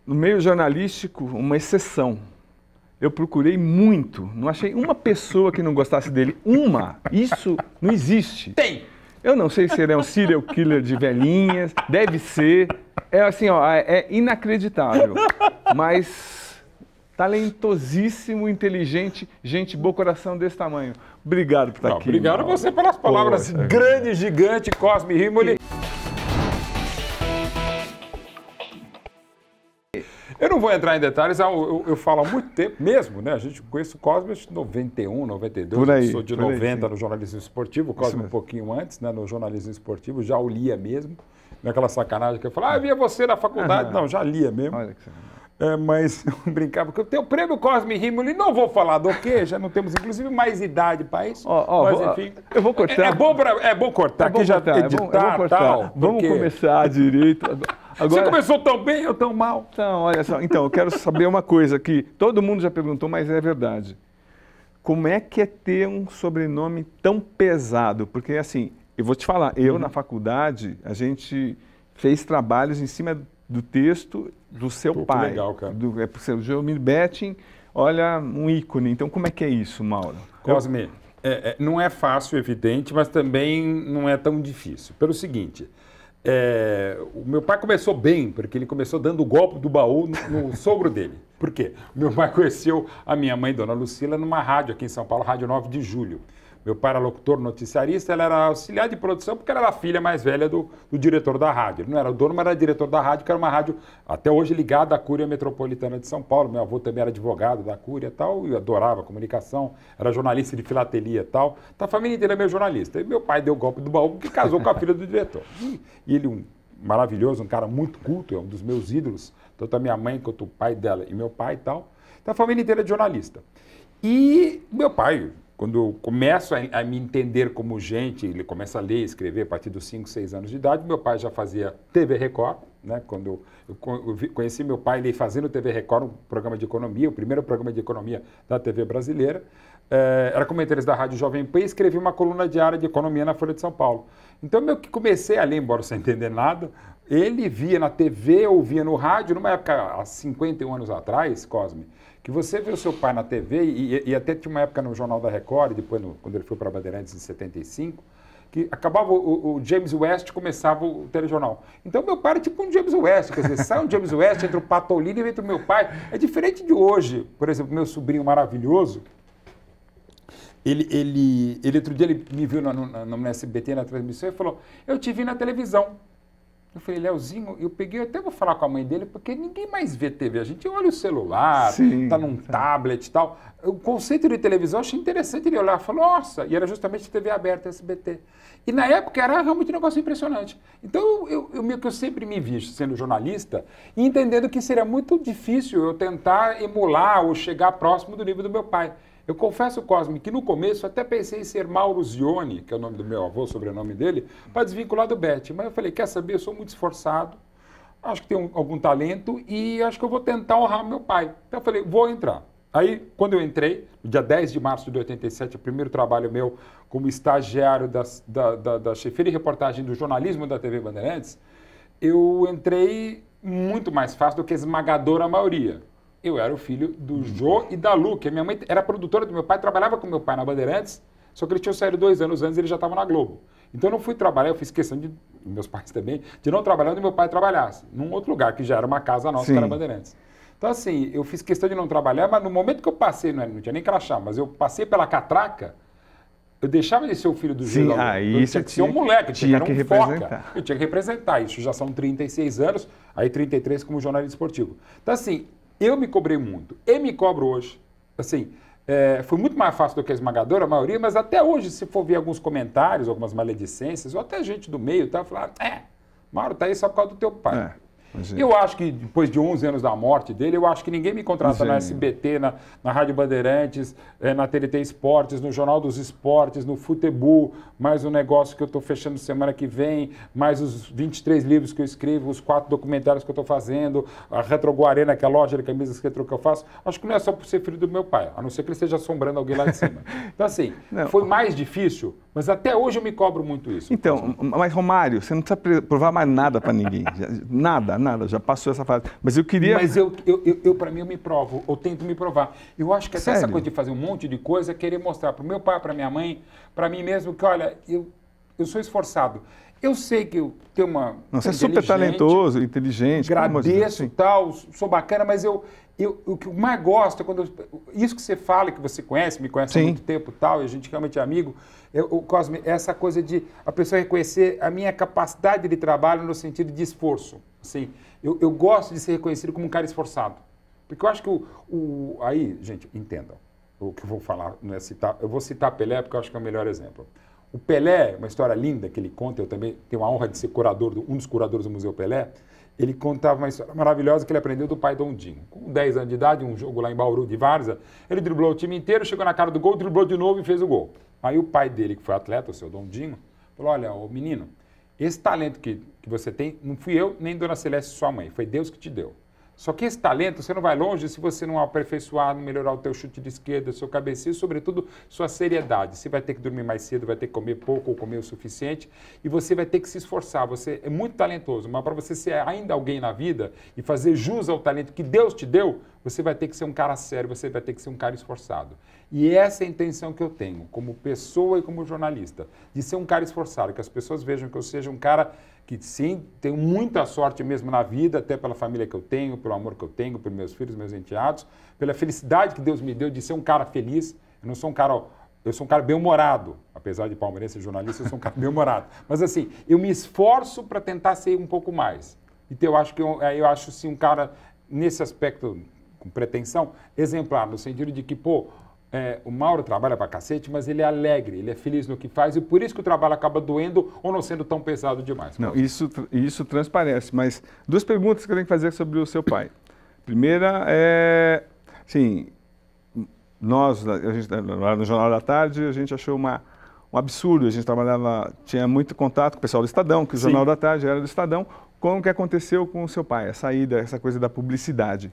no meio jornalístico, uma exceção. Eu procurei muito, não achei uma pessoa que não gostasse dele. Uma! Isso não existe. Tem! Eu não sei se ele é um serial killer de velhinhas, deve ser. É assim, ó, é inacreditável. Mas talentosíssimo, inteligente, gente boa, coração desse tamanho. Obrigado por estar aqui. Obrigado a você pelas palavras. Poxa, grande, gigante, Cosme Rimoli. Eu não vou entrar em detalhes, eu falo há muito tempo mesmo, né? A gente conhece o Cosme de 91, 92, por aí, eu sou de 90 no jornalismo esportivo, o Cosme um pouquinho antes, né? No jornalismo esportivo, já o lia mesmo, naquela sacanagem que eu falava, via você na faculdade, não, já lia mesmo. Olha que você... mas eu brincava, porque eu tenho o prêmio Cosme Rimoli, não vou falar do quê, já não temos inclusive mais idade para isso, mas enfim. Eu vou cortar. É bom cortar, aqui já editar tal. Vamos começar direito. Agora, você começou tão bem ou tão mal? Então, olha só. Então, eu quero saber uma coisa que todo mundo já perguntou, mas é verdade. Como é que é ter um sobrenome tão pesado? Porque, assim, eu vou te falar, eu na faculdade, a gente fez trabalhos em cima do texto do seu pai. Legal, cara. Do seu Geomir Betting, olha, um ícone. Então, como é que é isso, Mauro? Cosme, não é fácil, evidente, mas também não é tão difícil. Pelo seguinte... o meu pai começou bem, porque ele começou dando o golpe do baú no sogro dele. Por quê? Meu pai conheceu a minha mãe, Dona Lucila, numa rádio aqui em São Paulo, Rádio 9 de Julho. Meu pai era locutor, noticiarista, ela era auxiliar de produção, porque ela era a filha mais velha do diretor da rádio. Ele não era o dono, mas era diretor da rádio, que era uma rádio até hoje ligada à Cúria Metropolitana de São Paulo. Meu avô também era advogado da Cúria e tal, e adorava comunicação, era jornalista de filatelia e tal. Então a família inteira é meio jornalista. E meu pai deu o golpe do baú, porque casou com a filha do diretor. E ele, um maravilhoso, um cara muito culto, é um dos meus ídolos, tanto a minha mãe quanto o pai dela e meu pai e tal. Então a família inteira é de jornalista. E meu pai... Quando eu começo a me entender como gente, ele começa a ler e escrever a partir dos 5, 6 anos de idade, meu pai já fazia TV Record, né? Quando eu conheci meu pai, ele fazendo TV Record, um programa de economia, o primeiro programa de economia da TV brasileira, era comentarista da Rádio Jovem Pan e escrevi uma coluna diária de economia na Folha de São Paulo. Então, eu que comecei a ler, embora sem entender nada, ele via na TV ou via no rádio, numa época, há 51 anos atrás, Cosme, que você vê o seu pai na TV, e até tinha uma época no Jornal da Record, e depois quando ele foi para a Bandeirantes em 75, que acabava o James West, começava o telejornal. Então meu pai era tipo um James West, quer dizer, sai um James West entre o Patolino e entre o meu pai. É diferente de hoje. Por exemplo, meu sobrinho maravilhoso, ele outro dia ele me viu no SBT, na transmissão, e falou, eu te vi na televisão. Eu falei, Leozinho, eu peguei, até vou falar com a mãe dele, porque ninguém mais vê TV. A gente olha o celular, tá num tablet e tal. O conceito de televisão eu achei interessante ele olhar e falar, nossa, e era justamente TV aberta, SBT. E na época era realmente um negócio impressionante. Então eu sempre me vi sendo jornalista e entendendo que seria muito difícil eu tentar emular ou chegar próximo do nível do meu pai. Eu confesso, Cosme, que no começo até pensei em ser Mauro Zioni, que é o nome do meu avô, o sobrenome dele, para desvincular do Betting. Mas eu falei, quer saber, eu sou muito esforçado, acho que tenho algum talento e acho que eu vou tentar honrar meu pai. Então eu falei, vou entrar. Aí, quando eu entrei, no dia 10 de março de 87, o primeiro trabalho meu como estagiário da chefia de reportagem do jornalismo da TV Bandeirantes, eu entrei muito mais fácil do que a esmagadora maioria. Eu era o filho do Jô e da Lu, que a minha mãe era produtora do meu pai, trabalhava com meu pai na Bandeirantes, só que eles tinham saído 2 anos antes e ele já estava na Globo. Então eu não fui trabalhar, eu fiz questão de, meus pais também, de não trabalhar onde meu pai trabalhasse, num outro lugar, que já era uma casa nossa, que era Bandeirantes. Então assim, eu fiz questão de não trabalhar, mas no momento que eu passei, não tinha nem crachá, mas eu passei pela catraca, eu deixava de ser o filho do Jô e da Lu. Aí eu tinha que ser um moleque, tinha que representar. Foca. Eu tinha que representar, isso já são 36 anos, aí 33 como jornalista esportivo. Então assim, eu me cobrei muito, e me cobro hoje. Assim, foi muito mais fácil do que a esmagadora, a maioria, mas até hoje, se for ver alguns comentários, algumas maledicências, ou até gente do meio, tá falando, Mauro, tá aí só por causa do teu pai. Eu acho que depois de 11 anos da morte dele, eu acho que ninguém me contrata na SBT, na Rádio Bandeirantes, na TNT Esportes, no Jornal dos Esportes, no Futebol, mais um negócio que eu estou fechando semana que vem, mais os 23 livros que eu escrevo, os 4 documentários que eu estou fazendo, a Retrogo Arena, que é a loja de camisas retro que eu faço. Acho que não é só por ser filho do meu pai, a não ser que ele esteja assombrando alguém lá de cima. Então assim, foi mais difícil, mas até hoje eu me cobro muito isso. Então, mas Romário, você não precisa provar mais nada para ninguém. Nada. nada, já passou essa fase. Mas eu queria... Mas para mim, eu me provo, eu tento me provar. Eu acho que até essa coisa de fazer um monte de coisa é querer mostrar para o meu pai, para minha mãe, para mim mesmo, que, olha, eu sou esforçado. Eu sei que eu tenho uma... Você é super talentoso, inteligente. Agradeço e tal, sou bacana, mas o que eu mais gosto é quando... Isso que você fala, que você conhece, me conhece há muito tempo e tal, e a gente realmente é amigo, Cosme, essa coisa de a pessoa reconhecer a minha capacidade de trabalho no sentido de esforço. Assim, eu gosto de ser reconhecido como um cara esforçado. Porque eu acho que aí, gente, entendam o que eu vou falar, não é citar, eu vou citar Pelé porque eu acho que é o melhor exemplo. O Pelé, uma história linda que ele conta, eu também tenho a honra de ser um dos curadores do Museu Pelé, ele contava uma história maravilhosa que ele aprendeu do pai Dondinho. Com 10 anos de idade, um jogo lá em Bauru de várzea, ele driblou o time inteiro, chegou na cara do gol, driblou de novo e fez o gol. Aí o pai dele, que foi atleta, o seu Dondinho, falou, olha, ô menino, esse talento que você tem, não fui eu nem Dona Celeste, sua mãe, foi Deus que te deu. Só que esse talento, você não vai longe se você não aperfeiçoar, não melhorar o teu chute de esquerda, seu cabeceio, sobretudo sua seriedade. Você vai ter que dormir mais cedo, vai ter que comer pouco ou comer o suficiente e você vai ter que se esforçar. Você é muito talentoso, mas para você ser ainda alguém na vida e fazer jus ao talento que Deus te deu, você vai ter que ser um cara sério, você vai ter que ser um cara esforçado. E essa é a intenção que eu tenho, como pessoa e como jornalista, de ser um cara esforçado, que as pessoas vejam que eu seja um cara que, sim, tenho muita sorte mesmo na vida, até pela família que eu tenho, pelo amor que eu tenho, pelos meus filhos, meus enteados, pela felicidade que Deus me deu de ser um cara feliz. Eu não sou um cara... Eu sou um cara bem-humorado, apesar de palmeirense e jornalista, eu sou um cara bem-humorado. Mas assim, eu me esforço para tentar ser um pouco mais. Então eu acho que eu acho sim um cara, nesse aspecto, com pretensão, exemplar, no sentido de que, pô, o Mauro trabalha pra cacete, mas ele é alegre, ele é feliz no que faz e por isso que o trabalho acaba doendo ou não sendo tão pesado demais. Não, isso transparece, mas duas perguntas que eu tenho que fazer sobre o seu pai. Primeira é, assim, nós, lá no Jornal da Tarde, a gente achou um absurdo, a gente trabalhava, tinha muito contato com o pessoal do Estadão, que o Jornal da Tarde era do Estadão, como que aconteceu com o seu pai, a saída, essa coisa da publicidade.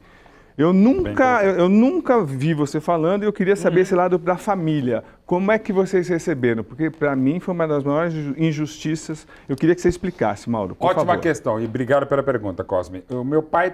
Eu nunca vi você falando e eu queria saber esse lado da família. Como é que vocês receberam? Porque para mim foi uma das maiores injustiças. Eu queria que você explicasse, Mauro, por favor. Ótima questão e obrigado pela pergunta, Cosme. O meu pai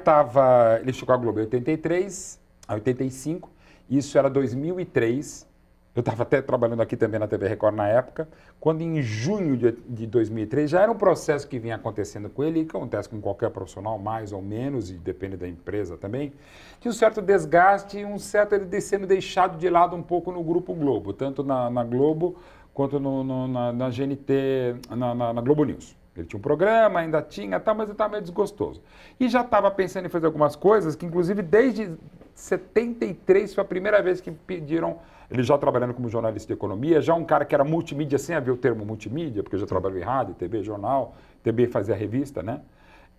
ele chegou à Globo em 83, a 85, isso era 2003. Eu estava até trabalhando aqui também na TV Record na época, quando em junho de 2003 já era um processo que vinha acontecendo com ele, e que acontece com qualquer profissional, mais ou menos, e depende da empresa também, de um certo desgaste e um certo ele sendo deixado de lado um pouco no Grupo Globo, tanto na Globo quanto na GNT, na Globo News. Ele tinha um programa, ainda tinha, mas ele estava meio desgostoso. E já estava pensando em fazer algumas coisas que, inclusive, desde 73 foi a primeira vez que pediram... Ele já trabalhando como jornalista de economia, já um cara que era multimídia, sem haver o termo multimídia, porque eu já trabalhava em rádio, TV, jornal, TV fazia revista, né?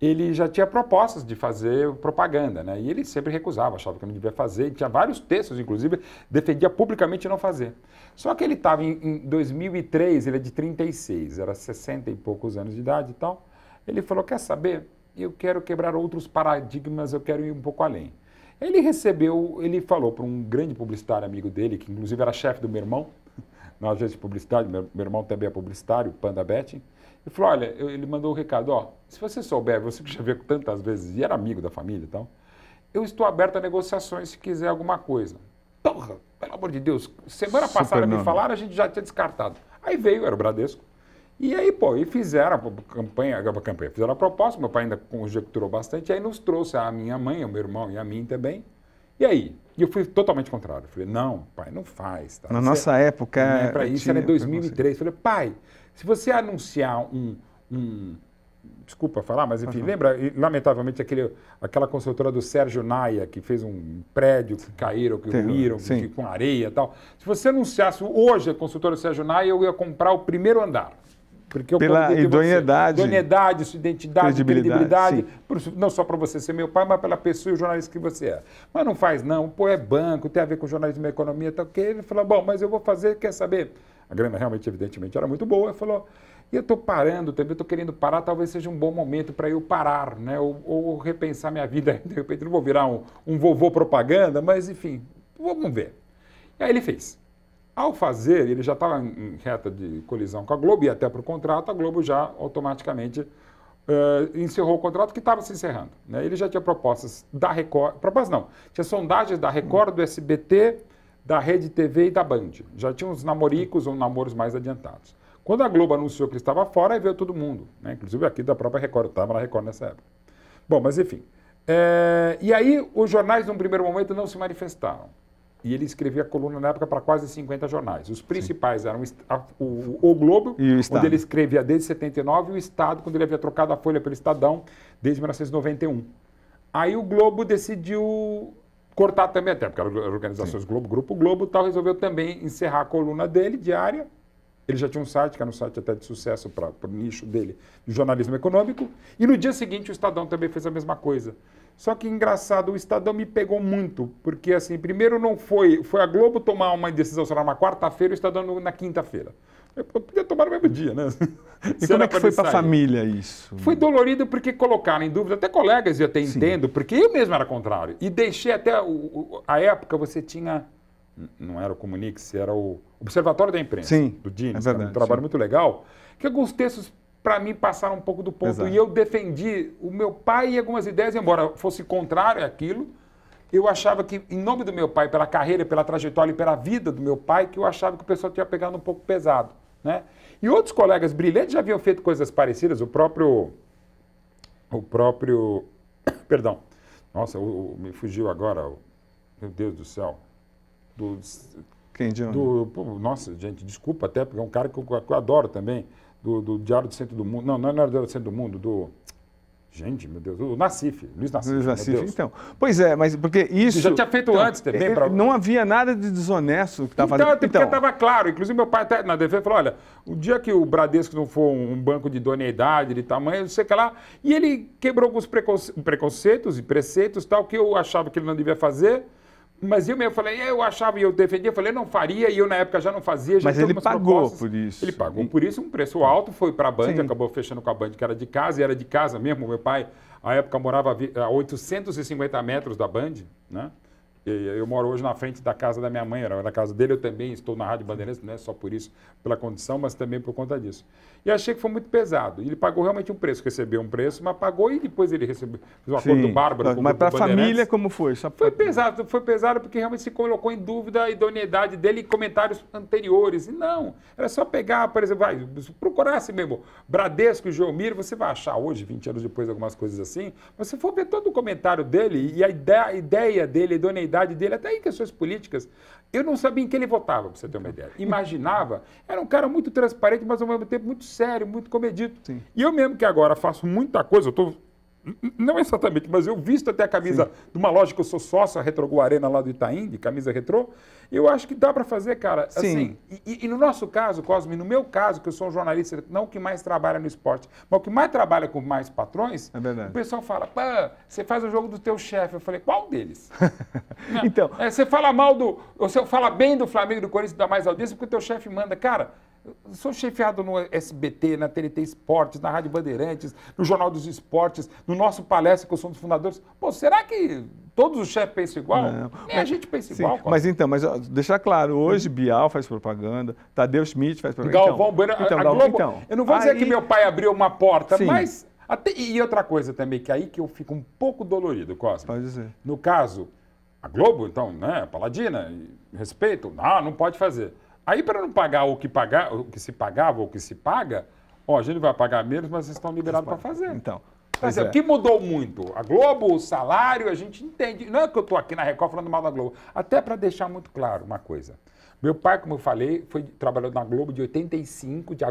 Ele já tinha propostas de fazer propaganda, né? E ele sempre recusava, achava que não devia fazer, e tinha vários textos, inclusive, defendia publicamente não fazer. Só que ele estava em 2003, ele é de 36, era 60 e poucos anos de idade e tal. Ele falou, quer saber? Eu quero quebrar outros paradigmas, eu quero ir um pouco além. Ele falou para um grande publicitário amigo dele, que inclusive era chefe do meu irmão, na agência de publicidade, meu irmão também é publicitário, Panda Betting, ele falou, olha, ele mandou um recado, se você souber, você que já veio tantas vezes, e era amigo da família e tal, eu estou aberto a negociações se quiser alguma coisa. Porra, pelo amor de Deus, semana passada me falaram, a gente já tinha descartado. Aí veio, era o Bradesco. E aí, e fizeram a campanha, fizeram a proposta, meu pai ainda conjecturou bastante, e aí nos trouxe a minha mãe, o meu irmão e a mim também. E aí? E eu fui totalmente contrário. Falei, não, pai, não faz. Tá? Na nossa época... Isso era em 2003. Falei, pai, se você anunciar desculpa falar, mas enfim, lembra, lamentavelmente, aquela construtora do Sérgio Naia, que fez um prédio que caíram, que ruíram, com areia e tal. Se você anunciasse hoje a construtora do Sérgio Naia, eu ia comprar o primeiro andar. Porque pela idoneidade, sua identidade, credibilidade, não só para você ser meu pai, mas pela pessoa e o jornalista que você é. Mas não faz não, é banco, tem a ver com jornalismo e economia, tal, que ele falou, bom, mas eu vou fazer, quer saber? A grana realmente, evidentemente, era muito boa, ele falou, e eu estou parando também, estou querendo parar, talvez seja um bom momento para eu parar, né? Ou repensar minha vida, de repente não vou virar um vovô propaganda, mas enfim, vamos ver. E aí ele fez. Ao fazer, ele já estava em reta de colisão com a Globo, e até para o contrato, a Globo já automaticamente encerrou o contrato que estava se encerrando. Né? Ele já tinha propostas da Record, propostas não, tinha sondagens da Record, do SBT, da Rede TV e da Band. Já tinha uns namoricos ou namoros mais adiantados. Quando a Globo anunciou que ele estava fora, aí veio todo mundo, né? Inclusive aqui da própria Record, eu estava na Record nessa época. Bom, mas enfim. E aí os jornais, num primeiro momento, não se manifestaram. E ele escrevia coluna na época para quase 50 jornais. Os principais eram o Globo, onde ele escrevia desde 79, e o Estado, quando ele havia trocado a Folha pelo Estadão, desde 1991. Aí o Globo decidiu cortar também, até porque as organizações Globo, Grupo Globo, tal, resolveu também encerrar a coluna dele, diária. Ele já tinha um site, que era um site até de sucesso para o nicho dele, de jornalismo econômico. E no dia seguinte o Estadão também fez a mesma coisa. Só que, engraçado, o Estadão me pegou muito, porque, assim, primeiro não foi a Globo tomar uma decisão, sei lá, na quarta-feira e o Estadão na quinta-feira. Eu podia tomar no mesmo dia, né? E como é que foi para a família isso? Foi dolorido porque colocaram em dúvida, até colegas eu até entendo, porque eu mesmo era contrário. E deixei até, a época você tinha, não era o Comunix, era o Observatório da Imprensa, do Dines, que era um trabalho muito legal, que alguns textos, para mim, passaram um pouco do ponto. Exato. E eu defendi o meu pai e algumas ideias, embora fosse contrário àquilo, eu achava que, em nome do meu pai, pela carreira, pela trajetória e pela vida do meu pai, que eu achava que o pessoal tinha pegado um pouco pesado. Né? E outros colegas brilhantes já haviam feito coisas parecidas, o próprio perdão, nossa, me fugiu agora, meu Deus do céu, quem, John? Nossa, gente, desculpa até, porque é um cara que eu adoro também, do Diário do Centro do Mundo, não era do Diário do Centro do Mundo, gente, meu Deus, o Nassif, Luiz Nassif, então. Pois é, mas porque isso... Já tinha feito antes também. Não havia nada de desonesto que estava fazendo. Porque estava claro, inclusive meu pai até na defesa falou, olha, o dia que o Bradesco não for um banco de idoneidade, de tamanho, não sei o que lá, e ele quebrou alguns preconceitos e preceitos, tal, que eu achava que ele não devia fazer. Mas eu mesmo falei, eu achava e eu defendia, falei, não faria, e eu na época já não fazia. Já mas ele pagou por isso. Ele pagou por isso, um preço alto, foi para a Band, acabou fechando com a Band, que era de casa, e era de casa mesmo. Meu pai, à época, morava a 850 metros da Band, né? Eu moro hoje na frente da casa da minha mãe, era na casa dele, eu também estou na Rádio Bandeirantes, não é só por isso, pela condição, mas também por conta disso. E achei que foi muito pesado. Ele pagou realmente um preço, recebeu um preço, mas pagou e depois ele recebeu, fez um acordo bárbaro. Mas para a família, como foi? Foi pesado porque realmente se colocou em dúvida a idoneidade dele em comentários anteriores. E não, era só pegar, por exemplo, procurasse mesmo Bradesco e Geomir, você vai achar hoje, 20 anos depois, algumas coisas assim, mas se for ver todo o comentário dele e a ideia dele, a idoneidade dele, até em questões políticas, eu não sabia em que ele votava, para você ter uma ideia. Imaginava, era um cara muito transparente, mas ao mesmo tempo muito sério, muito comedido. Sim. E eu mesmo que agora faço muita coisa, eu estou... Não exatamente, mas eu visto até a camisa de uma loja que eu sou sócio, a Retrogol Arena lá do Itaim, de camisa retrô. Eu acho que dá para fazer, cara. Assim, e no nosso caso, Cosme, no meu caso, que eu sou um jornalista, não o que mais trabalha no esporte, mas o que mais trabalha com mais patrões, o pessoal fala, pá, você faz o jogo do teu chefe. Eu falei, qual deles? Então, você fala mal você fala bem do Flamengo e do Corinthians, dá mais audiência, porque o teu chefe manda. Cara, eu sou chefiado no SBT, na TNT Esportes, na Rádio Bandeirantes, no Jornal dos Esportes, no nosso palestra, que eu sou um dos fundadores. Pô, será que todos os chefes pensam igual? Nem a gente pensa igual. Mas então, deixar claro, hoje Bial faz propaganda, Tadeu Schmidt faz propaganda. Galvão Bueno, a Globo, eu não vou dizer que meu pai abriu uma porta, mas... E outra coisa também, que aí que eu fico um pouco dolorido, Cosme. Pode dizer. No caso, a Globo, então, né, Paladina, respeito, não pode fazer. Aí, para não pagar o que se pagava ou o que se paga, a gente vai pagar menos, mas vocês estão liberados para fazer. Então, o que mudou muito? A Globo, o salário, a gente entende. Não é que eu estou aqui na Record falando mal da Globo. Até para deixar muito claro uma coisa. Meu pai, como eu falei, trabalhou na Globo de 85, de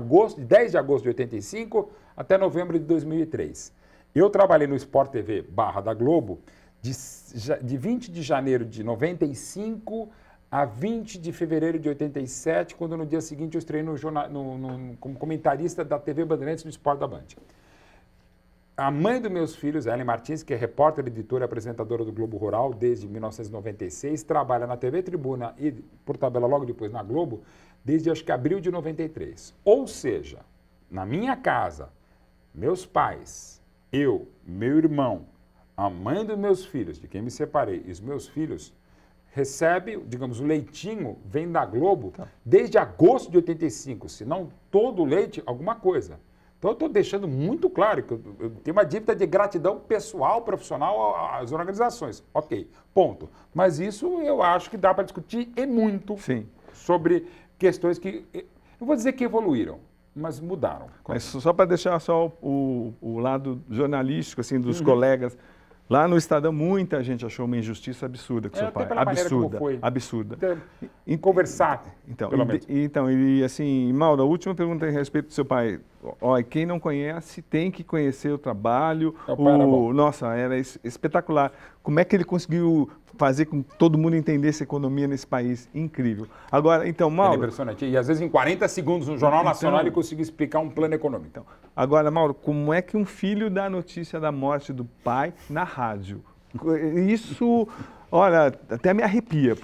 10 de agosto de 85 até novembro de 2003. Eu trabalhei no Sport TV / da Globo de 20 de janeiro de 95 a 20 de fevereiro de 87, quando no dia seguinte eu estreiei como comentarista da TV Bandeirantes no Esporte da Band. A mãe dos meus filhos, Ellen Martins, que é repórter, editora e apresentadora do Globo Rural desde 1996, trabalha na TV Tribuna e, por tabela, logo depois na Globo, desde acho que abril de 93. Ou seja, na minha casa, meus pais, eu, meu irmão, a mãe dos meus filhos, de quem me separei, e os meus filhos, recebe, digamos, o leitinho vem da Globo desde agosto de 85, se não todo o leite, alguma coisa. Então, eu estou deixando muito claro que eu tenho uma dívida de gratidão pessoal, profissional às organizações. Ok, ponto. Mas isso eu acho que dá para discutir e muito sobre questões que, não vou dizer que evoluíram, mas mudaram. Mas só para deixar só o lado jornalístico assim, dos colegas, lá no Estadão muita gente achou uma injustiça absurda com seu pai. Absurda. Em conversar, pelo menos. Então, e assim, Mauro, a última pergunta a respeito do seu pai. Olha, quem não conhece tem que conhecer o trabalho. Nossa, era espetacular. Como é que ele conseguiu fazer com que todo mundo entendesse a economia nesse país? Incrível. Agora, então, Mauro... É impressionante. E às vezes em 40 segundos no Jornal Nacional ele conseguiu explicar um plano econômico. Então, agora, Mauro, como é que um filho dá a notícia da morte do pai na rádio? Isso, olha, até me arrepia.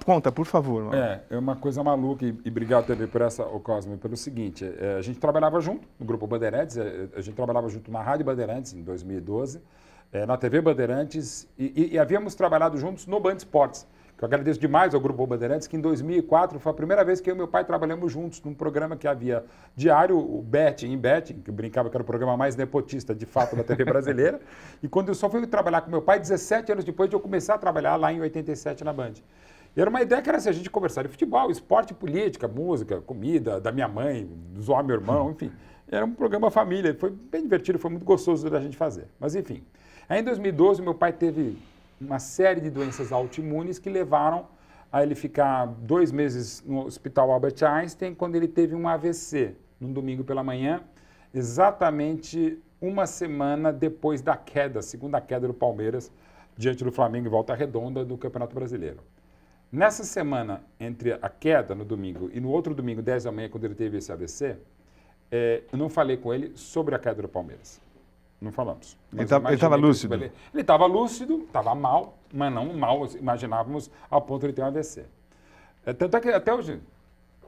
Conta, por favor, Mauro. É uma coisa maluca e obrigado também por essa, Cosme, pelo seguinte, a gente trabalhava junto no Grupo Bandeirantes, a gente trabalhava junto na Rádio Bandeirantes em 2012, na TV Bandeirantes e havíamos trabalhado juntos no Band Esportes, que eu agradeço demais ao Grupo Bandeirantes, que em 2004 foi a primeira vez que eu e meu pai trabalhamos juntos num programa que havia diário, o Betting, que eu brincava que era o programa mais nepotista de fato da TV brasileira, e quando eu só fui trabalhar com meu pai, 17 anos depois de eu começar a trabalhar lá em 87 na Band. E era uma ideia que era assim, a gente conversar de futebol, esporte, política, música, comida, da minha mãe, do zoar meu irmão, enfim. Era um programa família, foi bem divertido, foi muito gostoso da gente fazer. Mas enfim, aí em 2012 meu pai teve uma série de doenças autoimunes que levaram a ele ficar 2 meses no Hospital Albert Einstein, quando ele teve um AVC, num domingo pela manhã, exatamente uma semana depois da queda, a segunda queda do Palmeiras, diante do Flamengo em Volta Redonda do Campeonato Brasileiro. Nessa semana, entre a queda no domingo e no outro domingo, 10 da manhã, quando ele teve esse AVC, eu não falei com ele sobre a queda do Palmeiras. Não falamos. Ele estava lúcido? Ele estava lúcido, estava mal, mas não mal imaginávamos ao ponto de ele ter um AVC. Tanto é que até hoje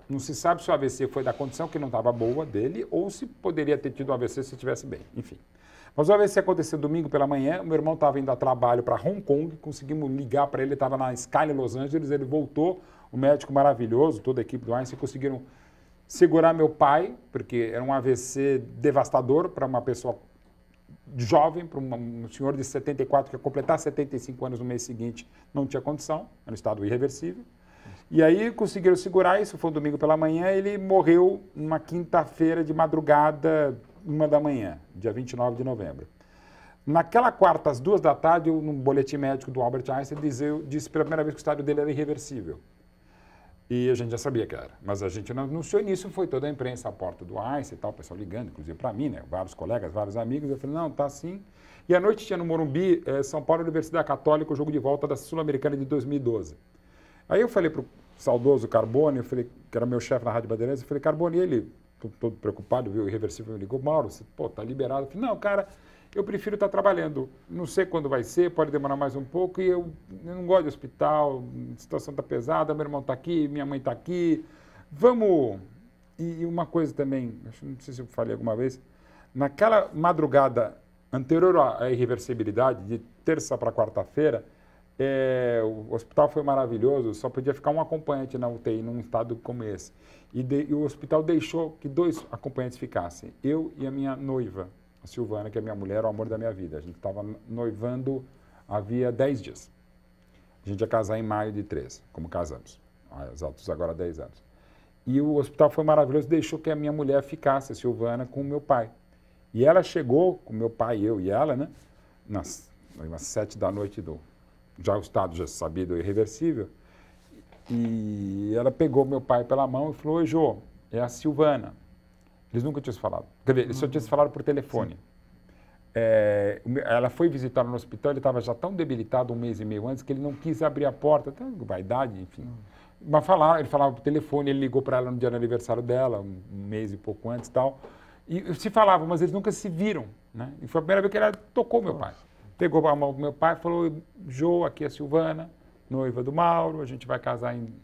não se sabe se o AVC foi da condição que não estava boa dele ou se poderia ter tido um AVC se estivesse bem. Enfim. Mas o AVC aconteceu domingo pela manhã, meu irmão estava indo a trabalho para Hong Kong, conseguimos ligar para ele estava na Sky Los Angeles, ele voltou, o médico maravilhoso, toda a equipe do Einstein, conseguiram segurar meu pai, porque era um AVC devastador para uma pessoa jovem, para um senhor de 74 que ia completar 75 anos no mês seguinte, não tinha condição, era um estado irreversível. E aí conseguiram segurar isso, foi um domingo pela manhã, ele morreu numa quinta-feira de madrugada, 1 da manhã, dia 29 de novembro. Naquela quarta, às 2 da tarde, num boletim médico do Albert Einstein, disse pela primeira vez que o estado dele era irreversível. E a gente já sabia que era, mas a gente não anunciou nisso, foi toda a imprensa à porta do Einstein e tal, o pessoal ligando, inclusive para mim, né, vários colegas, vários amigos, eu falei, não, tá assim. E à noite tinha no Morumbi, São Paulo Universidade Católica, o jogo de volta da Sul-Americana de 2012. Aí eu falei pro saudoso Carbone, eu falei, que era meu chefe na Rádio Bandeirantes, eu falei, Carbone, ele, todo preocupado, viu, o irreversível, me ligou, Mauro, você, tá liberado. Eu falei, não, cara, eu prefiro estar trabalhando, não sei quando vai ser, pode demorar mais um pouco, e eu não gosto de hospital, a situação está pesada, meu irmão está aqui, minha mãe está aqui, vamos... E uma coisa também, não sei se eu falei alguma vez, naquela madrugada anterior à irreversibilidade, de terça para quarta-feira, o hospital foi maravilhoso, só podia ficar um acompanhante na UTI num estado como esse. E o hospital deixou que 2 acompanhantes ficassem, eu e a minha noiva, a Silvana, que é minha mulher, o amor da minha vida. A gente estava noivando havia 10 dias. A gente ia casar em maio de 13, como casamos. Exatos agora 10 anos. E o hospital foi maravilhoso, deixou que a minha mulher ficasse, a Silvana, com o meu pai. E ela chegou, com meu pai, eu e ela, né, umas 7 da noite, já o estado já sabido irreversível, e ela pegou meu pai pela mão e falou, oi, Jô, é a Silvana. Eles nunca tinham se falado. Quer dizer, eles só tinham se falado por telefone. Ela foi visitar no hospital, ele estava já tão debilitado 1 mês e meio antes que ele não quis abrir a porta, até vaidade, enfim. Mas ele falava por telefone, ele ligou para ela no dia do aniversário dela, 1 mês e pouco antes e tal. E se falavam, mas eles nunca se viram, né? E foi a primeira vez que ela tocou meu pai. Pegou a mão do meu pai e falou, Jô, aqui é a Silvana, noiva do Mauro, a gente vai casar em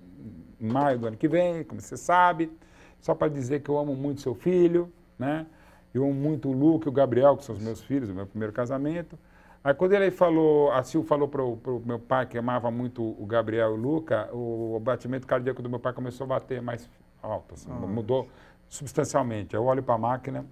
maio do ano que vem, como você sabe. Só para dizer que eu amo muito seu filho, né? Eu amo muito o Luca e o Gabriel, que são os meus filhos, o meu primeiro casamento. Aí quando ele falou, a Sil falou para o meu pai, que amava muito o Gabriel e o Luca, o batimento cardíaco do meu pai começou a bater mais alto, assim, mudou substancialmente. Eu olho para a máquina,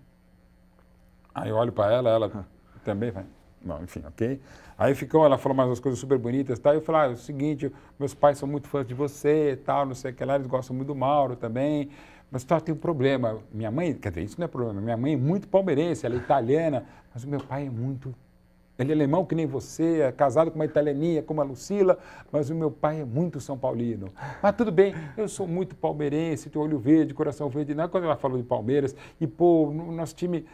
Aí eu olho para ela também vai. Não, enfim, ok. Aí ela falou mais umas coisas super bonitas, tá? Eu falei, é o seguinte, meus pais são muito fãs de você e tal, não sei o que lá, eles gostam muito do Mauro também, mas tá, tem um problema. Minha mãe, quer dizer, isso não é problema, minha mãe é muito palmeirense, ela é italiana, mas o meu pai é muito... Ele é alemão que nem você, é casado com uma italianinha como a Lucila, mas o meu pai é muito São Paulino. Mas tudo bem, eu sou muito palmeirense, tenho olho verde, coração verde. Não é quando ela falou de Palmeiras, e pô, nosso time...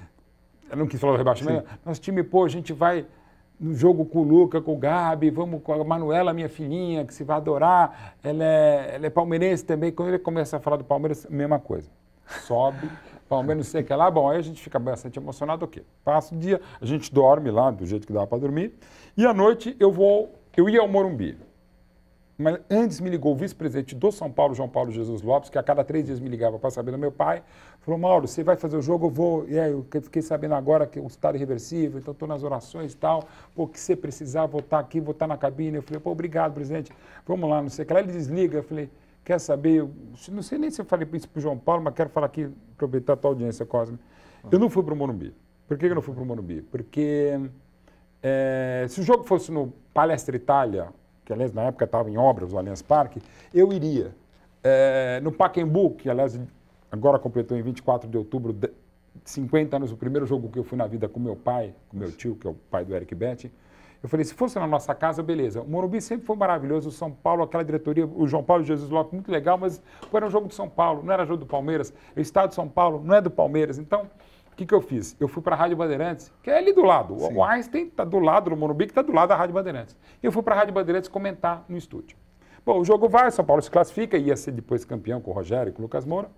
Ela não quis falar do rebaixamento, nosso time, pô, a gente vai no jogo com o Luca, com o Gabi, vamos com a Manuela, minha filhinha, que se vai adorar, ela é palmeirense também. Quando ele começa a falar do Palmeiras, mesma coisa. Sobe, Palmeiras não sei o que lá, bom, aí a gente fica bastante emocionado, ok. Passa o dia, a gente dorme lá do jeito que dá para dormir, e à noite eu ia ao Morumbi. Mas antes me ligou o vice-presidente do São Paulo, João Paulo Jesus Lopes, que a cada 3 dias me ligava para saber do meu pai. Falou, Mauro, você vai fazer o jogo, eu vou. E aí, eu fiquei sabendo agora que o estado é irreversível, então estou nas orações e tal. Pô, que você precisar, vou estar aqui, vou estar na cabine. Eu falei, pô, obrigado, presidente. Vamos lá, não sei o que lá. Ele desliga. Eu falei, quer saber? Eu não sei nem se eu falei isso para o João Paulo, mas quero falar aqui, aproveitar a tua audiência, Cosme. Eu não fui para o Morumbi. Por que eu não fui para o Morumbi? Porque se o jogo fosse no Palestra Itália, que aliás na época estava em obras, o Allianz Parque, eu iria. No Pacaembu, que aliás agora completou em 24 de outubro 50 anos, o primeiro jogo que eu fui na vida com meu pai, com meu tio, que é o pai do Eric Betti, eu falei, se fosse na nossa casa, beleza. O Morumbi sempre foi maravilhoso, o São Paulo, aquela diretoria, o João Paulo Jesus Lopes, muito legal, mas era um jogo do São Paulo, não era jogo do Palmeiras, o estado de São Paulo não é do Palmeiras, então... O que eu fiz? Eu fui para a Rádio Bandeirantes, que é ali do lado. Sim. O Einstein está do lado do Morumbi, que está do lado da Rádio Bandeirantes. Eu fui para a Rádio Bandeirantes comentar no estúdio. Bom, o jogo vai, São Paulo se classifica, ia ser depois campeão com o Rogério e com o Lucas Moura,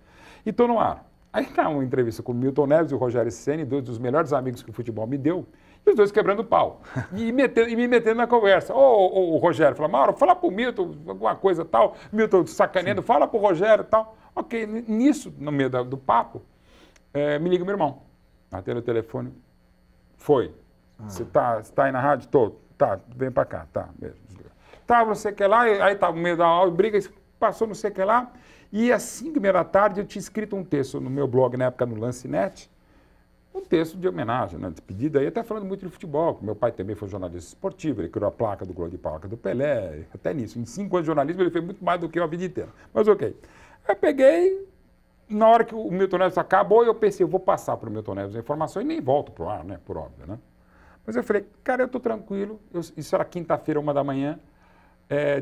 e estou no ar. Aí está uma entrevista com o Milton Neves e o Rogério Ceni, 2 dos melhores amigos que o futebol me deu, e os dois quebrando pau, e me metendo na conversa. O Rogério fala, Mauro, fala para o Milton alguma coisa tal, Milton sacaneando, sim, fala para o Rogério tal. Ok, nisso, no meio do papo, me liga meu irmão. Atendo o telefone. Foi. Você tá aí na rádio? Tô. Tá, vem pra cá. Tá, mesmo. Tá, você quer lá? Aí tá no meio da aula, briga, passou não sei o que lá. E às 5h30 eu tinha escrito um texto no meu blog, na época no Lancinete, um texto de homenagem, né, despedida, aí até falando muito de futebol, meu pai também foi jornalista esportivo, ele criou a placa do Gol de Placa do Pelé, até nisso. Em 5 anos de jornalismo ele fez muito mais do que eu a vida inteira. Mas ok. Eu peguei... Na hora que o Milton Neves acabou, eu pensei, eu vou passar para o Milton Neves a informação e nem volto para o ar, né? Por óbvio, né? Mas eu falei, cara, eu estou tranquilo. Isso era quinta-feira, 1h,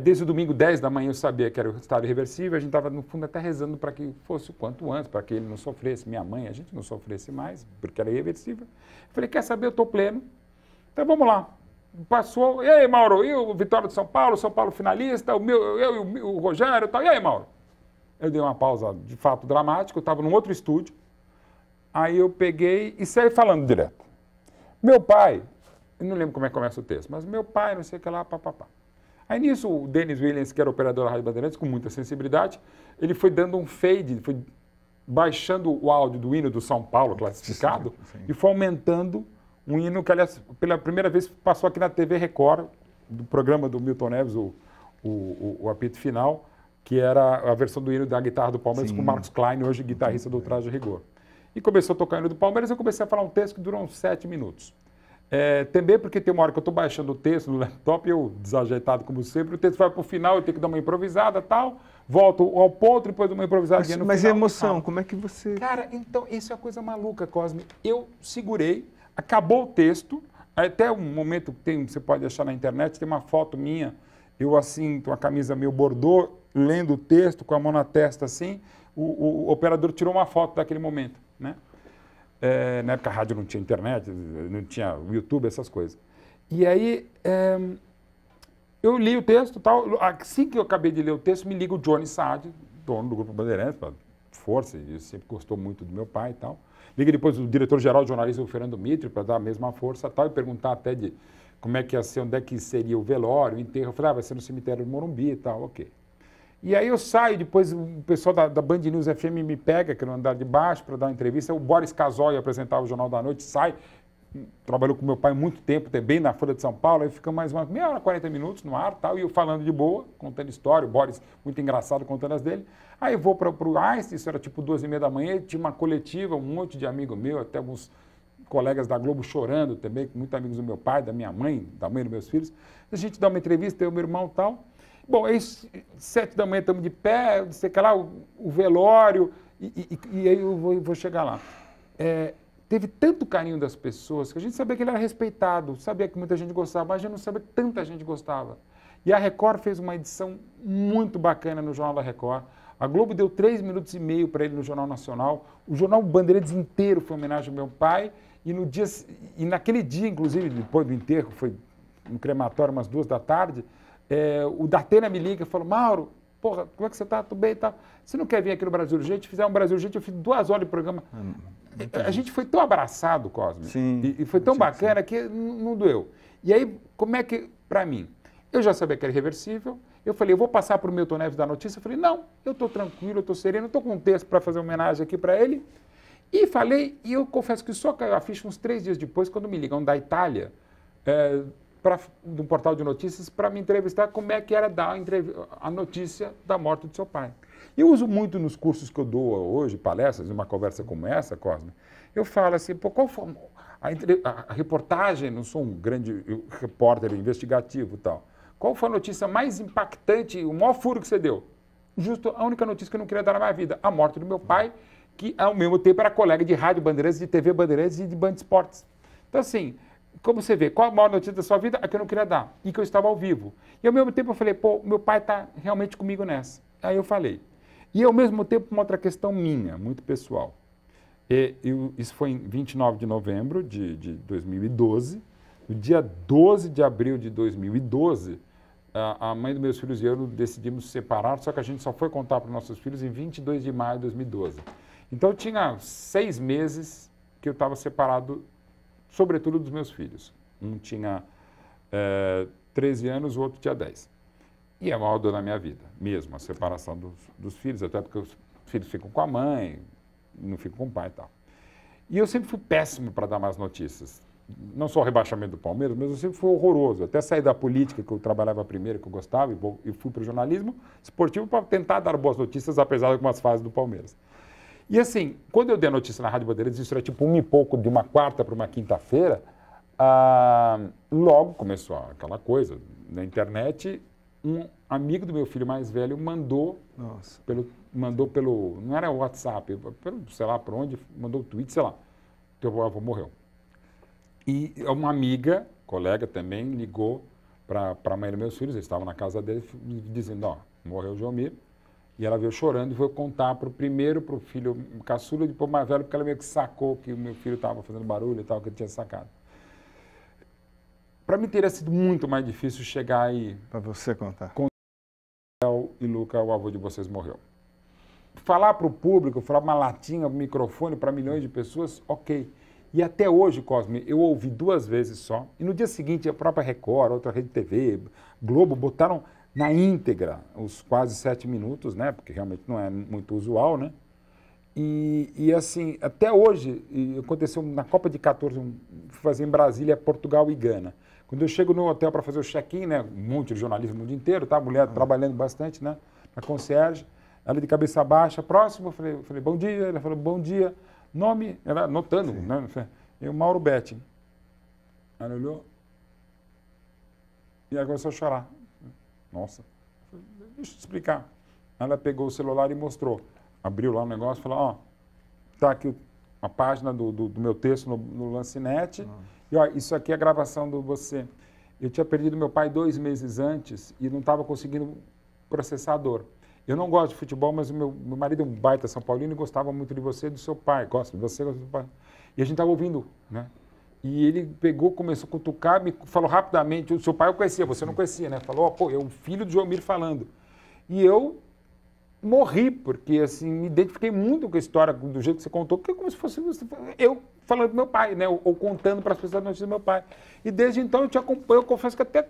desde o domingo, 10h, eu sabia que era o estado irreversível. A gente estava, no fundo, até rezando para que fosse o quanto antes, para que ele não sofresse, minha mãe, a gente não sofresse mais, porque era irreversível. Eu falei, quer saber, eu estou pleno. Então vamos lá. Passou, e aí, Mauro, e o Vitória de São Paulo finalista, eu e o Rogério e tal. E aí, Mauro? Eu dei uma pausa de fato dramática, eu estava num outro estúdio, aí eu peguei e saí falando direto. Meu pai, eu não lembro como é que começa o texto, mas meu pai, não sei o que lá, papapá. Aí nisso o Denis Williams, que era operador da Rádio Bandeirantes, com muita sensibilidade, ele foi dando um fade, foi baixando o áudio do hino do São Paulo classificado, sim. E foi aumentando um hino que, aliás, pela primeira vez passou aqui na TV Record, do programa do Milton Neves, o apito final, que era a versão do hino da guitarra do Palmeiras, sim, com o Marcos Klein, hoje guitarrista do Traje a Rigor. E começou a tocar o hino do Palmeiras, eu comecei a falar um texto que durou uns 7 minutos. Também porque tem uma hora que eu estou baixando o texto no laptop, eu desajeitado como sempre, o texto vai para o final, eu tenho que dar uma improvisada e tal, volto ao ponto, depois uma improvisadinha no final. Mas e a emoção, como é que você... Cara, então, isso é uma coisa maluca, Cosme. Eu segurei, acabou o texto, até um momento que você pode achar na internet, tem uma foto minha, eu assim, com a camisa meio bordô, lendo o texto, com a mão na testa assim, o operador tirou uma foto daquele momento, né? Na época a rádio não tinha internet, não tinha YouTube, essas coisas. E aí, eu li o texto e tal, assim que eu acabei de ler o texto, me liga o Johnny Saad, dono do Grupo Bandeirantes, força, ele sempre gostou muito do meu pai e tal. Liga depois o diretor-geral de jornalismo, o Fernando Mitre, para dar a mesma força e tal, e perguntar até de como é que ia ser, onde é que seria o velório, o enterro. Eu falei, vai ser no cemitério do Morumbi e tal, ok. E aí eu saio, depois o pessoal da Band News FM me pega, que é no andar de baixo, para dar uma entrevista. O Boris Casoy apresentava o Jornal da Noite, sai, trabalhou com meu pai muito tempo, também na Folha de São Paulo, aí fica mais uma meia hora, 40 minutos no ar, tal, e eu falando de boa, contando história, o Boris muito engraçado contando as dele. Aí eu vou para o Einstein, isso era tipo 2h30 da manhã, tinha uma coletiva, um monte de amigo meu, até alguns colegas da Globo chorando também, com muitos amigos do meu pai, da minha mãe, da mãe dos meus filhos. A gente dá uma entrevista, eu e meu irmão e tal. Bom, aí 7 da manhã estamos de pé, sei que lá, o velório, e aí eu vou chegar lá. Teve tanto carinho das pessoas que a gente sabia que ele era respeitado, sabia que muita gente gostava, mas a gente não sabia que tanta gente gostava. E a Record fez uma edição muito bacana no Jornal da Record. A Globo deu 3 minutos e meio para ele no Jornal Nacional. O Jornal Bandeirantes inteiro foi homenagem ao meu pai. E naquele dia, inclusive, depois do enterro, foi no crematório umas 2 da tarde, o Datena me liga e falou: Mauro, porra, como é que você está? Tudo bem e tal? Você não quer vir aqui no Brasil Urgente? Fizer um Brasil Urgente, eu fiz 2 horas de programa. A gente foi tão abraçado, Cosme, e foi tão bacana que não doeu. E aí, como é que, para mim, eu já sabia que era irreversível, eu falei, eu vou passar para o Milton Neves da notícia, eu falei, não, eu estou tranquilo, eu estou sereno, eu estou com um texto para fazer homenagem aqui para ele, e falei, e eu confesso que só caiu a ficha uns 3 dias depois, quando me ligam da Itália, de um portal de notícias, para me entrevistar como é que era dar a notícia da morte do seu pai. Eu uso muito nos cursos que eu dou hoje, palestras, numa conversa como essa, Cosme, eu falo assim, pô, qual foi a reportagem, não sou um grande repórter investigativo e tal, qual foi a notícia mais impactante, o maior furo que você deu? Justo a única notícia que eu não queria dar na minha vida, a morte do meu pai, que ao mesmo tempo era colega de Rádio Bandeirantes, de TV Bandeirantes e de Band Esportes. Então assim, como você vê, qual a maior notícia da sua vida? A que eu não queria dar, e que eu estava ao vivo. E ao mesmo tempo eu falei, pô, meu pai está realmente comigo nessa. Aí eu falei. E ao mesmo tempo uma outra questão minha, muito pessoal. Isso foi em 29 de novembro de 2012. No dia 12 de abril de 2012, a mãe dos meus filhos e eu decidimos separar, só que a gente só foi contar para os nossos filhos em 22 de maio de 2012. Então eu tinha 6 meses que eu estava separado, sobretudo dos meus filhos. Um tinha 13 anos, o outro tinha 10. E é a maior dor da minha vida, mesmo, a separação dos filhos, até porque os filhos ficam com a mãe, não ficam com o pai e tal. E eu sempre fui péssimo para dar mais notícias. Não só o rebaixamento do Palmeiras, mas eu sempre fui horroroso. Até sair da política, que eu trabalhava primeiro, que eu gostava, e fui para o jornalismo esportivo para tentar dar boas notícias, apesar de algumas fases do Palmeiras. E assim, quando eu dei a notícia na Rádio Bandeirantes, isso era tipo 1 e pouco, de uma quarta para uma quinta-feira, logo começou aquela coisa, na internet, um amigo do meu filho mais velho mandou pelo, não era WhatsApp, pelo, sei lá por onde, mandou o tweet, sei lá, teu avô morreu. E uma amiga, colega também, ligou para a mãe dos meus filhos, eles estavam na casa dele, dizendo, ó, morreu o Joelmir, e ela veio chorando e foi contar primeiro para o filho caçula e depois mais velho, porque ela meio que sacou que o meu filho estava fazendo barulho e tal, que ele tinha sacado. Para mim teria sido muito mais difícil chegar aí... Para você contar. E Luca, o avô de vocês morreu. Falar para o público, falar uma latinha, um microfone para milhões de pessoas, ok. E até hoje, Cosme, eu ouvi 2 vezes só. E no dia seguinte, a própria Record, outra Rede TV, Globo, botaram na íntegra os quase 7 minutos, né? Porque realmente não é muito usual, né? E assim, até hoje, aconteceu na Copa de 14, fui fazer em Brasília, Portugal e Gana. Quando eu chego no hotel para fazer o check-in, né, um monte de jornalismo no mundo inteiro, tá? A mulher trabalhando bastante, né, na concierge, ela de cabeça baixa, próximo, eu falei, bom dia, ela falou, bom dia, nome, ela anotando, né, eu, Mauro Betti. Ela olhou e ela começou a chorar. Nossa, deixa eu te explicar. Ela pegou o celular e mostrou, abriu lá o negócio e falou, ó, tá aqui a página do meu texto no Lancinete, e ó, isso aqui é a gravação do você. Eu tinha perdido meu pai 2 meses antes e não estava conseguindo processar a dor. Eu não gosto de futebol, mas o meu marido é um baita São Paulino e gostava muito de você e do seu pai. Gosta de você, gosta do seu pai. E a gente estava ouvindo, né? E ele pegou, começou a cutucar, me falou rapidamente, o seu pai eu conhecia, você não conhecia, né? Falou, ó, pô, é o filho do Joelmir falando. E eu morri, porque assim, me identifiquei muito com a história, do jeito que você contou, porque é como se fosse eu falando do meu pai, né? Ou contando para as pessoas a notícia do meu pai. E desde então eu te acompanho, eu confesso que até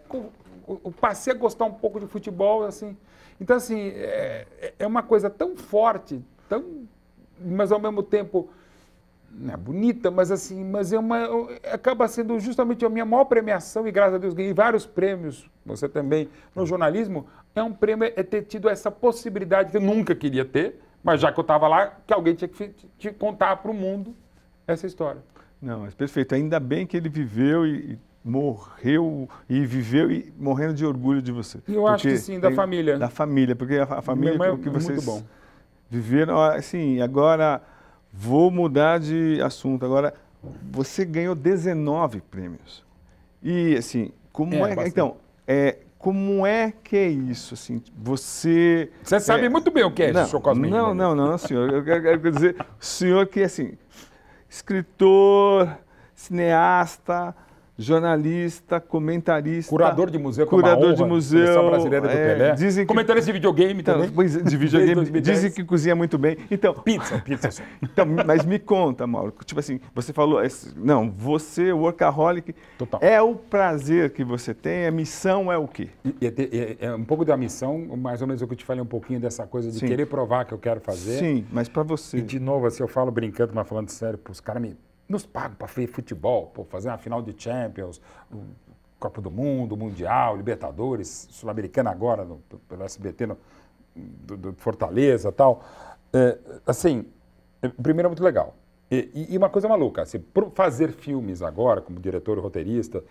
eu passei a gostar um pouco de futebol, assim. Então, assim, é uma coisa tão forte, mas ao mesmo tempo, não é bonita, mas assim, acaba sendo justamente a minha maior premiação, e graças a Deus ganhei vários prêmios, você também, no jornalismo, é um prêmio ter tido essa possibilidade que eu nunca queria ter, mas já que eu estava lá, que alguém tinha que contar para o mundo essa história. Não, mas perfeito. Ainda bem que ele viveu e morreu e viveu e morrendo de orgulho de você. E eu acho que sim, da família. Da família, porque a família Minha mãe que vocês muito bom. viveram, assim, agora vou mudar de assunto. Agora, você ganhou 19 prêmios. E assim, como então, como é que é isso, assim? Você sabe muito bem o que é isso, Sr. Cosme. Não, senhor. Eu quero dizer, o senhor que assim, escritor, cineasta, jornalista, comentarista, curador de museu, curador de museu, seleção brasileira do Pelé, dizem que, comentarista de videogame também. De videogame, dizem que cozinha muito bem. Então, pizza. Então, mas me conta, Mauro, tipo assim, você falou, não, você, workaholic, total. É o prazer que você tem, a missão é o quê? É um pouco da missão, mais ou menos o que eu te falei um pouquinho dessa coisa de querer provar que eu quero fazer. Sim, mas para você. E de novo, assim, eu falo brincando, mas falando sério, os caras nos pagam para ver futebol, fazer uma final de Champions, Copa do Mundo, Mundial, Libertadores, Sul-Americana agora, pelo SBT, do Fortaleza e tal. Assim, primeiro é muito legal. E uma coisa maluca, assim, fazer filmes agora, como diretor e roteirista,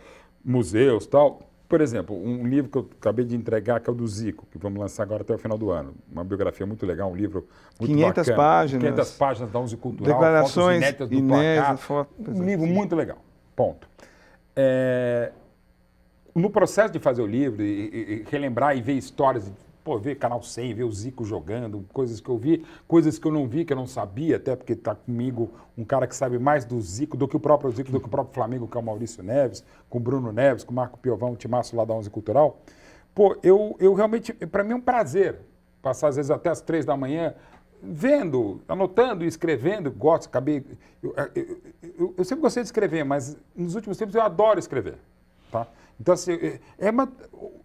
museus e tal. Por exemplo, um livro que eu acabei de entregar, que é o do Zico, que vamos lançar agora até o final do ano. Uma biografia muito legal, um livro muito 500 bacana. páginas. 500 páginas da Onze Cultural, declarações fotos inéditas do placar. Um livro sim. muito legal. Ponto. No processo de fazer o livro, e relembrar e ver histórias, ver Canal 100, ver o Zico jogando, coisas que eu vi, coisas que eu não vi, que eu não sabia, até porque está comigo um cara que sabe mais do Zico, do que o próprio Zico, do que o próprio Flamengo, que é o Maurício Neves, com o Bruno Neves, com o Marco Piovão, o timaço lá da Onze Cultural. Eu realmente, para mim é um prazer passar às vezes até as 3 da manhã, vendo, anotando e escrevendo, gosto, eu sempre gostei de escrever, mas nos últimos tempos eu adoro escrever, tá? Então, assim,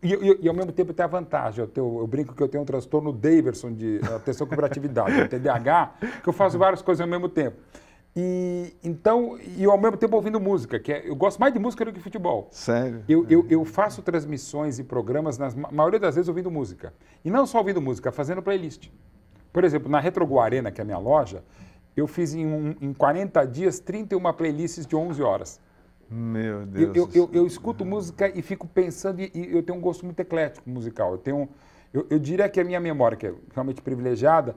e ao mesmo tempo tem a vantagem, eu brinco que eu tenho um transtorno Davidson de atenção com hiperatividade, TDAH, que eu faço várias coisas ao mesmo tempo. E ao mesmo tempo ouvindo música, eu gosto mais de música do que futebol. Sério? Eu faço transmissões e programas, na maioria das vezes, ouvindo música. E não só ouvindo música, fazendo playlist. Por exemplo, na Retrogu Arena, que é a minha loja, eu fiz em 40 dias 31 playlists de 11 horas. Meu Deus. Eu escuto música e fico pensando, e eu tenho um gosto muito eclético musical. Eu diria que a minha memória, que é realmente privilegiada,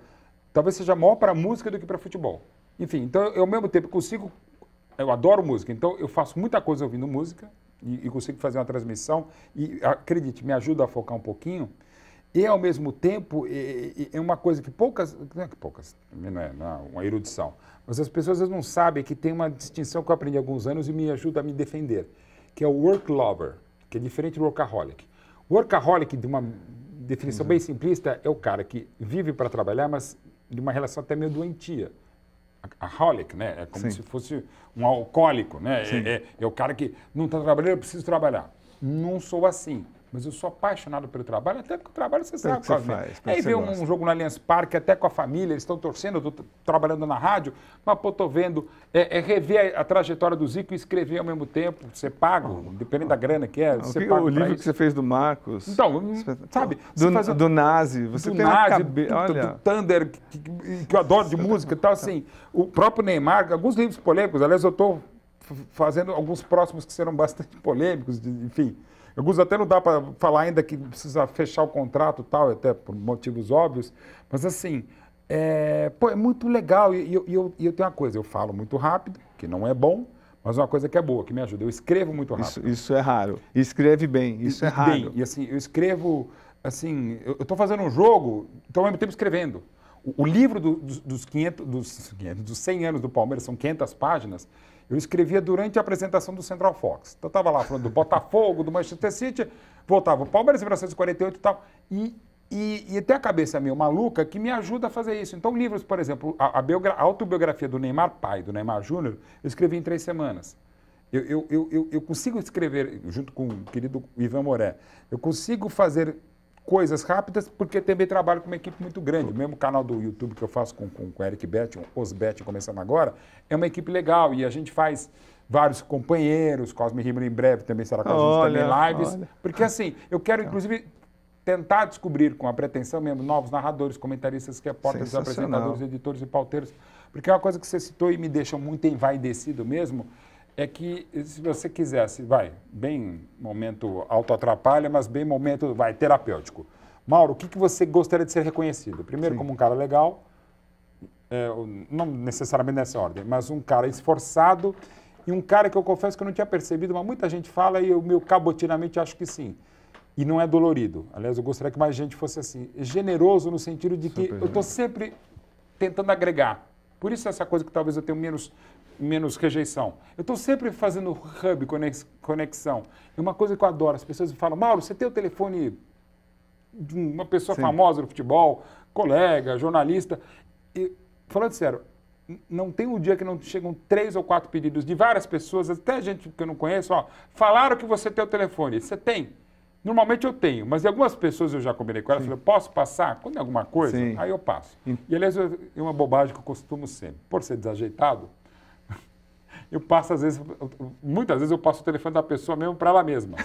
talvez seja maior para música do que para futebol. Enfim, então eu ao mesmo tempo eu adoro música, então eu faço muita coisa ouvindo música e consigo fazer uma transmissão e, acredite, me ajuda a focar um pouquinho. E, ao mesmo tempo, é uma coisa que não é uma erudição, mas as pessoas às vezes não sabem que tem uma distinção que eu aprendi há alguns anos e me ajuda a me defender, que é o work lover, que é diferente do workaholic. Workaholic, de uma definição bem simplista, é o cara que vive para trabalhar, mas de uma relação até meio doentia. Aholic, né? É como se fosse um alcoólico, né? É o cara que não está trabalhando, eu preciso trabalhar. Não sou assim. Mas eu sou apaixonado pelo trabalho, até porque o trabalho você sabe quase. Aí vê um jogo no Allianz Parque, até com a família, eles estão torcendo, eu estou trabalhando na rádio, mas estou vendo, rever a trajetória do Zico e escrever ao mesmo tempo, você paga, dependendo da grana que é. Você paga o livro que você fez do Marcos. Então, sabe? Do Nazi, você tem na cabeça. Olha. Do Thunder, que eu adoro de música e tal, assim. O próprio Neymar, alguns livros polêmicos, aliás, eu estou fazendo alguns próximos que serão bastante polêmicos, enfim. Alguns até não dá para falar ainda que precisa fechar o contrato e tal, até por motivos óbvios, mas assim, é muito legal. E eu tenho uma coisa, eu falo muito rápido, que não é bom, mas uma coisa que é boa, que me ajuda. Eu escrevo muito rápido. Isso é raro. E escreve bem, isso é raro. Bem, e assim, eu escrevo, assim, eu estou fazendo um jogo, estou ao mesmo tempo escrevendo. O livro dos 100 anos do Palmeiras, são 500 páginas, eu escrevia durante a apresentação do Central Fox. Então, eu estava lá falando do Botafogo, do Manchester City, voltava o Palmeiras em 1948 e tal. E tem a cabeça meio maluca que me ajuda a fazer isso. Então, livros, por exemplo, a autobiografia do Neymar pai, do Neymar Júnior, eu escrevi em 3 semanas. Eu consigo escrever, junto com o querido Ivan Moré, eu consigo fazer coisas rápidas, porque também trabalho com uma equipe muito grande. O mesmo canal do YouTube que eu faço com o Eric Beth, Os Beth, começando agora, é uma equipe legal e a gente faz vários companheiros, Cosme Rimmer em breve também será com a gente também lives, porque assim, eu quero inclusive tentar descobrir com a pretensão mesmo novos narradores, comentaristas, repórteres, apresentadores, editores e pauteiros, Porque uma coisa que você citou e me deixa muito envaidecido mesmo, é que se você quisesse, bem momento autoatrapalha, mas bem momento, terapêutico. Mauro, o que você gostaria de ser reconhecido? Primeiro, como um cara legal, não necessariamente nessa ordem, mas um cara esforçado e um cara que eu confesso que eu não tinha percebido, mas muita gente fala e eu meio cabotinamente acho que sim. E não é dolorido. Aliás, eu gostaria que mais gente fosse assim. Generoso no sentido de que eu estou sempre tentando agregar. Por isso essa coisa que talvez eu tenha menos rejeição. Eu estou sempre fazendo hub, conexão. É uma coisa que eu adoro. As pessoas me falam, Mauro, você tem o telefone de uma pessoa famosa no futebol, colega, jornalista. E, falando sério, não tem um dia que não chegam 3 ou 4 pedidos de várias pessoas, até gente que eu não conheço, falaram que você tem o telefone. Você tem? Normalmente eu tenho, mas algumas pessoas eu já combinei com elas, falei, posso passar? Quando é alguma coisa, aí eu passo. E aliás, é uma bobagem que eu costumo sempre. Por ser desajeitado, eu passo muitas vezes eu passo o telefone da pessoa mesmo para ela mesma.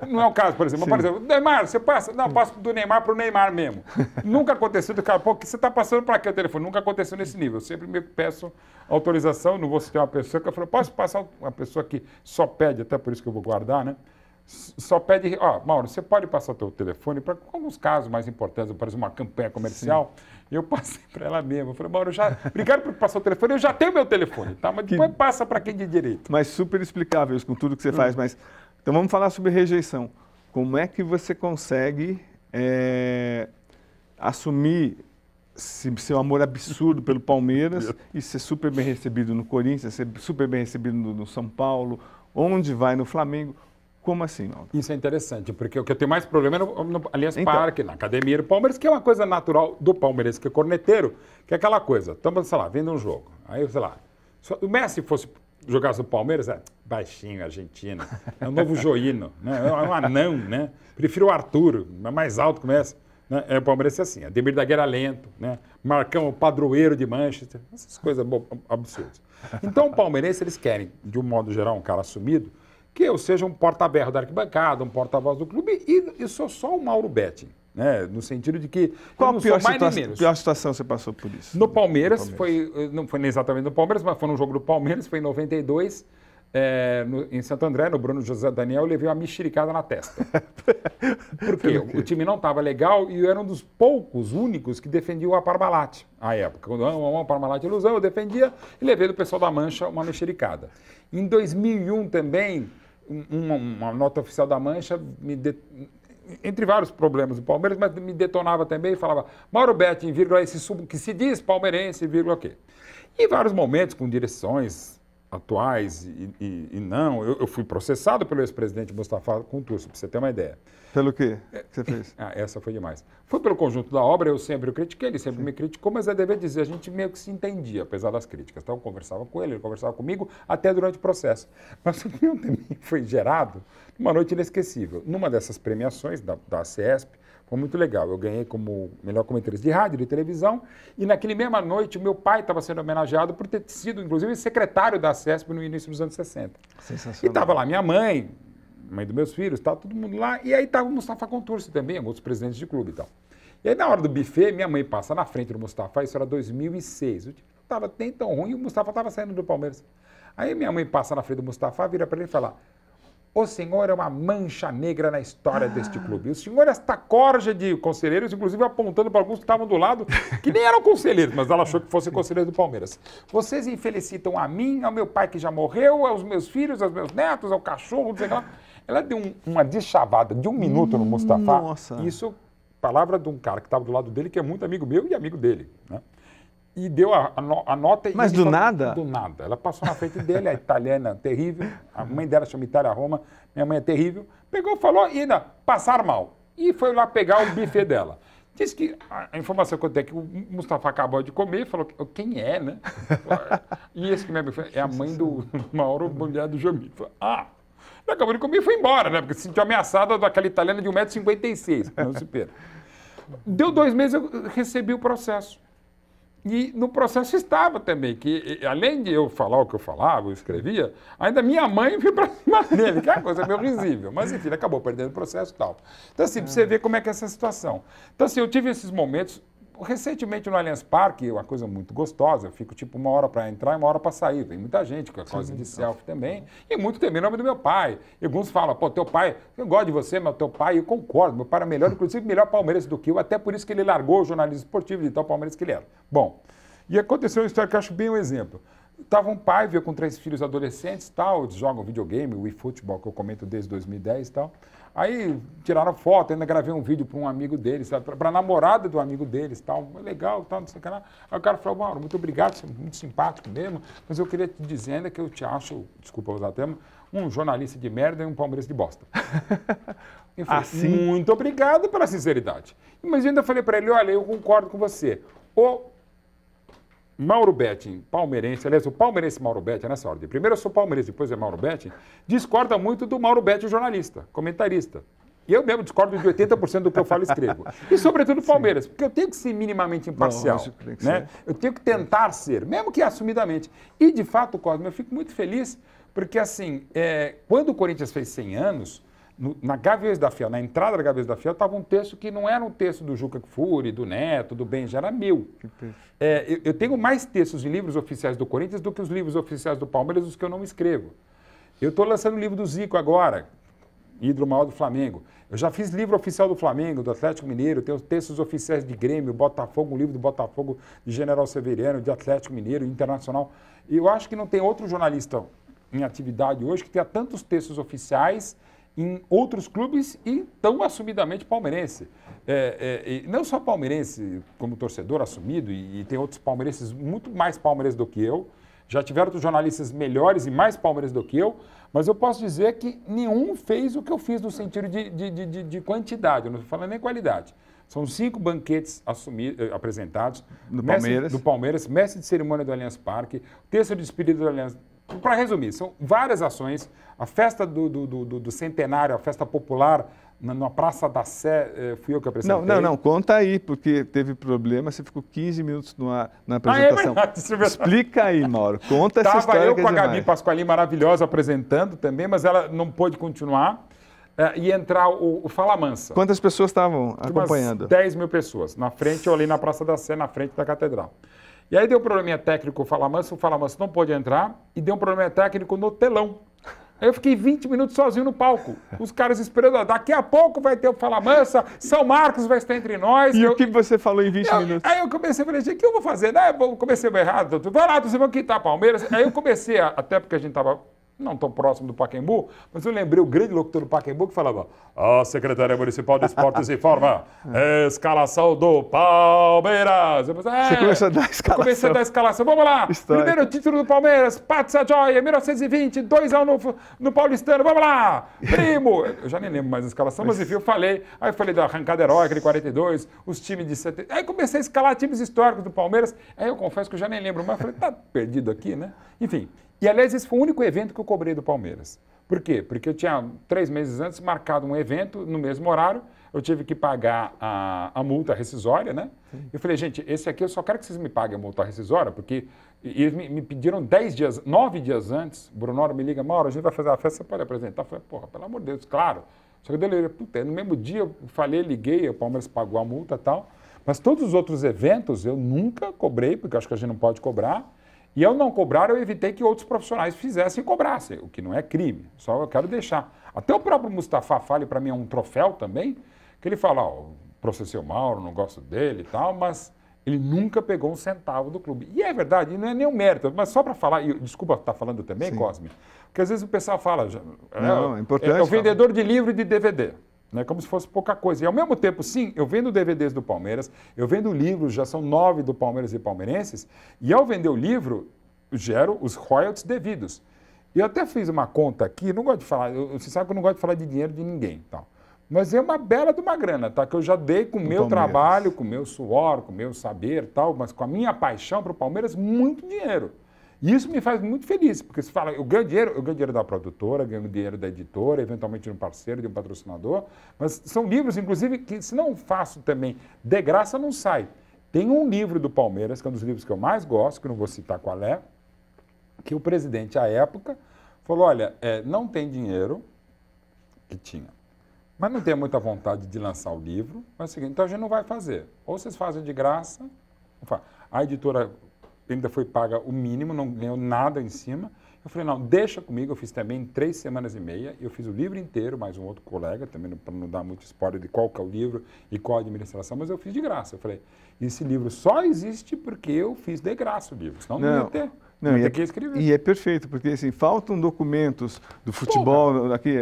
Não é o caso, por exemplo. Por exemplo, Neymar, você passa? Não, eu passo do Neymar para o Neymar mesmo. Nunca aconteceu do cara, pô, que você está passando para quê o telefone? Nunca aconteceu nesse nível. Eu sempre me peço autorização, não vou citar uma pessoa que eu falo, posso passar uma pessoa que só pede, até por isso que eu vou guardar, né? Só pede, Mauro, você pode passar o teu telefone para alguns casos mais importantes, por exemplo, uma campanha comercial. Eu passei para ela mesma. Eu falei, Mauro, obrigado por passar o telefone, eu já tenho meu telefone, tá? Mas depois passa para quem de direito. Mas super explicável isso com tudo que você faz. Mas, então vamos falar sobre rejeição. Como é que você consegue assumir seu amor absurdo pelo Palmeiras e ser super bem recebido no Corinthians, ser super bem recebido no São Paulo, onde vai no Flamengo? Como assim, Mauro? Isso é interessante, porque o que eu tenho mais problema é parque, na academia do Palmeiras, que é uma coisa natural do palmeirense, que é corneteiro, que é aquela coisa, estamos, sei lá, vendo um jogo, aí, sei lá, se o Messi fosse jogar no Palmeiras, baixinho, argentino, é um novo joíno, né? É um anão, né? Prefiro o Arthur, mais alto que o Messi. Né? O Palmeiras é assim, Ademir da Guerra lento, né? Marcão, o padroeiro de Manchester, essas coisas absurdas. Então, o palmeirense, eles querem, de um modo geral, um cara assumido, que eu seja um porta-berro da arquibancada, um porta-voz do clube, e sou só o Mauro Betting, né? No sentido de que qual a pior situação você passou por isso? No Palmeiras, não foi exatamente no Palmeiras, mas foi no jogo do Palmeiras, foi em 92, em Santo André, no Bruno José Daniel, eu levei uma mexericada na testa. Porque o time não estava legal e eu era um dos poucos, únicos, que defendia o Parmalat à época. Quando o Parmalat ilusão, eu defendia e levei do pessoal da Mancha uma mexericada. Em 2001 também, uma nota oficial da Mancha, entre vários problemas do Palmeiras, mas me detonava também e falava, Mauro Betting, vírgula, que se diz palmeirense, vírgula, o quê? E vários momentos com direções atuais e não. Eu fui processado pelo ex-presidente Mustafa Contursi, para você ter uma ideia. Pelo quê que você fez? Essa foi demais. Foi pelo conjunto da obra, eu sempre o critiquei, ele sempre me criticou, mas é dever dizer, a gente meio que se entendia, apesar das críticas. Então eu conversava com ele conversava comigo, até durante o processo. Mas o meu também foi gerado numa noite inesquecível. Numa dessas premiações da CESP, foi muito legal. Eu ganhei como melhor comentarista de rádio, de televisão, e naquele mesma noite o meu pai estava sendo homenageado por ter sido, inclusive, secretário da CESP no início dos anos 60. Sensacional. E estava lá minha mãe dos meus filhos, estava todo mundo lá, e aí estava o Mustafa Contursi também, outros presidentes de clube e tal. E aí na hora do buffet, minha mãe passa na frente do Mustafa, isso era 2006, o time não estava nem tão ruim, o Mustafa estava saindo do Palmeiras. Aí minha mãe passa na frente do Mustafa, vira para ele e fala, o senhor é uma mancha negra na história deste clube. O senhor é esta corja de conselheiros, inclusive apontando para alguns que estavam do lado, que nem eram conselheiros, mas ela achou que fossem conselheiros do Palmeiras. Vocês infelicitam a mim, ao meu pai que já morreu, aos meus filhos, aos meus netos, ao cachorro, não sei o que lá. Ela deu uma deschavada de 1 minuto no Mustafa. Nossa. Isso, palavra de um cara que estava do lado dele, que é muito amigo meu e amigo dele, né? E deu a nota... Mas do nada? Do nada. Ela passou na frente dele, a italiana terrível, a mãe dela chama Itália Roma, minha mãe é terrível, pegou, falou e ainda passaram mal. E foi lá pegar o buffet dela. Disse que a informação que eu tenho é que o Mustafa acabou de comer, falou, quem é, né? E esse que me é a mãe do Mauro, mulher do Jomir. Ele acabou de comer e foi embora, né? Porque se sentiu ameaçada daquela italiana de 1,56 m, não se perca. Deu 2 meses, eu recebi o processo. E no processo estava também, que além de eu falar o que eu falava, eu escrevia, ainda minha mãe veio para cima dele, que é uma coisa meio risível. Mas enfim, ele acabou perdendo o processo e tal. Então assim, pra você ver como é que é essa situação. Então assim, eu tive esses momentos recentemente no Allianz Parque, uma coisa muito gostosa, eu fico tipo 1 hora para entrar e 1 hora para sair. Tem muita gente com a coisa de selfie também. E muito também em nome do meu pai. E alguns falam, pô, teu pai, eu gosto de você, mas teu pai, eu concordo, meu pai era melhor, inclusive melhor palmeirense do que eu, até por isso que ele largou o jornalismo esportivo de tal palmeirense que ele era. Bom, e aconteceu uma história que eu acho bem um exemplo. Tava um pai, veio com 3 filhos adolescentes, tal, eles jogam videogame, o eFootball, que eu comento desde 2010 e tal. Aí tiraram foto, ainda gravei um vídeo para um amigo deles, para a namorada do amigo deles, tal, legal, tal, não sei o que lá. Aí o cara falou, Mauro, muito obrigado, você é muito simpático mesmo, mas eu queria te dizer ainda que eu te acho, desculpa usar o termo, um jornalista de merda e um palmeirense de bosta. Eu falei, assim? muito obrigado pela sinceridade. Mas eu ainda falei para ele, olha, eu concordo com você. O Mauro Betting, palmeirense, aliás, o palmeirense Mauro Betting, nessa ordem. Primeiro eu sou palmeirense, depois é Mauro Betting, discorda muito do Mauro Betting, jornalista, comentarista. E eu mesmo discordo de 80% do que eu falo e escrevo. E sobretudo do Palmeiras, porque eu tenho que ser minimamente imparcial. Né? Eu tenho que tentar ser, mesmo que assumidamente. E, de fato, Cosme, eu fico muito feliz, porque, assim, quando o Corinthians fez 100 anos, na Gaviões da Fiel, na entrada da Gaviões da Fiel, estava um texto que não era um texto do Juca Kfouri, do Neto, do Benja, era meu. Eu tenho mais textos em livros oficiais do Corinthians do que os livros oficiais do Palmeiras, os que eu não escrevo. Eu estou lançando o livro do Zico agora, Ídolo Maior do Flamengo. Eu já fiz livro oficial do Flamengo, do Atlético Mineiro, tenho textos oficiais de Grêmio, Botafogo, um livro do Botafogo, de General Severiano, de Atlético Mineiro, Internacional. E eu acho que não tem outro jornalista em atividade hoje que tenha tantos textos oficiais em outros clubes e tão assumidamente palmeirense. Não só palmeirense como torcedor assumido, e tem outros palmeirenses muito mais palmeirenses do que eu, já tiveram outros jornalistas melhores e mais palmeirenses do que eu, mas eu posso dizer que nenhum fez o que eu fiz no sentido de quantidade, eu não estou falando nem qualidade. São 5 banquetes apresentados do Palmeiras, mestre de cerimônia do Allianz Parque, texto de despedida do Allianz. Para resumir, são várias ações. A festa do centenário, a festa popular na Praça da Sé, fui eu que apresentei. Não, conta aí, porque teve problema, você ficou 15 minutos na apresentação. É verdade, isso é verdade. Explica aí, Mauro, conta essa história. Estava eu com a Gabi Pasqualini, maravilhosa, apresentando também, mas ela não pôde continuar. E entrar o Fala Mansa. Quantas pessoas estavam acompanhando? 10 mil pessoas. Na frente, eu ali na Praça da Sé, na frente da Catedral. E aí deu um probleminha técnico o Fala Mansa não pôde entrar, e deu um problema técnico no telão. Aí eu fiquei 20 minutos sozinho no palco. Os caras esperando, daqui a pouco vai ter o Fala Mansa, São Marcos vai estar entre nós. E o que você falou em 20 minutos? Aí eu comecei a falar, gente, o que eu vou fazer? Eu comecei a errado, vai lá, vocês vão quitar Palmeiras. Aí eu comecei, até porque a gente estava não tão próximo do Pacaembu, mas eu lembrei o grande locutor do Pacaembu que falava: a Secretaria Municipal de Esportes informa escalação do Palmeiras. Você começou a dar a escalação. Eu comecei a dar a escalação. Vamos lá. Histórico. Primeiro título do Palmeiras, Patsa Joia, 1920, 2-1 no Paulistano. Vamos lá. Primo. Eu já nem lembro mais a escalação, mas enfim, eu falei. Aí eu falei da arrancada heróica de 42, os times de 70. Aí comecei a escalar times históricos do Palmeiras. Aí eu confesso que eu já nem lembro mais. Falei, tá perdido aqui, né? Enfim. E, aliás, esse foi o único evento que eu cobrei do Palmeiras. Por quê? Porque eu tinha 3 meses antes marcado um evento no mesmo horário, eu tive que pagar a multa rescisória, né? Sim. Eu falei, gente, esse aqui eu só quero que vocês me paguem a multa rescisória, porque eles me pediram 9 dias antes, o Brunoro me liga, Mauro, a gente vai fazer a festa, você pode apresentar? Eu falei, porra, pelo amor de Deus, claro. Só que no mesmo dia eu falei, liguei, o Palmeiras pagou a multa e tal, mas todos os outros eventos eu nunca cobrei, porque acho que a gente não pode cobrar. E ao não cobrar, eu evitei que outros profissionais fizessem e cobrassem, o que não é crime, só eu quero deixar. Até o próprio Mustafa Fale, para mim, é um troféu também, que ele fala, processei o Mauro, não gosto dele e tal, mas ele nunca pegou um centavo do clube. E é verdade, não é nem um mérito, mas só para falar, e desculpa estar falando também, sim, Cosme, porque às vezes o pessoal fala, não, é importante, é o vendedor de livro e de DVD. Né, como se fosse pouca coisa. E, ao mesmo tempo, sim, eu vendo DVDs do Palmeiras, eu vendo livros, já são 9 do Palmeiras e palmeirenses, e ao vender o livro, eu gero os royalties devidos. E eu até fiz uma conta aqui, não gosto de falar, você sabe que eu não gosto de falar de dinheiro de ninguém, tal. Mas é uma bela de uma grana, tá? Que eu já dei com o meu trabalho, com o meu suor, com o meu saber, tal, mas com a minha paixão para o Palmeiras, muito dinheiro. E isso me faz muito feliz, porque você fala, eu ganho dinheiro da produtora, ganho dinheiro da editora, eventualmente de um parceiro, de um patrocinador, mas são livros, inclusive, que se não faço também de graça, não sai. Tem um livro do Palmeiras, que é um dos livros que eu mais gosto, que eu não vou citar qual é, que o presidente, à época, falou, olha, não tem dinheiro, que tinha, mas não tenho muita vontade de lançar o livro. Mas é o seguinte, então a gente não vai fazer. Ou vocês fazem de graça, a editora ainda foi paga o mínimo, não ganhou nada em cima. Eu falei, não, deixa comigo. Eu fiz também em 3 semanas e meia. Eu fiz o livro inteiro, mais um outro colega, também para não dar muito spoiler de qual que é o livro e qual a administração, mas eu fiz de graça. Eu falei, esse livro só existe porque eu fiz de graça o livro, senão não ia ter. Não, ia ter que escrever. E é perfeito, porque assim, faltam documentos do futebol, aqui,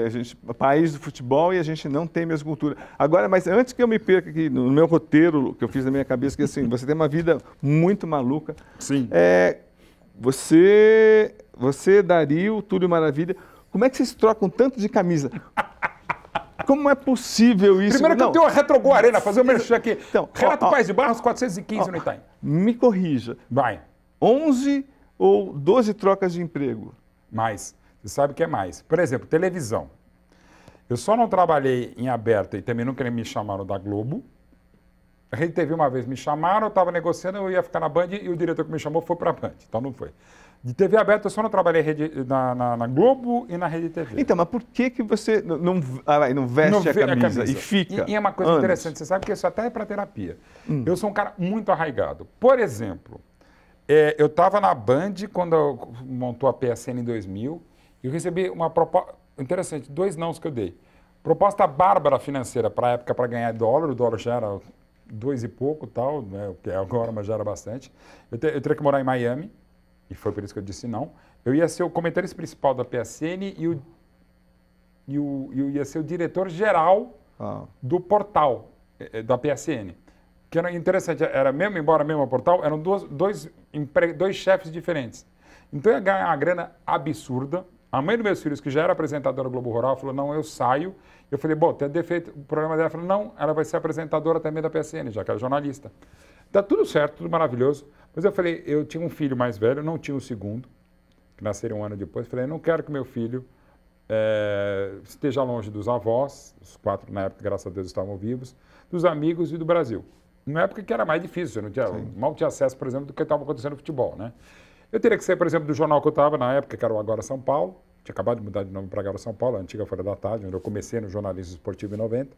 país do futebol, e a gente não tem mesmo cultura. Agora, mas antes que eu me perca aqui no meu roteiro, que eu fiz na minha cabeça, que assim, você tem uma vida muito maluca. Sim. Você, Dario, Túlio Maravilha, como é que vocês trocam tanto de camisa? Como é possível isso? Primeiro que eu tenho a Retrogol Arena, fazer o merchan aqui. Então, Renato Paes de Barros, 415 no Itaim. Me corrija. Vai. 11 ou 12 trocas de emprego? Mais. Você sabe que é mais. Por exemplo, televisão. Eu só não trabalhei em aberta e também nunca me chamaram da Globo. A Rede TV uma vez me chamaram, eu estava negociando, eu ia ficar na Band e o diretor que me chamou foi para a Band. Então não foi. De TV aberta, eu só não trabalhei na Globo e na Rede TV. Então, mas por que você não veste a camisa e fica? E é uma coisa interessante, você sabe que isso até é para terapia. Eu sou um cara muito arraigado. Por exemplo, eu estava na Band quando montou a PSN em 2000 e eu recebi uma proposta, interessante, 2 nãos que eu dei. Proposta bárbara financeira para a época para ganhar dólar, o dólar já era 2 e pouco, tal, né, o que é agora, mas já era bastante. Eu teria que morar em Miami, e foi por isso que eu disse não. Eu ia ser o comentarista principal da PSN e eu ia ser o diretor-geral do portal da PSN. Que era interessante, era mesmo, embora mesmo portal, eram dois chefes diferentes. Então eu ia ganhar uma grana absurda. A mãe dos meus filhos, que já era apresentadora do Globo Rural, falou, não, eu saio. Eu falei, bom, tem defeito. O programa dela falou, não, ela vai ser apresentadora também da PSN, já que ela é jornalista. Tá tudo certo, tudo maravilhoso. Mas eu falei, eu tinha um filho mais velho, não tinha o segundo, que nasceram um ano depois. Falei, não quero que meu filho esteja longe dos avós, os 4 na época, graças a Deus, estavam vivos, dos amigos e do Brasil. Na época que era mais difícil, eu não tinha, mal tinha acesso, por exemplo, do que estava acontecendo no futebol, né? Eu teria que ser, por exemplo, do jornal que eu estava na época, que era o Agora São Paulo. Tinha acabado de mudar de nome para Agora São Paulo, a antiga Folha da Tarde, onde eu comecei no jornalismo esportivo em 90.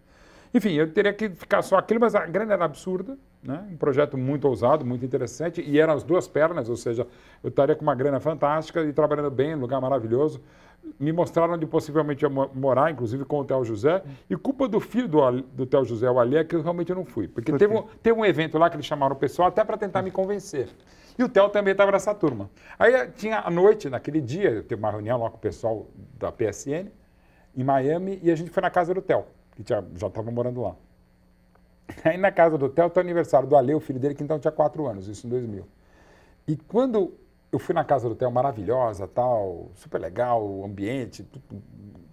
Enfim, eu teria que ficar só aquilo, mas a grana era absurda, né? Um projeto muito ousado, muito interessante, e eram as 2 pernas, ou seja, eu estaria com uma grana fantástica e trabalhando bem, um lugar maravilhoso. Me mostraram onde possivelmente ia morar, inclusive com o Theo José, e culpa do filho do Theo José, o Alê, é que eu realmente não fui. Porque teve um evento lá que eles chamaram o pessoal até para tentar me convencer. E o Theo também estava nessa turma. Aí tinha à noite, naquele dia, teve uma reunião lá com o pessoal da PSN, em Miami, e a gente foi na casa do Theo, que já estava morando lá. Aí na casa do Theo, tem o aniversário do Alê, o filho dele, que então tinha 4 anos, isso em 2000. E quando eu fui na casa do Theo, maravilhosa, tal, super legal, o ambiente,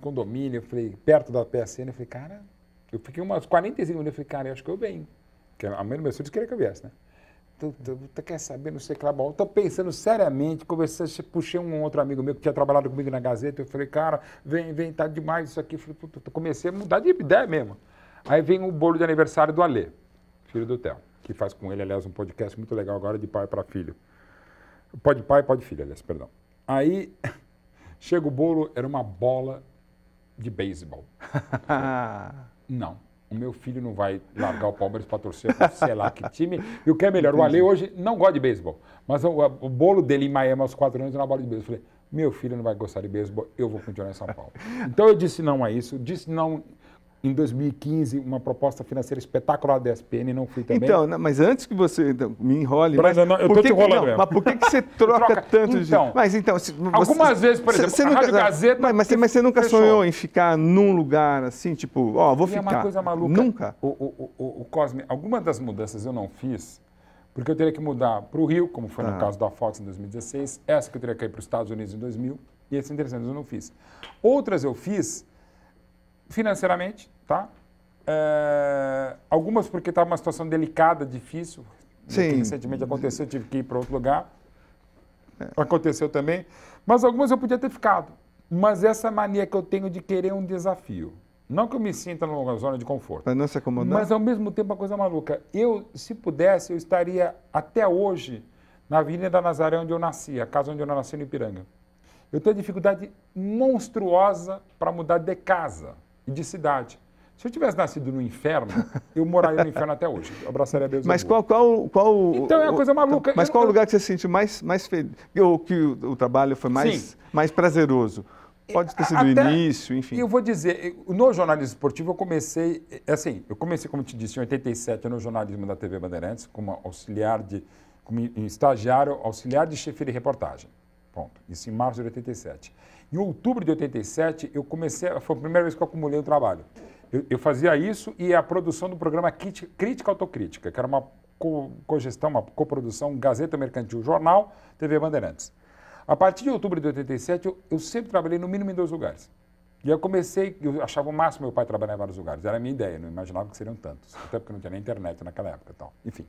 condomínio, eu falei, perto da PSN, eu falei, cara, eu fiquei umas 45 minutos, eu falei, cara, eu acho que eu venho. Porque a mãe do meu filho queria que eu viesse, né? Tu quer saber, não sei o que lá, bom, estou pensando seriamente, conversando, puxei um outro amigo meu que tinha trabalhado comigo na Gazeta, eu falei, cara, vem, tá demais isso aqui, eu comecei a mudar de ideia mesmo. Aí vem o bolo de aniversário do Alê, filho do Theo, que faz com ele, aliás, um podcast muito legal agora de pai para filho. Pode pai, pode filho, aliás, perdão. Aí chega o bolo, era uma bola de beisebol. Não. O meu filho não vai largar o Palmeiras para torcer para sei lá que time. E o que é melhor, o Alê hoje não gosta de beisebol. Mas o bolo dele em Miami aos 4 anos era uma bola de beisebol. Eu falei, meu filho não vai gostar de beisebol, eu vou continuar em São Paulo. Então eu disse não a isso, disse não em 2015, uma proposta financeira espetacular da ESPN, não fui também. Então, mas antes que você me enrole... Mas eu estou te enrolando mesmo. Mas por que você troca tanto então, de... Mas então... Algumas vezes, por exemplo, a Rádio Gazeta... Mas você nunca sonhou em ficar num lugar assim, tipo, vou ficar... É uma coisa maluca. Nunca? O Cosme, algumas das mudanças eu não fiz, porque eu teria que mudar para o Rio, como foi no caso da Fox em 2016, essa que eu teria que ir para os Estados Unidos em 2000, e esses interessantes eu não fiz. Outras eu fiz financeiramente, tá? Algumas porque estava uma situação delicada, difícil. Sim. Recentemente aconteceu, eu tive que ir para outro lugar. Aconteceu também. Mas algumas eu podia ter ficado. Mas essa mania que eu tenho de querer um desafio. Não que eu me sinta numa zona de conforto. Para não se acomodar. Mas ao mesmo tempo uma coisa maluca. Eu, se pudesse, eu estaria até hoje na Avenida Nazaré, onde eu nasci, a casa onde eu nasci no Ipiranga. Eu tenho dificuldade monstruosa para mudar de casa e de cidade. Se eu tivesse nascido no inferno, eu moraria no inferno até hoje. Eu abraçaria Deus. Mas qual... Então é uma coisa maluca. Mas qual o lugar que você se sente mais feliz? Ou que o trabalho foi mais prazeroso? Pode ter sido o início, enfim. Eu vou dizer, no jornalismo esportivo eu comecei, como te disse, em 87 no jornalismo da TV Bandeirantes, como estagiário, auxiliar de chefia de reportagem. Ponto. Isso em março de 87. Em outubro de 87, foi a primeira vez que eu acumulei um trabalho. Eu fazia isso e a produção do programa Crítica Autocrítica, que era uma cogestão, uma coprodução Gazeta Mercantil Jornal, TV Bandeirantes. A partir de outubro de 87, eu sempre trabalhei no mínimo em 2 lugares. E eu achava o máximo meu pai trabalhar em vários lugares. Era a minha ideia, não imaginava que seriam tantos. Até porque não tinha nem internet naquela época e tal. Enfim.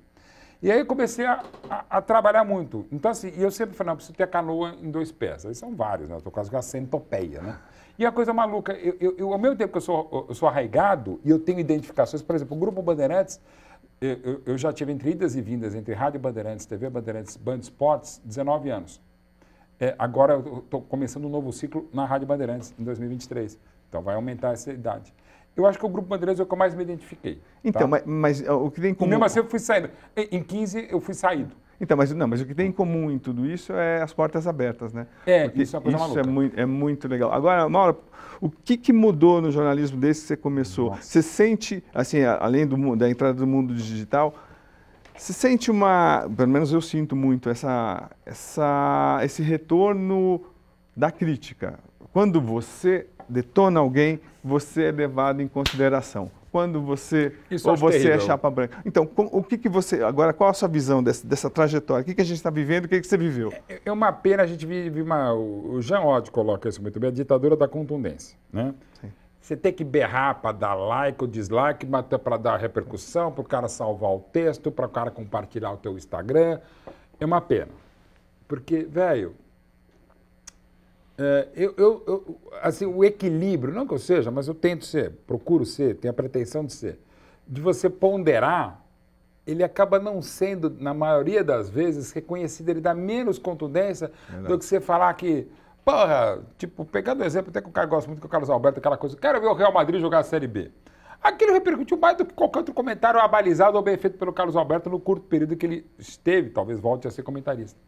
E aí eu comecei a trabalhar muito. Então, assim, eu sempre falei, não, preciso ter a canoa em 2 pés. Aí são vários, né? Eu estou quase com a centopeia, né? E a coisa maluca, ao mesmo tempo que eu sou arraigado e eu tenho identificações, por exemplo, o Grupo Bandeirantes, eu já tive entre idas e vindas entre Rádio Bandeirantes, TV Bandeirantes, Band Esportes, 19 anos. Agora eu estou começando um novo ciclo na Rádio Bandeirantes, em 2023. Então vai aumentar essa idade. Eu acho que o Grupo Bandeirantes é o que eu mais me identifiquei. Então, tá? mas o que tem em comum... E mesmo assim eu fui saindo. Em 15 eu fui saído. Então, mas o que tem em comum em tudo isso é as portas abertas, né? Porque isso é uma coisa maluca. É muito legal. Agora, Mauro, o que mudou no jornalismo desde que você começou? Nossa. Você sente, assim, além da entrada do mundo digital, você sente pelo menos eu sinto muito, esse retorno da crítica. Quando você detona alguém, você é levado em consideração. Quando você é chapa branca. Então, o que você... Agora, qual a sua visão dessa trajetória? O que a gente está vivendo? O que você viveu? É uma pena, a gente vive o Jean Oddi coloca isso muito bem, a ditadura da contundência, né? Sim. Você tem que berrar para dar like ou dislike, para dar repercussão, para o cara salvar o texto, para o cara compartilhar o teu Instagram. É uma pena. Porque, velho... assim, o equilíbrio, não que eu seja, mas eu tento ser, procuro ser, tenho a pretensão de ser, de você ponderar, ele acaba não sendo, na maioria das vezes, reconhecido, ele dá menos contundência do que você falar que, porra, tipo, pegando o exemplo, até que o cara gosta muito do Carlos Alberto, aquela coisa, quero ver o Real Madrid jogar a Série B. Aquilo repercutiu mais do que qualquer outro comentário abalizado ou bem feito pelo Carlos Alberto no curto período que ele esteve, talvez volte a ser comentarista.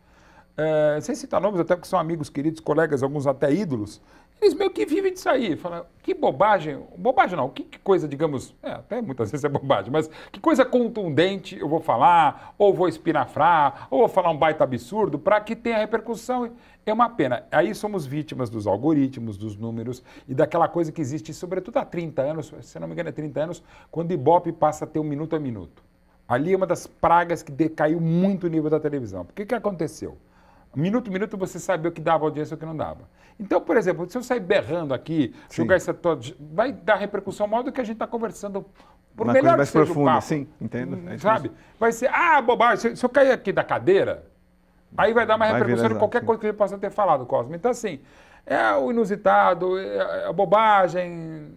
Sem citar nomes, até porque são amigos, queridos, colegas, alguns até ídolos, eles meio que vivem disso aí. Falam, que bobagem, bobagem não, que coisa, digamos, até muitas vezes é bobagem, mas que coisa contundente eu vou falar, ou vou espinafrar, ou vou falar um baita absurdo, para que tenha repercussão. É uma pena. Aí somos vítimas dos algoritmos, dos números e daquela coisa que existe, sobretudo há 30 anos, se não me engano é 30 anos, quando o Ibope passa a ter 1 minuto a minuto. Ali é uma das pragas que decaiu muito o nível da televisão. Por que aconteceu? Minuto a minuto você sabia o que dava audiência e o que não dava. Então, por exemplo, se eu sair berrando aqui, jogar isso todo, vai dar repercussão maior do que a gente está conversando. Por uma melhor coisa mais que seja profunda, o papo, sim, entendo. Sabe? Vai ser, bobagem, se eu cair aqui da cadeira, aí vai dar mais repercussão de qualquer coisa que ele possa ter falado, Cosmo. Então, assim, é o inusitado, é a bobagem,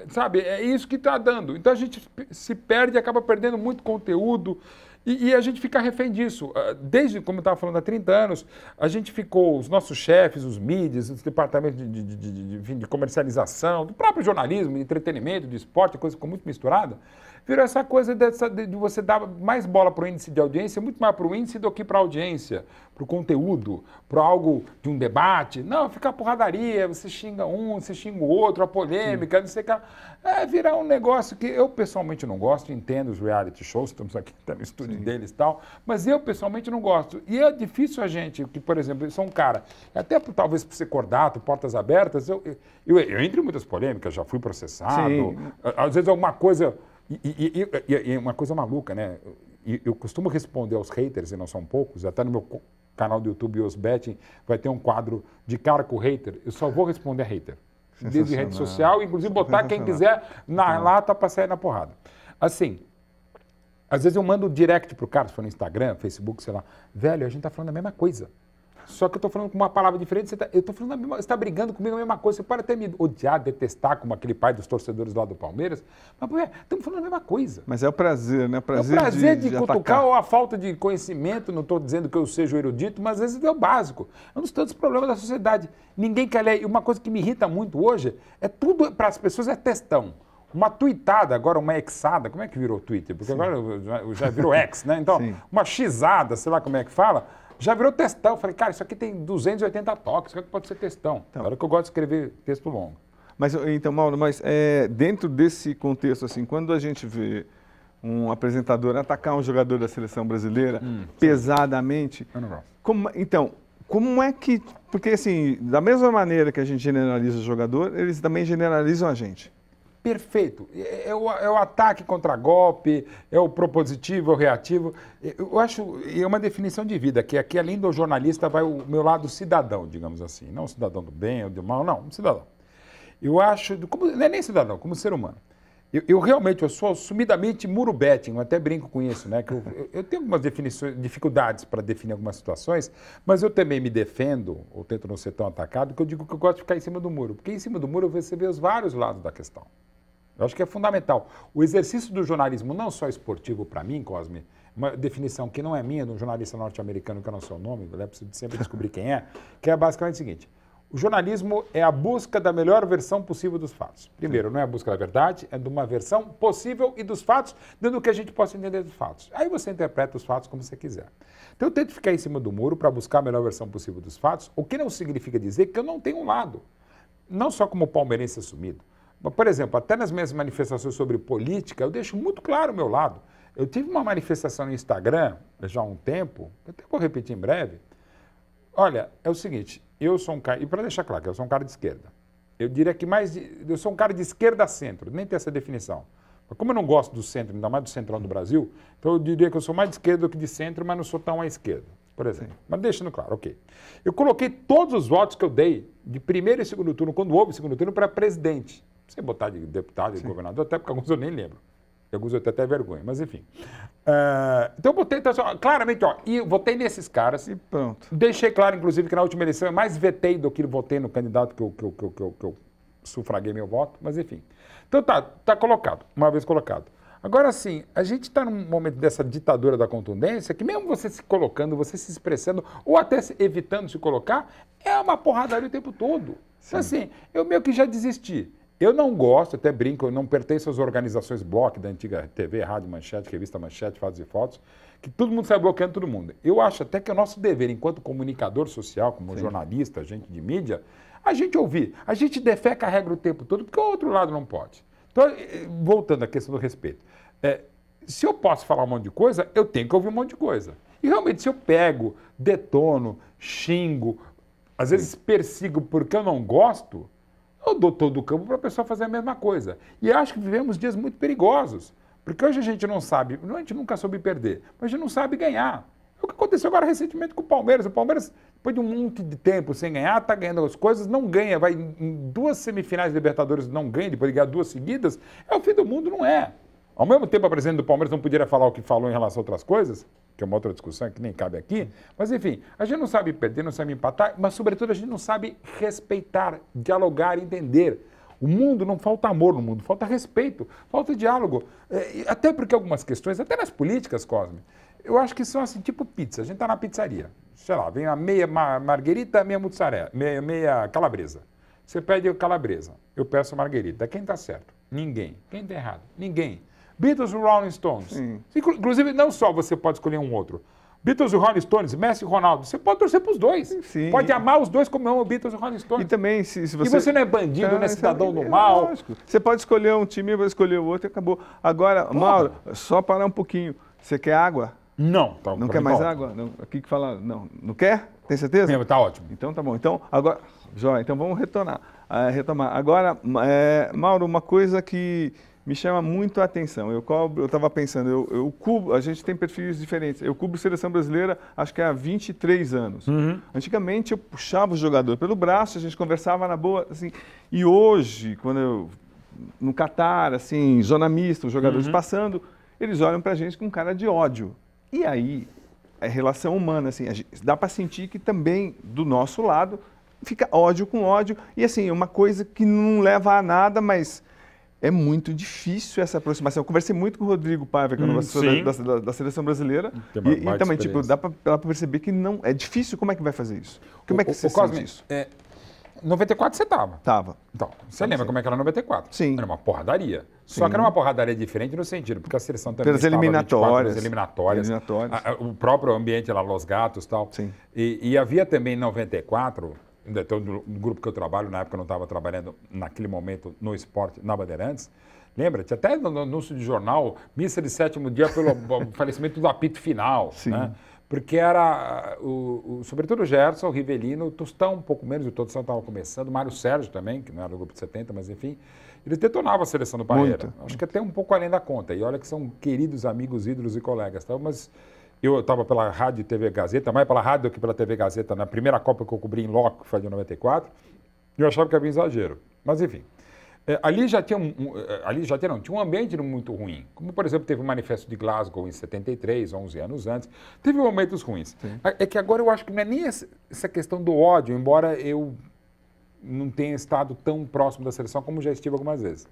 sabe? É isso que está dando. Então, a gente se perde, acaba perdendo muito conteúdo. E a gente fica refém disso. Desde, como eu estava falando, há 30 anos, a gente ficou, os nossos chefes, os mídias, os departamentos de comercialização, do próprio jornalismo, de entretenimento, de esporte, coisa ficou muito misturada, virou essa coisa de você dar mais bola para o índice de audiência, muito mais para o índice do que para a audiência, para o conteúdo, para algo de um debate. Não, fica a porradaria, você xinga um, você xinga o outro, a polêmica, não sei o que. Virar um negócio que eu pessoalmente não gosto, entendo os reality shows, estamos aqui no estúdio deles e tal, mas eu pessoalmente não gosto. E é difícil a gente, que, por exemplo, eu sou um cara, até talvez por ser cordato, portas abertas, eu entro em muitas polêmicas, já fui processado, às vezes alguma coisa... E uma coisa maluca, né? Eu costumo responder aos haters, e não são poucos, até no meu canal do YouTube, Os Betting, vai ter um quadro de cara com o hater. Eu só vou responder a hater. Desde rede social, inclusive botar quem quiser na lata para sair na porrada. Assim, às vezes eu mando direct pro cara, se for no Instagram, Facebook, sei lá. Velho, a gente tá falando a mesma coisa. Só que eu tô falando com uma palavra diferente, eu tô falando a mesma, você tá brigando comigo a mesma coisa. Você pode até me odiar, detestar, como aquele pai dos torcedores lá do Palmeiras, mas estamos falando a mesma coisa. Mas é o prazer, né? É o prazer de cutucar atacar. Ou a falta de conhecimento, não estou dizendo que eu seja o erudito, mas às vezes é o básico. É um dos tantos problemas da sociedade. Ninguém quer ler. E uma coisa que me irrita muito hoje é tudo, para as pessoas, é textão. Uma tweetada, agora uma exada, como é que virou Twitter? Porque agora já virou X, né? Então, uma xada, sei lá como é que fala, já virou textão. Eu falei, cara, isso aqui tem 280 toques, como é que pode ser textão? Então. Agora que eu gosto de escrever texto longo. Mas, então, Mauro, dentro desse contexto, assim, quando a gente vê um apresentador atacar um jogador da seleção brasileira pesadamente, Eu não gosto. Como é que... Porque, assim, da mesma maneira que a gente generaliza o jogador, eles também generalizam a gente. Perfeito. É o ataque contra golpe, é o propositivo, é o reativo. Eu acho, é uma definição de vida, que aqui, além do jornalista, vai o meu lado cidadão, digamos assim. Não o cidadão do bem ou do mal, não, um cidadão. Eu acho, não é nem cidadão, como ser humano. Eu sou assumidamente murubete, eu até brinco com isso, né? Que eu tenho algumas dificuldades para definir algumas situações, mas eu também me defendo, ou tento não ser tão atacado, que eu digo que eu gosto de ficar em cima do muro. Porque em cima do muro você vê os vários lados da questão. Eu acho que é fundamental. O exercício do jornalismo, não só esportivo para mim, Cosme, uma definição que não é minha, de um jornalista norte-americano, que eu não sei o nome, eu preciso sempre descobrir quem é, que é basicamente o seguinte: o jornalismo é a busca da melhor versão possível dos fatos. Primeiro, não é a busca da verdade, é de uma versão possível e dos fatos, dentro do que a gente possa entender dos fatos. Aí você interpreta os fatos como você quiser. Então eu tento ficar em cima do muro para buscar a melhor versão possível dos fatos, o que não significa dizer que eu não tenho um lado. Não só como palmeirense assumido. Mas, por exemplo, até nas minhas manifestações sobre política, eu deixo muito claro o meu lado. Eu tive uma manifestação no Instagram, já há um tempo, eu até vou repetir em breve. Olha, é o seguinte, eu sou um cara, e para deixar claro que eu sou um cara de esquerda, eu diria que eu sou um cara de esquerda a centro, nem tem essa definição. Mas como eu não gosto do centro, ainda mais do centrão do Brasil, então eu diria que eu sou mais de esquerda do que de centro, mas não sou tão à esquerda, por exemplo. Sim. Mas deixando claro, ok. Eu coloquei todos os votos que eu dei de primeiro e segundo turno, quando houve segundo turno, para presidente. Sem botar de deputado e de governador, até porque alguns eu nem lembro. Alguns eu tenho até vergonha, mas enfim. Então eu botei, claramente, e votei nesses caras. E pronto. Deixei claro, inclusive, que na última eleição eu mais vetei do que votei no candidato que eu sufraguei meu voto, mas enfim. Então tá colocado, uma vez colocado. Agora sim, a gente está num momento dessa ditadura da contundência, que mesmo você se colocando, você se expressando, ou até evitando se colocar, é uma porradaria o tempo todo. Então, assim, eu meio que já desisti. Eu não gosto, até brinco, eu não pertenço às organizações bloco da antiga TV, Rádio Manchete, Revista Manchete, Fatos e Fotos, que todo mundo sai bloqueando todo mundo. Eu acho até que é o nosso dever, enquanto comunicador social, como jornalista, agente de mídia, a gente ouvir, a gente defeca a regra o tempo todo, porque o outro lado não pode. Então, voltando à questão do respeito, se eu posso falar um monte de coisa, eu tenho que ouvir um monte de coisa. E realmente, se eu pego, detono, xingo, às vezes persigo porque eu não gosto, eu dou todo o campo para a pessoa fazer a mesma coisa. E acho que vivemos dias muito perigosos. Porque hoje a gente não sabe, a gente nunca soube perder, mas a gente não sabe ganhar. É o que aconteceu agora recentemente com o Palmeiras. O Palmeiras, depois de um monte de tempo sem ganhar, está ganhando as coisas, não ganha, vai em 2 semifinais de Libertadores, não ganha, depois de ganhar 2 seguidas. É o fim do mundo, não é. Ao mesmo tempo, a presidente do Palmeiras não poderia falar o que falou em relação a outras coisas, que é uma outra discussão que nem cabe aqui, mas enfim, a gente não sabe perder, não sabe empatar, mas sobretudo a gente não sabe respeitar, dialogar, entender. O mundo, não falta amor no mundo, falta respeito, falta diálogo. Até porque algumas questões, até nas políticas, Cosme, eu acho que são assim, tipo pizza. A gente está na pizzaria, sei lá, vem a meia marguerita, meia mussarela, meia calabresa. Você pede a calabresa, eu peço a marguerita. Quem está certo? Ninguém. Quem está errado? Ninguém. Beatles e Rolling Stones. Sim. Inclusive, não só você pode escolher um outro. Beatles e Rolling Stones, Messi e Ronaldo. Você pode torcer para os dois. Sim. Pode amar os dois como ama o Beatles e Rolling Stones. E também, se você... E você não é bandido, não é cidadão do mal. Lógico. Você pode escolher um time, vai escolher o outro e acabou. Agora, Mauro, só parar um pouquinho. Você quer água? Não. Tá, não quer mais água? Não, aqui que fala... Não quer? Tem certeza? Está ótimo. Então tá bom. Então, agora... Jóia, então vamos retomar. Agora, Mauro, uma coisa que me chama muito a atenção. Eu estava pensando, a gente tem perfis diferentes. Eu cubro seleção brasileira, acho que há 23 anos. Uhum. Antigamente eu puxava o jogador pelo braço, a gente conversava na boa, assim. E hoje, no Catar, assim, zona mista, os jogadores passando, eles olham pra gente com cara de ódio. E aí, é relação humana, assim, dá para sentir que também, do nosso lado, fica ódio com ódio. E assim, uma coisa que não leva a nada, mas é muito difícil essa aproximação. Eu conversei muito com o Rodrigo Paiva, que é o da seleção brasileira. E também, tipo, dá para perceber que não é difícil. Como é que vai fazer isso? Como é que você sente isso? 94 você estava. Tava. Então, você lembra como é que era 94? Sim. Era uma porradaria. Só Sim. que era uma porradaria diferente no sentido, porque a seleção também Pelas estava eliminatórias. 24 eliminatórias. O próprio ambiente lá, Los Gatos e tal. Sim. E havia também em 94, então, no grupo que eu trabalho, na época eu não estava trabalhando naquele momento no esporte, na Bandeirantes. Lembra? Tinha até no anúncio de jornal, missa de 7º dia pelo falecimento do apito final. Sim. Né? Porque era, sobretudo o Gerson, o Rivelino, o Tostão um pouco menos, o Tostão estava começando, o Mário Sérgio também, que não era do grupo de 70, mas enfim, eles detonavam a seleção do Parreira. Acho que até um pouco além da conta. E olha que são queridos amigos, ídolos e colegas. Tá? Mas eu estava pela Rádio e TV Gazeta, mais pela rádio do que pela TV Gazeta, na primeira Copa que eu cobri em loco, que foi de 94, e eu achava que havia exagero. Mas enfim. Ali já tinha tinha um ambiente muito ruim. Como, por exemplo, teve o Manifesto de Glasgow em 73, 11 anos antes. Teve momentos ruins. Sim. É que agora eu acho que não é nem essa questão do ódio, embora eu não tenha estado tão próximo da seleção como já estive algumas vezes.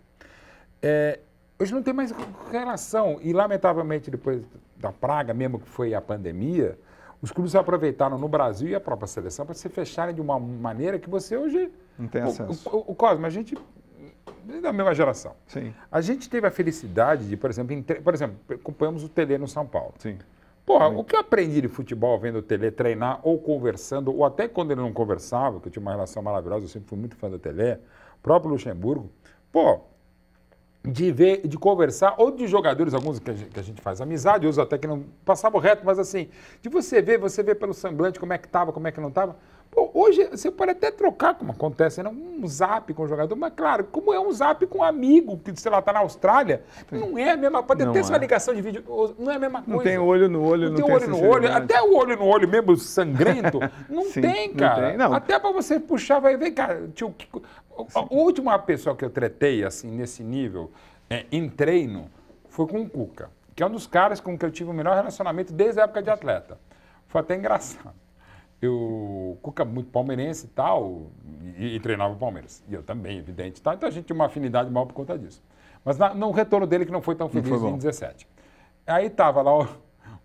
Hoje não tem mais relação. E, lamentavelmente, depois da praga, mesmo que foi a pandemia, os clubes aproveitaram no Brasil e a própria seleção para se fecharem de uma maneira que você hoje... Não tem acesso. O Cosmo, a gente... da mesma geração. Sim. A gente teve a felicidade de, por exemplo, acompanhamos o Tele no São Paulo. Sim. Porra, o que eu aprendi de futebol vendo o Tele treinar ou conversando, ou até quando ele não conversava, que eu tinha uma relação maravilhosa, eu sempre fui muito fã do Tele, próprio Luxemburgo, de conversar, ou de jogadores, alguns que a gente faz amizade, outros até que não passavam reto, mas assim, de você ver pelo semblante como é que estava, como é que não estava. Pô, hoje você pode até trocar, como acontece, né? Um zap com o jogador, mas claro, como é um zap com um amigo que, sei lá, está na Austrália, não é a mesma, pode até ser uma ligação de vídeo, não é a mesma coisa. Não tem olho no olho, não tem olho no olho, até o olho no olho mesmo sangrento, não Sim, tem, cara. Não tem, não. Até para você puxar, vai ver, cara, tio, a última pessoa que eu tretei, assim, nesse nível, em treino, foi com o Cuca, que é um dos caras com que eu tive o melhor relacionamento desde a época de atleta. Foi até engraçado. O Cuca muito palmeirense e tal, e treinava o Palmeiras. E eu também, evidente. Tal. Então a gente tinha uma afinidade maior por conta disso. Mas no retorno dele, que não foi tão feliz em 17. Aí estava lá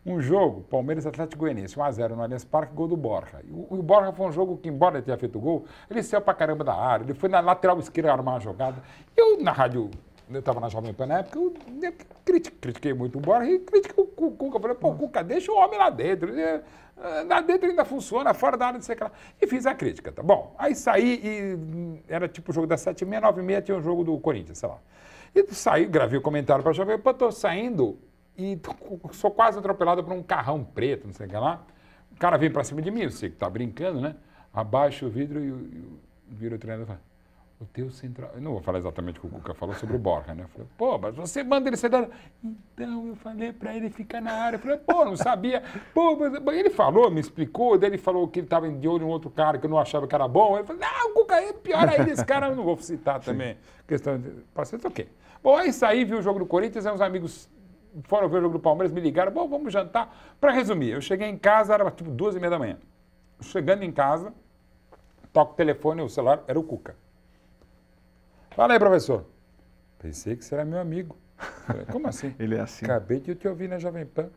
um jogo, Palmeiras Atlético Goianiense, 1-0 no Allianz Parque, gol do Borja. E o Borja foi um jogo que, embora ele tenha feito gol, ele saiu pra caramba da área, ele foi na lateral esquerda armar uma jogada. Eu, na rádio, eu estava na Jovem Pan na época, eu critiquei muito o Borja e critiquei o Cuca. Eu falei, pô, Cuca, deixa o homem lá dentro. Lá dentro ainda funciona, fora da área, não sei o que lá. E fiz a crítica, tá bom. Aí saí e era tipo o jogo das 7h30, 9h30 tinha um jogo do Corinthians, sei lá. E saí, gravei o comentário para a Jovem Pan, tô saindo e sou quase atropelado por um carrão preto, não sei o que lá. O cara vem para cima de mim, eu sei que tá brincando, né? Abaixa o vidro e vira o treinador e fala, o teu central... Eu não vou falar exatamente o que o Cuca falou sobre o Borja, né? Eu falei, pô, mas você manda ele ser dado... Então, eu falei para ele ficar na área. Eu falei, pô, não sabia. Pô, mas ele falou, me explicou, daí ele falou que ele estava de olho em outro cara que eu não achava que era bom. Ele falou, não, o Cuca é pior ainda, esse cara eu não vou citar também. Questão de... Paciência, ok. Bom, aí saí, vi o jogo do Corinthians, aí uns amigos foram ver o jogo do Palmeiras, me ligaram, bom, vamos jantar. Para resumir, eu cheguei em casa, era tipo 2h30 da manhã. Chegando em casa, toco o telefone, o celular, era o Cuca. Fala aí, professor. Pensei que você era meu amigo. Falei, como assim? Ele é assim. Acabei de te ouvir na Jovem Pan.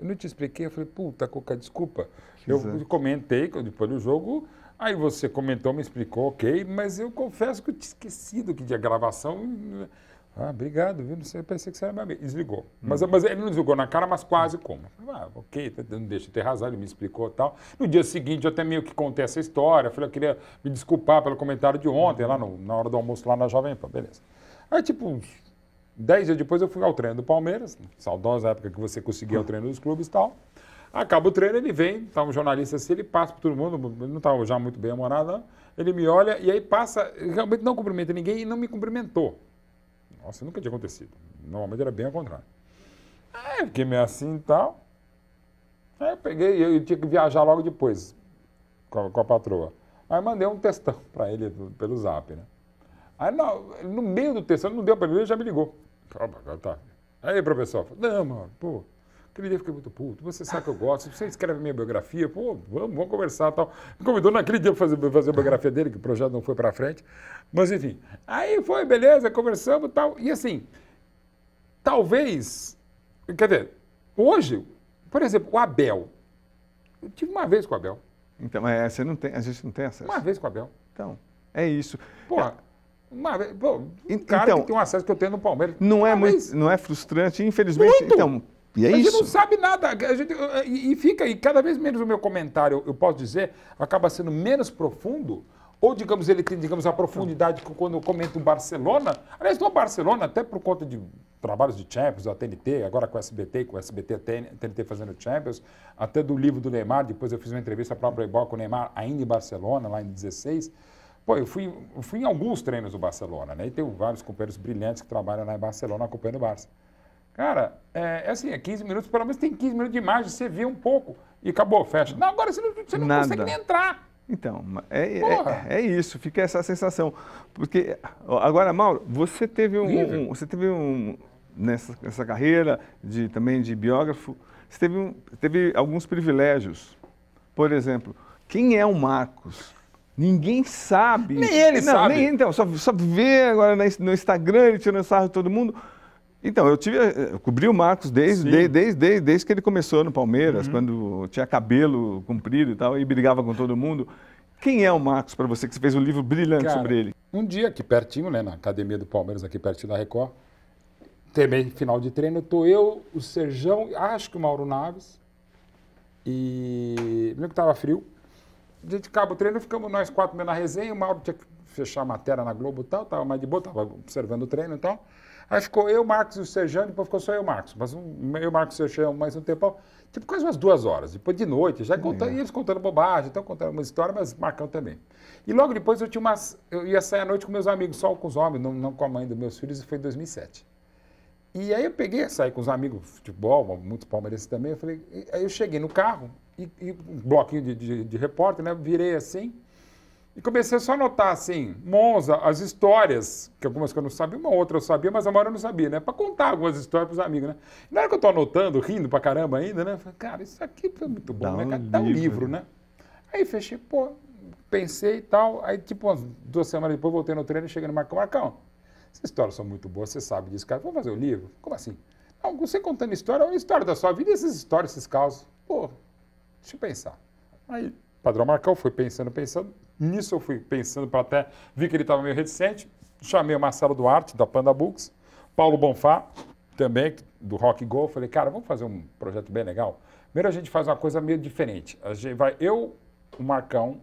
Eu não te expliquei. Eu falei, puta, Cuca, desculpa. Eu comentei depois do jogo, aí você comentou, me explicou, ok, mas eu confesso que eu tinha esquecido que tinha gravação. Ah, obrigado, viu? Eu pensei que você era meu amigo. Desligou. Mas ele não desligou na cara, mas quase como. Ah, ok, não deixa de ter razão, ele me explicou e tal. No dia seguinte, eu até meio que contei essa história. Falei, eu queria me desculpar pelo comentário de ontem, lá na hora do almoço, lá na Jovem Pan, beleza. Aí, tipo, uns 10 dias depois, eu fui ao treino do Palmeiras, saudosa época que você conseguia o treino dos clubes e tal. Acaba o treino, ele vem, tá um jornalista assim, ele passa por todo mundo, ele não estava já muito bem amorado, não. Ele me olha e aí passa, realmente não cumprimenta ninguém e não me cumprimentou. Nossa, nunca tinha acontecido. Normalmente era bem ao contrário. Aí eu fiquei meio assim e tal. Aí eu peguei, eu tinha que viajar logo depois com a patroa. Aí eu mandei um textão para ele pelo zap, né? Aí no meio do textão, não deu para ele já me ligou. Tá. Aí, professor, não, mano, pô, aquele dia eu fiquei muito puto. Você sabe que eu gosto, você escreve minha biografia, pô, vamos conversar e tal. Me convidou naquele dia para fazer a biografia dele, que o projeto não foi para frente. Mas, enfim, aí foi, beleza, conversamos e tal. E, assim, talvez, quer dizer, hoje, por exemplo, o Abel. Eu tive uma vez com o Abel. Então, a gente não tem acesso. Uma vez com o Abel. Então, É isso. Pô, cara Então, que tem um acesso que eu tenho no Palmeiras. Não é, não é frustrante, infelizmente. Muito. Então, e é a gente isso. não sabe nada. E cada vez menos o meu comentário, eu posso dizer, acaba sendo menos profundo. Ou, digamos, ele tem, digamos, a profundidade que quando eu comento o Barcelona. Aliás, no Barcelona, até por conta de trabalhos de Champions, a TNT, agora com o SBT, TNT fazendo Champions, até do livro do Neymar, depois eu fiz uma entrevista para o Playboy com o Neymar, ainda em Barcelona, lá em 16. Pô, eu fui em alguns treinos do Barcelona, né? E tenho vários companheiros brilhantes que trabalham lá em Barcelona acompanhando o Barça. Cara, é 15 minutos, pelo menos tem 15 minutos de imagem, você vê um pouco e acabou, fecha. Não, agora você não consegue nem entrar. Então, é isso, fica essa sensação. Porque, agora, Mauro, você teve nessa carreira também de biógrafo, você teve alguns privilégios. Por exemplo, quem é o Marcos? Ninguém sabe. Nem ele sabe. Então, só vê agora no Instagram, ele tirando sarro de todo mundo. Então, eu cobri o Marcos desde que ele começou no Palmeiras, quando tinha cabelo comprido e tal, e brigava com todo mundo. Quem é o Marcos para você, que você fez um livro brilhante sobre ele? Um dia aqui pertinho, né, na academia do Palmeiras, aqui pertinho da Record, também final de treino, estou eu, o Serjão, acho que o Mauro Naves, e lembro que estava frio. A gente acaba o treino, ficamos nós 4 meio na resenha, o Mauro tinha que fechar a matéria na Globo e tal, estava mais de boa, estava observando o treino e tal. Aí ficou eu, Marcos e o Serjão, depois ficou só eu e o Marcos. Mas eu, Marcos e o Serjão, mais um tempo, tipo quase umas 2 horas. Depois de noite, já contando, e eles contando bobagem, então contando uma história, mas marcando também. E logo depois eu ia sair à noite com meus amigos, só com os homens, não com a mãe dos meus filhos, e foi em 2007. E aí eu peguei a sair com os amigos de futebol, muitos palmeirenses também, aí eu cheguei no carro, e um bloquinho de repórter, né, virei assim, e comecei só a anotar, assim, Monza, as histórias, que algumas que eu não sabia, uma outra eu sabia, mas a maioria eu não sabia, né? Para contar algumas histórias para os amigos, né? E na hora que eu tô anotando, rindo pra caramba ainda, né? Falei, cara, isso aqui foi muito bom, né? Dá um livro, né? Aí fechei, pensei e tal. Aí, tipo, umas 2 semanas depois, voltei no treino e cheguei no Marcão, essas histórias são muito boas, você sabe disso, cara. Vamos fazer o livro? Como assim? Não, você contando história, a história da sua vida e essas histórias, esses causos. Pô, deixa eu pensar. Aí, Padrão Marcão foi pensando. Nisso eu fui pensando para até... Vi que ele estava meio reticente. Chamei o Marcelo Duarte, da Panda Books. Paulo Bonfá, também, do Rock Go. Falei, cara, vamos fazer um projeto bem legal? Primeiro a gente faz uma coisa meio diferente. Eu, o Marcão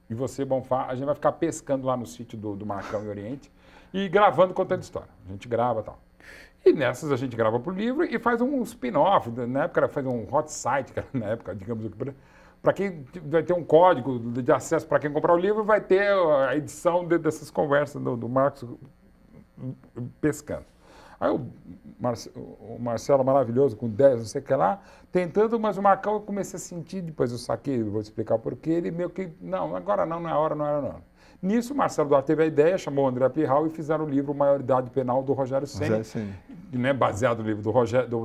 e você, Bonfá, a gente vai ficar pescando lá no sítio do Marcão em Oriente e gravando, contando história. A gente grava e tal. E nessas a gente grava por livro e faz um spin-off. Na época faz um hot site, na época, digamos, para quem vai ter um código de acesso para quem comprar o livro, vai ter a edição dessas conversas do Marcos pescando. Aí o Marcelo maravilhoso, com 10, não sei o que lá, tentando, mas o Marcão eu comecei a sentir, depois eu saquei, vou te explicar porquê, ele meio que, não, agora não é a hora, não era não. Nisso, o Marcelo Duarte teve a ideia, chamou o André Pirral e fizeram o livro Maioridade Penal do Rogério Ceni, né, baseado no livro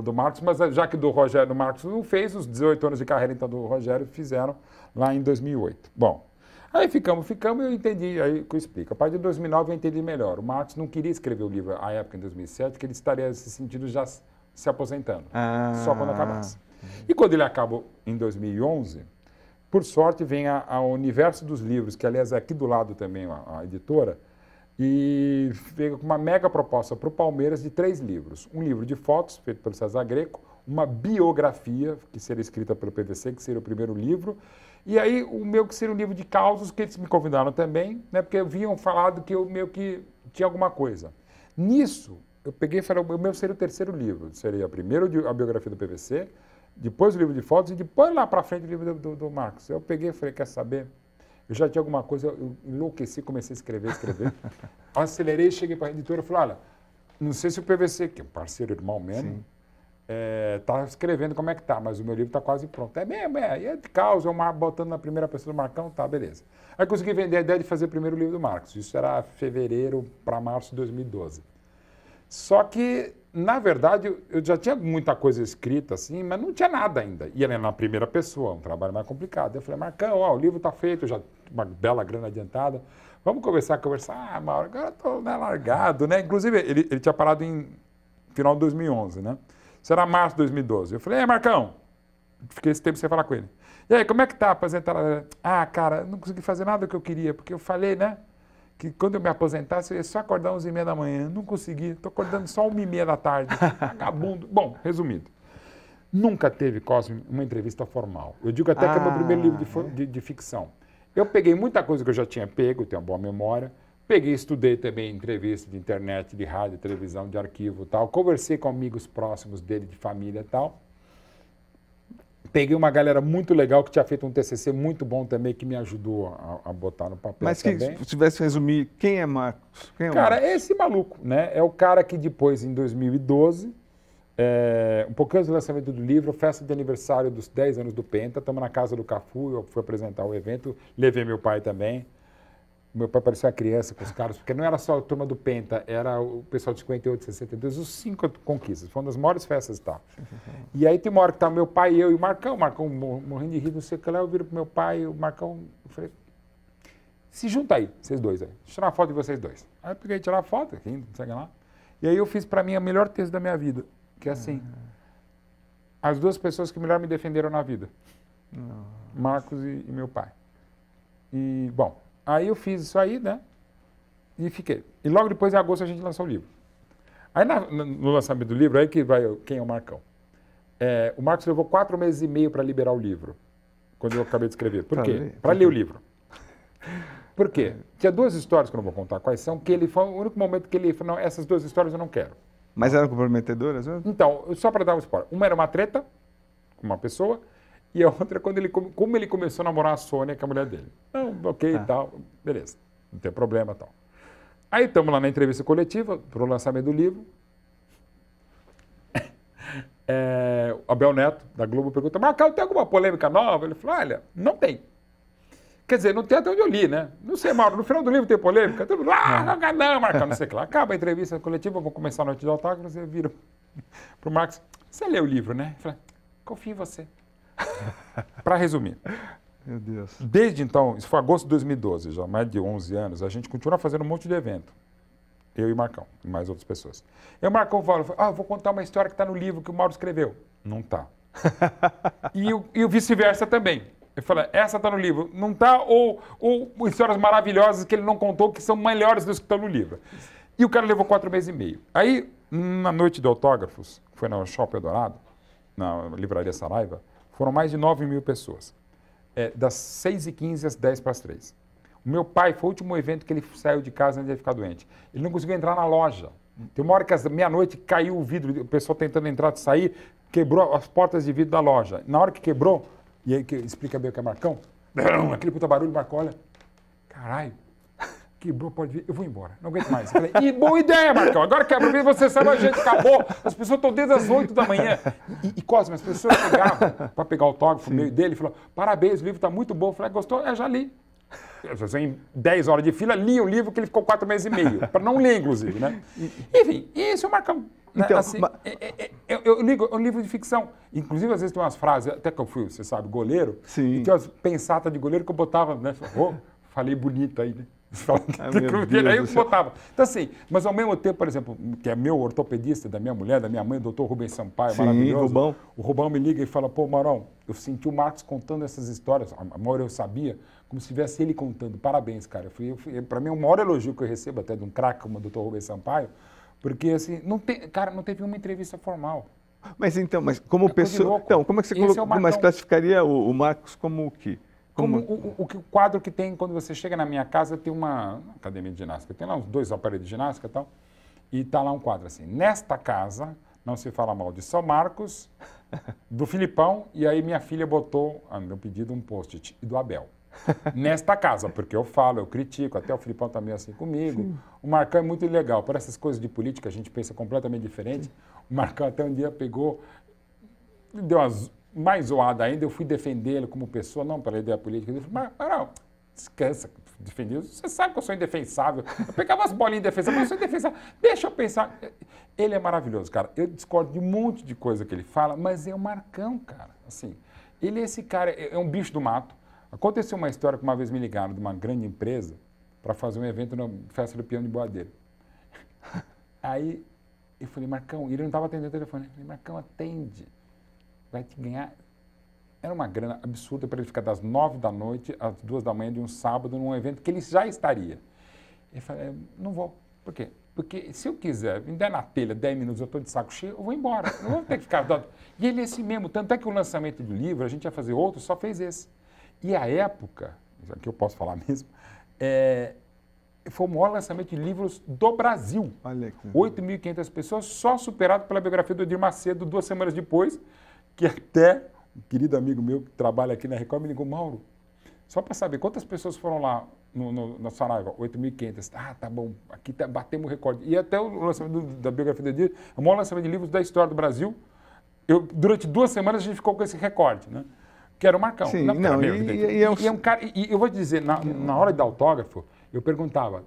do Marcos, mas já que do Marcos não fez, os 18 anos de carreira então do Rogério fizeram lá em 2008. Bom, aí ficamos e eu entendi, aí que eu explico. A partir de 2009 eu entendi melhor. O Marcos não queria escrever o livro à época, em 2007, que ele estaria nesse sentido já se aposentando, só quando acabasse. E quando ele acabou em 2011... Por sorte, vem ao Universo dos Livros, que, aliás, é aqui do lado também a editora, e veio com uma mega proposta para o Palmeiras de 3 livros. Um livro de fotos, feito pelo César Greco, uma biografia, que seria escrita pelo PVC, que seria o primeiro livro, e aí o meu que seria um livro de causos, que eles me convidaram também, né, porque haviam falado que eu meio que tinha alguma coisa. Nisso, eu peguei e falei, o meu seria o 3º livro, seria primeiro a biografia do PVC, depois o livro de fotos e depois lá para frente o livro do Marcos. Eu peguei e falei, quer saber? Eu já tinha alguma coisa, eu enlouqueci, comecei a escrever. Acelerei, cheguei para a editora e falei, olha, não sei se o PVC, que é um parceiro, irmão mesmo, está escrevendo como é que tá, mas o meu livro está quase pronto. É mesmo, e é de causa, eu botando na primeira pessoa do Marcão, tá, beleza. Aí consegui vender a ideia de fazer o primeiro livro do Marcos. Isso era fevereiro para março de 2012. Só que, na verdade, eu já tinha muita coisa escrita, assim, mas não tinha nada ainda. E era na primeira pessoa, um trabalho mais complicado. Eu falei, Marcão, ó, o livro está feito, já uma bela grana adiantada. Vamos conversar. Ah, Mauro, agora estou largado, né? Inclusive, ele tinha parado em final de 2011, né? Isso era março de 2012. Eu falei, Marcão, fiquei esse tempo sem falar com ele. E aí, como é que tá apresentar? Ah, cara, não consegui fazer nada do que eu queria, porque eu falei, né? que quando eu me aposentasse, eu ia só acordar 11h30 da manhã. Não consegui, estou acordando só 1h30 da tarde. Vagabundo. Bom, resumindo. Nunca teve, Cosme, uma entrevista formal. Eu digo até que é meu primeiro livro de ficção. Eu peguei muita coisa que eu já tinha pego, tenho uma boa memória. Peguei, estudei também entrevista de internet, de rádio, televisão, de arquivo e tal. Conversei com amigos próximos dele, de família e tal. Peguei uma galera muito legal que tinha feito um TCC muito bom também, que me ajudou a botar no papel. Mas também. se tivesse que resumir, quem é Marcos? Quem é Cara, Marcos? é esse maluco, né? É o cara que depois, em 2012, um pouquinho antes do lançamento do livro, festa de aniversário dos 10 anos do Penta, estamos na casa do Cafu, eu fui apresentar o evento, levei meu pai também. Meu pai parecia uma criança com os caras, porque não era só a turma do Penta, era o pessoal de 58, 62, os 5 conquistas. Foi uma das maiores festas e tal. E aí tem uma hora que tá meu pai, eu e o Marcão morrendo de rir, não sei o que lá, eu viro pro meu pai, o Marcão, eu falei, se junta aí, vocês dois aí, deixa eu tirar uma foto de vocês dois. Aí eu peguei tirar a foto, aqui, não sei o que lá. E aí eu fiz para mim a melhor texto da minha vida, que é assim, as duas pessoas que melhor me defenderam na vida, Marcos e meu pai. E, bom... Aí eu fiz isso aí, né? E fiquei. E logo depois, em agosto, a gente lançou o livro. Aí no lançamento do livro, aí que vai quem é o Marcão. O Marcos levou 4 meses e meio para liberar o livro, quando eu acabei de escrever. Por quê? Para ler o livro. Por quê? Tinha 2 histórias que eu não vou contar quais são, que ele foi o único momento que ele falou, não, essas 2 histórias eu não quero. Mas eram comprometedoras? Né? Então, só para dar um spoiler. Uma era uma treta com uma pessoa, e a outra é quando como ele começou a namorar a Sônia, que é a mulher dele. Não, ok e tal, beleza, não tem problema e tal. Aí estamos lá na entrevista coletiva, para o lançamento do livro. O Abel Neto, da Globo, pergunta, Marcão, tem alguma polêmica nova? Ele falou, olha, não tem. Quer dizer, não tem até onde eu li, né? Não sei, Mauro, no final do livro tem polêmica? Todo mundo, não, Marcão, não sei o que lá. Acaba a entrevista coletiva, vou começar a noite de autógrafos, você vira para o Marcos, você leu o livro, né? Ele falou, confio em você. Para resumir, meu Deus. Desde então, isso foi agosto de 2012, já mais de 11 anos, a gente continua fazendo um monte de evento. Eu e o Marcão, e mais outras pessoas. E o Marcão fala, vou contar uma história que está no livro que o Mauro escreveu. Não está. E o vice-versa também. Ele fala, essa está no livro. Não está, ou histórias maravilhosas que ele não contou, que são melhores do que estão no livro. E o cara levou 4 meses e meio. Aí, na noite de autógrafos, foi no Shopping Eldorado, na Livraria Saraiva, foram mais de 9.000 pessoas, das 6h15 às 10:03. O meu pai foi o último evento que ele saiu de casa antes de ficar doente. Ele não conseguiu entrar na loja. Tem uma hora que às meia-noite caiu o vidro, o pessoal tentando entrar e sair, quebrou as portas de vidro da loja. Na hora que quebrou, e aí que explica bem o que é Marcão, aquele puta barulho, Marcão, olha, caralho, quebrou, pode vir, eu vou embora, não aguento mais. Eu falei, boa ideia, Marcão, agora quebra o vidro, você sabe, a gente acabou, as pessoas estão desde as 8 da manhã. E Cosme, as pessoas chegavam para pegar o autógrafo no meio dele e falaram, parabéns, o livro está muito bom. Eu falei, gostou? Já li. Eu em 10 horas de fila, li o livro que ele ficou 4 meses e meio, para não ler, inclusive, né? Enfim, esse é o Marcão. Né? Então, assim, eu ligo um livro de ficção. Inclusive, às vezes tem umas frases, até que eu fui, você sabe, goleiro, sim. E tem umas pensatas de goleiro que eu botava, né? Falei bonito aí, né? Aí eu botava. Então, assim, mas ao mesmo tempo, por exemplo, que é meu ortopedista, da minha mulher, da minha mãe, o doutor Rubens Sampaio, sim, maravilhoso. Rubão. O Rubão me liga e fala, pô, Marão, eu senti o Marcos contando essas histórias, a maioria eu sabia, como se tivesse ele contando. Parabéns, cara. Para mim é o maior elogio que eu recebo até de um craque como o doutor Rubens Sampaio, porque, assim, não teve uma entrevista formal. Mas então, como pessoa... Então, como é que você mas classificaria o Marcos como o quê? O quadro que tem quando você chega na minha casa, tem uma academia de ginástica, tem lá uns 2 aparelhos de ginástica e tal, e está lá um quadro assim, nesta casa não se fala mal de São Marcos, do Filipão, e aí minha filha botou, a meu pedido, um post-it, e do Abel. Nesta casa, porque eu falo, eu critico, até o Filipão está meio assim comigo. Sim. O Marcão é muito legal, para essas coisas de política a gente pensa completamente diferente. Sim. O Marcão até um dia pegou, deu umas... mais zoada ainda, eu fui defendê-lo como pessoa, não pela ideia política. Ele falou, mas não, descansa, defender. Você sabe que eu sou indefensável. Eu pegava as bolinhas indefensáveis, mas eu sou indefensável. Deixa eu pensar. Ele é maravilhoso, cara. Eu discordo de um monte de coisa que ele fala, mas é o Marcão, cara. Assim, ele é esse cara, é um bicho do mato. Aconteceu uma história que uma vez me ligaram de uma grande empresa para fazer um evento na festa do Peão de Boadeiro. Aí eu falei, Marcão, e ele não estava atendendo o telefone. Eu falei, Marcão, atende. Vai te ganhar. Era uma grana absurda para ele ficar das 9 da noite às 2 da manhã de um sábado num evento que ele já estaria. Ele falou, não vou. Por quê? Porque se eu quiser, me der na telha 10 minutos, eu estou de saco cheio, eu vou embora. Não vou ter que ficar... E ele é esse mesmo. Tanto é que o lançamento do livro, a gente ia fazer outro, só fez esse. E a época, isso aqui eu posso falar mesmo, foi o maior lançamento de livros do Brasil. 8.500 pessoas, só superado pela biografia do Edir Macedo 2 semanas depois, que até um querido amigo meu que trabalha aqui na Record me ligou, Mauro, só para saber quantas pessoas foram lá na Saraiva, 8.500. Ah, tá bom, aqui batemos o recorde. E até o lançamento da biografia do Edir, é o maior lançamento de livros da história do Brasil. Durante 2 semanas a gente ficou com esse recorde, né? Que era o Marcão. Sim, e é um cara, e eu vou te dizer, na hora de dar autógrafo, eu perguntava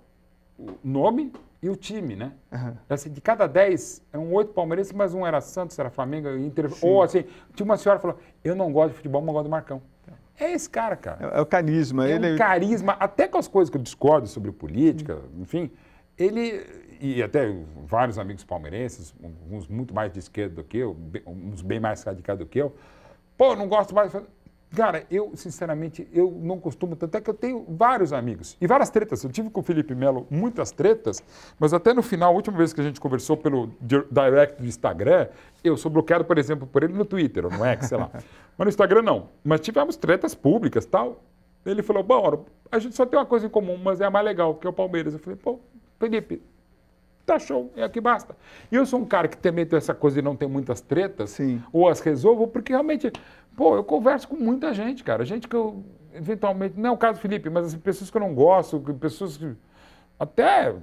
o nome e o time, né? Uhum. Assim, de cada 10, eram 8 palmeirenses, mas um era Santos, era Flamengo, Inter. Ou assim, tinha uma senhora que falou, eu não gosto de futebol, mas eu gosto do Marcão. É esse cara. É o carisma. É um carisma, até com as coisas que eu discordo sobre política, enfim, ele, e até vários amigos palmeirenses, uns muito mais de esquerda do que eu, uns bem mais radicais do que eu, pô, não gosto mais... Cara, eu, sinceramente, eu não costumo, tanto é que eu tenho vários amigos e várias tretas. Eu tive com o Felipe Melo muitas tretas, mas até no final, a última vez que a gente conversou pelo direct do Instagram, eu sou bloqueado, por exemplo, por ele no Twitter, ou no X, sei lá. Mas no Instagram não. Mas tivemos tretas públicas e tal. Ele falou, bom, a gente só tem uma coisa em comum, mas é a mais legal, que é o Palmeiras. Eu falei, pô, Felipe, tá show, é aqui basta. E eu sou um cara que também tem essa coisa de não ter muitas tretas, sim, ou as resolvo, porque realmente, pô, eu converso com muita gente, cara. Gente que eu, eventualmente, não é o caso do Felipe, mas assim, pessoas que eu não gosto, pessoas que até...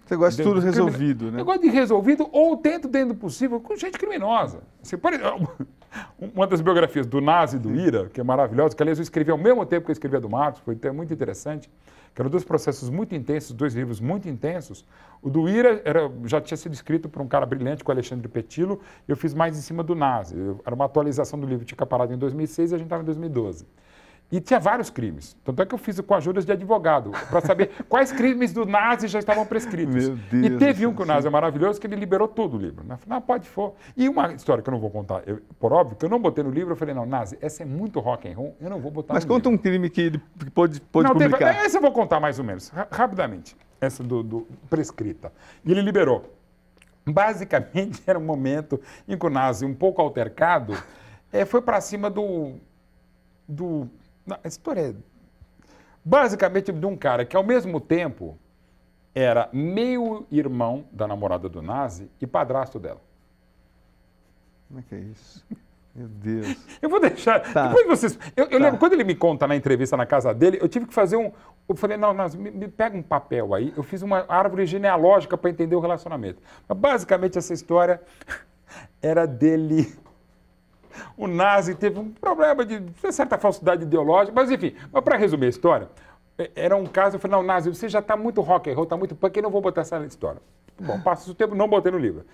Você gosta de tudo resolvido, né? Eu gosto de resolvido ou tento, dentro do possível, com gente criminosa. Assim, por exemplo, uma das biografias do Nazi e do Ira, que é maravilhosa, que aliás eu escrevi ao mesmo tempo que eu escrevi a do Marcos, foi muito interessante, que eram 2 processos muito intensos, 2 livros muito intensos. O do Ira já tinha sido escrito por um cara brilhante, com o Alexandre Petilo, e eu fiz mais em cima do Nazi. Era uma atualização do livro, tinha parado em 2006 e a gente estava em 2012. E tinha vários crimes. Tanto é que eu fiz com ajudas de advogado, para saber quais crimes do Nazi já estavam prescritos. Meu Deus, e teve um que o Nazi é maravilhoso, que ele liberou todo o livro. Não, pode for. E uma história que eu não vou contar, por óbvio, que eu não botei no livro, eu falei, não, Nazi, essa é muito rock and roll, eu não vou botar no livro. Mas conta um crime que ele pôde publicar. Essa eu vou contar mais ou menos, rapidamente. Essa do prescrita. E ele liberou. Basicamente, era um momento em que o Nazi, um pouco altercado, foi para cima a história é basicamente de um cara que, ao mesmo tempo, era meio-irmão da namorada do Nazi e padrasto dela. Como é que é isso? Meu Deus. Eu vou deixar... Tá. Depois vocês... Eu lembro, quando ele me conta na entrevista na casa dele, eu tive que fazer Eu falei, não, Nazi, me pega um papel aí. Eu fiz uma árvore genealógica para entender o relacionamento. Mas, basicamente, essa história era dele... O Nazi teve um problema de certa falsidade ideológica, mas enfim, para resumir a história, era um caso, eu falei, não, Nazi, você já está muito rock and roll, está muito punk, eu não vou botar essa história. Bom, passa o tempo, não botei no livro.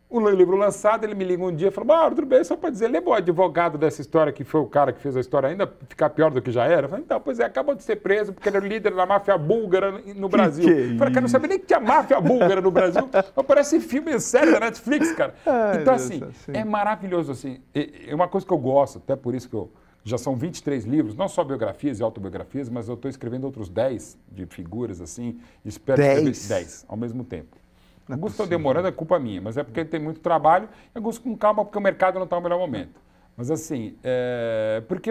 O livro lançado, ele me liga um dia e falou, Mauro, tudo bem, só para dizer, lembra o advogado dessa história, que foi o cara que fez a história ainda ficar pior do que já era? Eu falei, então, pois é, acabou de ser preso porque ele era o líder da máfia búlgara no Brasil. Eu falei, cara, não sabia nem que tinha máfia búlgara no Brasil. Parece filme sério da Netflix, cara. Então, assim, é maravilhoso, assim. É uma coisa que eu gosto, até por isso que já são 23 livros, não só biografias e autobiografias, mas eu estou escrevendo outros 10 de figuras, assim, e espero escrever 10 ao mesmo tempo. Alguns estão demorando, é culpa minha, mas é porque tem muito trabalho, e alguns com calma, porque o mercado não está no melhor momento. Mas assim, porque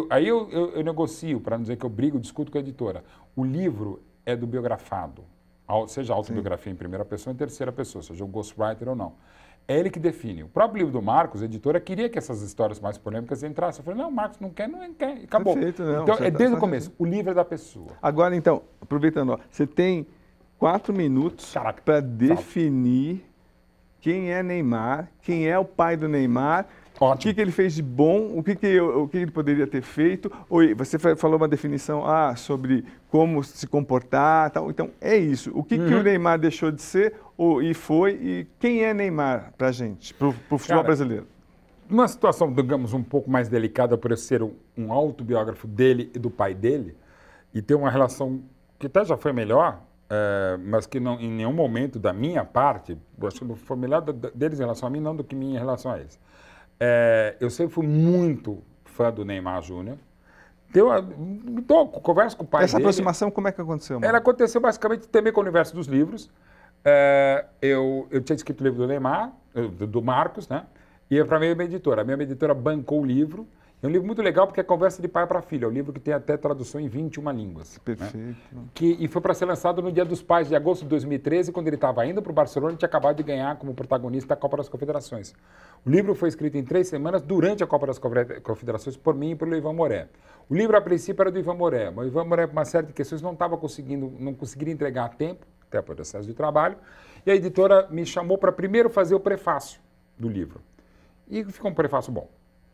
aí eu negocio, para não dizer que eu brigo, discuto com a editora. O livro é do biografado, seja autobiografia em primeira pessoa ou em terceira pessoa, seja um ghostwriter ou não. É ele que define. O próprio livro do Marcos, a editora, queria que essas histórias mais polêmicas entrassem. Eu falei, não, Marcos não quer, e acabou. Perfeito, não, então, desde o começo, o livro é da pessoa. Agora, então, aproveitando, você tem 4 minutos para definir quem é Neymar, quem é o pai do Neymar, o que ele fez de bom, o que ele poderia ter feito. Você falou uma definição sobre como se comportar, tal. Então é isso. O que o Neymar deixou de ser e foi, e quem é Neymar para a gente, para o futebol brasileiro? Numa situação, digamos, um pouco mais delicada por eu ser um autobiógrafo dele e do pai dele, e ter uma relação que até já foi melhor, mas que não, em nenhum momento da minha parte, acho que foi melhor deles em relação a mim, não do que minha em relação a eles. Eu sempre fui muito fã do Neymar Júnior, Converso com o pai Essa dele. aproximação, como é que aconteceu, Mauro? Ela aconteceu basicamente também com o universo dos livros. Eu tinha escrito o livro do Neymar, do Marcos, né? E para a minha editora. A minha editora bancou o livro. É um livro muito legal porque é conversa de pai para filho. É um livro que tem até tradução em 21 línguas. Perfeito. Né? E foi para ser lançado no Dia dos Pais de agosto de 2013, quando ele estava indo para o Barcelona e tinha acabado de ganhar como protagonista a Copa das Confederações. O livro foi escrito em 3 semanas durante a Copa das Confederações por mim e pelo Ivan Moré. O livro, a princípio, era do Ivan Moré, mas o Ivan Moré, por uma série de questões, não conseguiria entregar a tempo, até por excesso de trabalho, e a editora me chamou para primeiro fazer o prefácio do livro. E ficou um prefácio bom.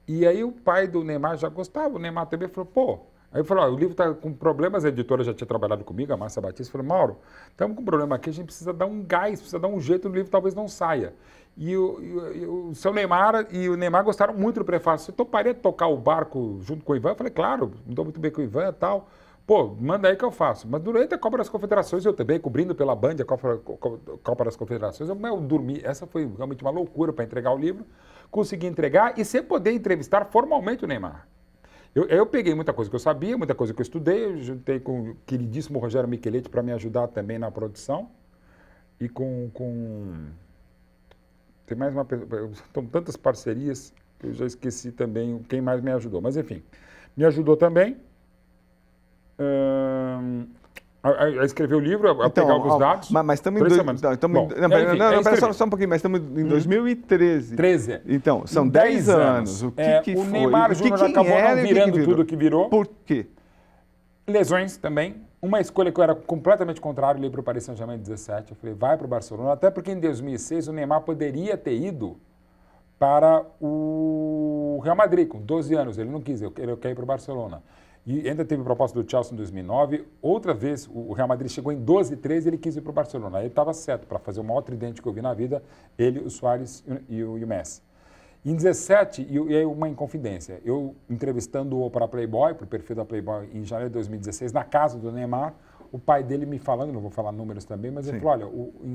E aí o pai do Neymar já gostava, o Neymar também falou, pô... Aí eu falei, o livro está com problemas, a editora já tinha trabalhado comigo, a Márcia Batista, falou, Mauro, estamos com um problema aqui, a gente precisa dar um gás, precisa dar um jeito, o livro talvez não saia. E o seu Neymar e o Neymar gostaram muito do prefácio. Você toparia de tocar o barco junto com o Ivan? Eu falei, claro, me dou muito bem com o Ivan e tal. Pô, manda aí que eu faço. Mas durante a Copa das Confederações, eu também, cobrindo pela Band a Copa das Confederações, eu dormi. Essa foi realmente uma loucura para entregar o livro. Consegui entregar e sem poder entrevistar formalmente o Neymar. Eu peguei muita coisa que eu sabia, muita coisa que eu estudei, eu juntei com o queridíssimo Rogério Micheletti para me ajudar também na produção. E tem mais uma pessoa, são tantas parcerias que eu já esqueci também quem mais me ajudou. Mas enfim, me ajudou também a escrever o livro, a pegar alguns dados. Mas estamos em 3 semanas. Não, só um pouquinho, mas estamos em 2013. 13. Então, são 10 anos. O que o foi? Neymar Júnior acabou não virando tudo que virou. Por quê? Lesões também. Uma escolha que eu era completamente contrário, ele ia para o Paris Saint-Germain em 17. Eu falei, vai para o Barcelona. Até porque em 2006 o Neymar poderia ter ido para o Real Madrid, com 12 anos. Ele não quis, ele quer ir para o Barcelona. E ainda teve proposta do Chelsea em 2009. Outra vez, o Real Madrid chegou em 12 e 13 e ele quis ir para o Barcelona. Aí ele estava certo para fazer o maior tridente que eu vi na vida, ele, o Suárez e o Messi. Em 17, e aí uma inconfidência, eu entrevistando-o para a Playboy, para o perfil da Playboy, em janeiro de 2016, na casa do Neymar, o pai dele me falando, não vou falar números também, mas ele falou, olha,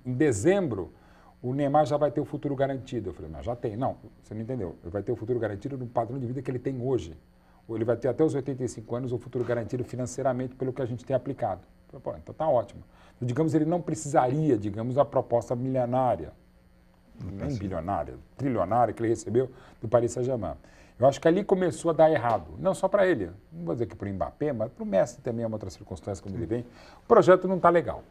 em dezembro, o Neymar já vai ter o futuro garantido. Eu falei, mas já tem. Não, você não entendeu. Ele vai ter o futuro garantido no padrão de vida que ele tem hoje. Ele vai ter até os 85 anos o futuro garantido financeiramente pelo que a gente tem aplicado. Eu falei, pô, então tá ótimo. Então, digamos, ele não precisaria, digamos, a proposta milionária, nem bilionária, trilionária que ele recebeu do Paris Saint-Germain. Eu acho que ali começou a dar errado. Não só para ele, não vou dizer que para o Mbappé, mas para o Messi também é uma outra circunstância quando ele vem. O projeto não está legal.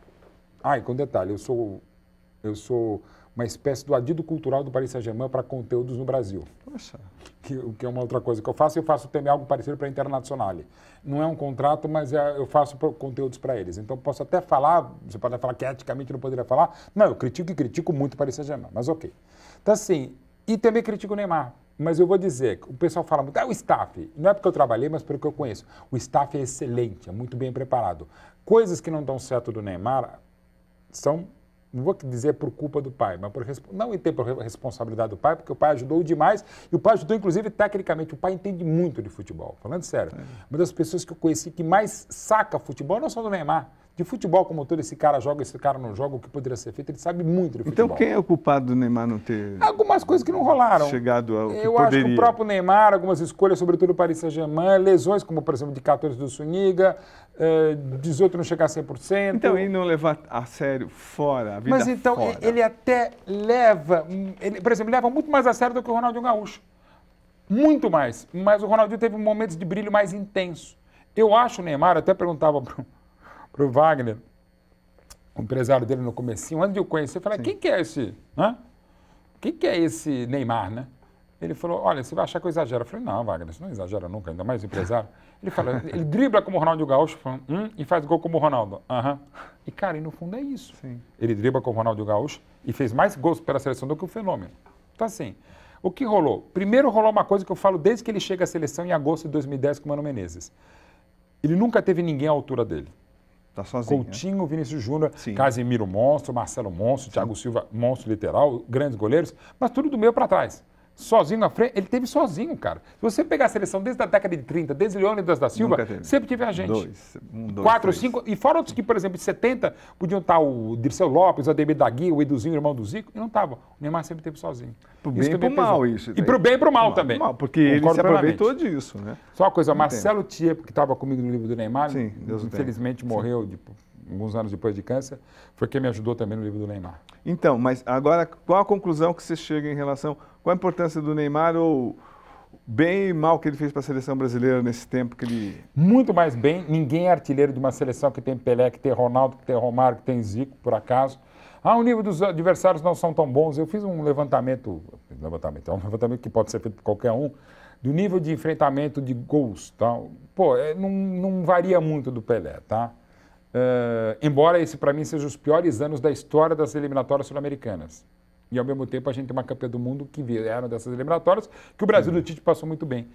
E com detalhe, eu sou uma espécie do adido cultural do Paris Saint-Germain para conteúdos no Brasil. Poxa. Que é uma outra coisa que eu faço também algo parecido para a Internacional. Não é um contrato, mas eu faço conteúdos para eles. Então, posso até falar, você pode falar que eticamente não poderia falar. Não, eu critico muito o Paris Saint-Germain, mas ok. Então, assim, e também critico o Neymar. Mas eu vou dizer, o pessoal fala muito, o staff. Não é porque eu trabalhei, mas pelo que eu conheço. O staff é excelente, é muito bem preparado. Coisas que não dão certo do Neymar são... Não vou dizer por culpa do pai, mas não tem por responsabilidade do pai, porque o pai ajudou demais, e o pai ajudou, inclusive, tecnicamente. O pai entende muito de futebol, falando sério. Uma das pessoas que eu conheci que mais saca futebol, não só do Neymar, de futebol como todo, esse cara joga, esse cara não joga, o que poderia ser feito, ele sabe muito de futebol. Então quem é o culpado do Neymar não ter... Algumas coisas que não rolaram. Chegado ao que Eu poderia. acho que o próprio Neymar, algumas escolhas, sobretudo o Paris Saint-Germain, lesões, como por exemplo de 14 do Suniga, 18 não chegar a 100%. Então, e não levar a sério fora, a vida Mas então, fora. ele até leva, por exemplo, leva muito mais a sério do que o Ronaldinho Gaúcho. Muito mais. Mas o Ronaldinho teve momentos de brilho mais intenso. Eu acho o Neymar, até perguntava para o Wagner, o empresário dele no comecinho, antes de eu conhecer, eu falei, quem que é esse? Quem que é esse Neymar, né? Ele falou, olha, você vai achar que eu exagero. Eu falei, não, Wagner, você não exagera nunca, ainda mais empresário. Ele fala, ele dribla como o Ronaldinho Gaúcho, e faz gol como o Ronaldo. E, cara, e no fundo é isso. Sim. Ele dribla como o Ronaldinho Gaúcho e fez mais gols pela seleção do que o Fenômeno. Então, assim, o que rolou? Primeiro rolou uma coisa que eu falo desde que ele chega à seleção em agosto de 2010 com o Mano Menezes. Ele nunca teve ninguém à altura dele. Tá sozinho, Coutinho, Vinícius Júnior, Sim. Casemiro monstro, Marcelo monstro, Thiago Silva monstro literal, grandes goleiros, mas tudo do meio para trás. sozinho à frente, ele teve sozinho, cara. Se você pegar a seleção desde a década de 30, desde Leônidas da Silva, sempre teve a gente. 2, 4, 5, e fora outros que, por exemplo, em 70, podiam estar o Dirceu Lopes, o Ademir da Guia, o Eduzinho, irmão do Zico, e não estava. O Neymar sempre teve sozinho. Pro bem e pro mal isso. E pro bem e pro mal também. Porque ele se aproveitou disso, né? Só uma coisa, Marcelo Tiepo, que estava comigo no livro do Neymar, sim, infelizmente morreu alguns anos depois de câncer, foi quem me ajudou também no livro do Neymar. Então, mas agora, qual a conclusão que você chega em relação... Qual a importância do Neymar ou bem e mal que ele fez para a seleção brasileira nesse tempo que ele... Muito mais bem. Ninguém é artilheiro de uma seleção que tem Pelé, que tem Ronaldo, que tem Romário, que tem Zico, por acaso. O nível dos adversários não são tão bons. Eu fiz um levantamento, é um levantamento que pode ser feito por qualquer um, do nível de enfrentamento de gols. Tá? Pô, não varia muito do Pelé, tá? Embora esse, para mim, seja os piores anos da história das eliminatórias sul-americanas. E, ao mesmo tempo, a gente tem uma campeã do mundo que vieram dessas eliminatórias, que o Brasil do Tite passou muito bem.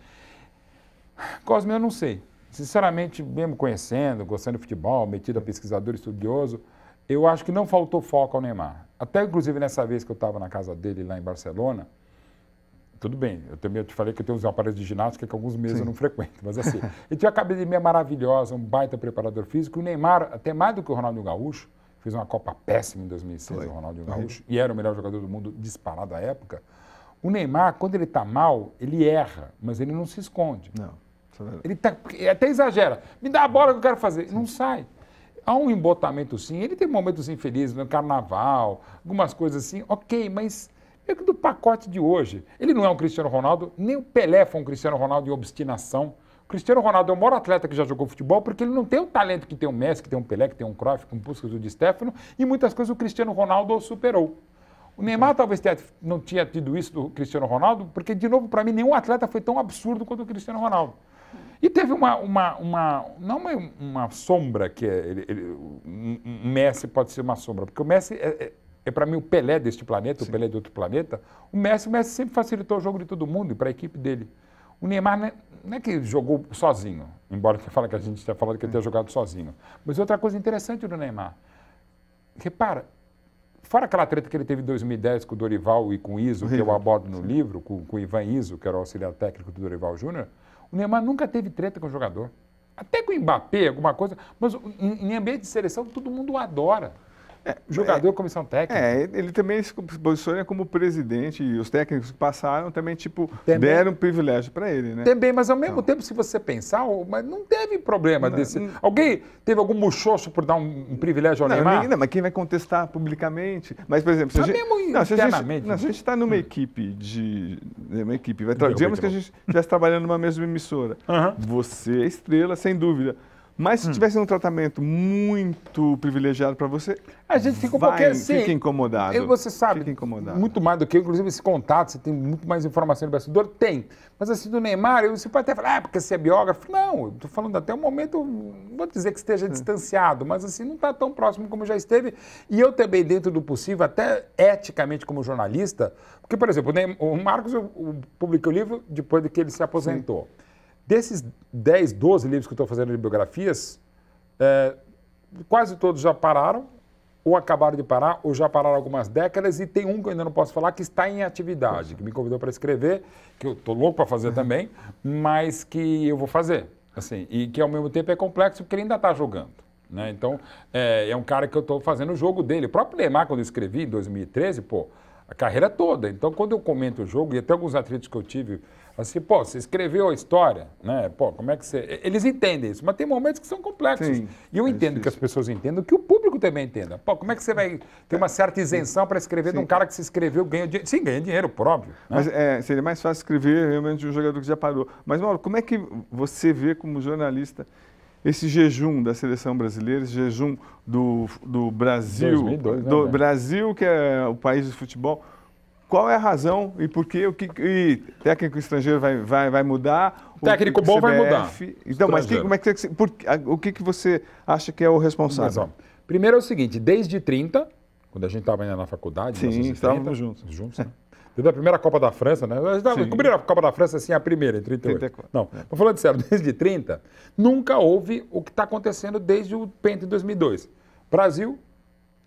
Cosme, eu não sei. Sinceramente, mesmo conhecendo, gostando de futebol, metido a pesquisador, estudioso, eu acho que não faltou foco ao Neymar. Até, inclusive, nessa vez que eu estava na casa dele, lá em Barcelona, tudo bem, eu te falei que eu tenho uns aparelhos de ginástica que alguns meses eu não frequento, mas assim, ele tinha uma academia maravilhosa, um baita preparador físico, e o Neymar, até mais do que o Ronaldinho Gaúcho, fez uma Copa péssima em 2006, o Ronaldinho Gaúcho, e era o melhor jogador do mundo disparado à época. O Neymar, quando ele está mal, ele erra, mas ele não se esconde. Não. Ele até exagera. Me dá a bola que eu quero fazer. Não sai. Há um embotamento, sim. Ele tem momentos infelizes no carnaval, algumas coisas assim. Ok, mas meio que do pacote de hoje. Ele não é um Cristiano Ronaldo, nem o Pelé foi um Cristiano Ronaldo em obstinação. O Cristiano Ronaldo é o maior atleta que já jogou futebol porque ele não tem o talento que tem o Messi, que tem um Pelé, que tem um Cruyff, com Puskas, o Di Stéfano, e muitas coisas o Cristiano Ronaldo o superou. O Neymar talvez não tinha tido isso do Cristiano Ronaldo, porque, de novo, para mim, nenhum atleta foi tão absurdo quanto o Cristiano Ronaldo. E teve não uma sombra, que um Messi pode ser uma sombra, porque o Messi é para mim o Pelé deste planeta, o Pelé de outro planeta. O Messi sempre facilitou o jogo de todo mundo e para a equipe dele. O Neymar não é que jogou sozinho, embora você fale que a gente tenha falado que ele tenha jogado sozinho. Mas outra coisa interessante do Neymar, repara, fora aquela treta que ele teve em 2010 com o Dorival e com o Iso, que eu abordo no livro, com o Ivan Iso, que era o auxiliar técnico do Dorival Júnior, o Neymar nunca teve treta com o jogador. Até com o Mbappé, alguma coisa, mas em ambiente de seleção todo mundo o adora. Jogador, comissão técnica. Ele também se posiciona como presidente e os técnicos que passaram também, deram um privilégio para ele, né? Também, mas ao mesmo tempo, se você pensar, mas não teve problema desse... Alguém teve algum muxoxo por dar um privilégio ao Neymar? Não, mas quem vai contestar publicamente? Mas, por exemplo, se a gente está numa equipe digamos que a gente estivesse trabalhando numa mesma emissora. Você é estrela, sem dúvida. Mas se tivesse um tratamento muito privilegiado para você, a gente fica um pouquinho assim. Fica incomodado. Você sabe, fica incomodado. Muito mais do que eu, inclusive esse contato, você tem muito mais informação do bastidor? Tem. Mas assim, do Neymar, você pode até falar, porque você é biógrafo. Não, eu estou falando até o momento, não vou dizer que esteja distanciado, mas assim, não está tão próximo como já esteve. E eu também, dentro do possível, até eticamente como jornalista, porque, por exemplo, o Marcos, eu publiquei o livro depois de que ele se aposentou. Sim. Desses 10, 12 livros que eu estou fazendo de biografias, quase todos já pararam, ou acabaram de parar, ou já pararam algumas décadas, e tem um que eu ainda não posso falar, que está em atividade, que me convidou para escrever, que eu estou louco para fazer também, mas que eu vou fazer, assim, e que ao mesmo tempo é complexo, porque ele ainda está jogando. Né? Então, é um cara que eu estou fazendo o jogo dele. O próprio Neymar, quando eu escrevi, em 2013, a carreira toda. Então, quando eu comento o jogo, e até alguns atritos que eu tive, assim, você escreveu a história, né? Como é que você... Eles entendem isso, mas tem momentos que são complexos. Sim, e eu entendo que as pessoas entendam, que o público também entenda. Como é que você vai ter uma certa isenção para escrever de um cara que se escreveu, ganha dinheiro? Sim, ganha dinheiro, próprio. Né? Mas seria mais fácil escrever realmente de um jogador que já parou. Mas, Mauro, como é que você vê como jornalista esse jejum da seleção brasileira, esse jejum do Brasil, 2002, né, do Brasil, que é o país do futebol? Qual é a razão e por quê? E técnico estrangeiro vai mudar? Técnico bom vai mudar. Então, mas o que você acha que é o responsável? Primeiro é o seguinte, desde 30, quando a gente estava ainda na faculdade, sim, estávamos juntos, né? Desde a primeira Copa da França, né? Cobriram a Copa da França, assim, a primeira, em 38. 34. Não, estou falando sério, desde 30, nunca houve o que está acontecendo desde o Penta em 2002. Brasil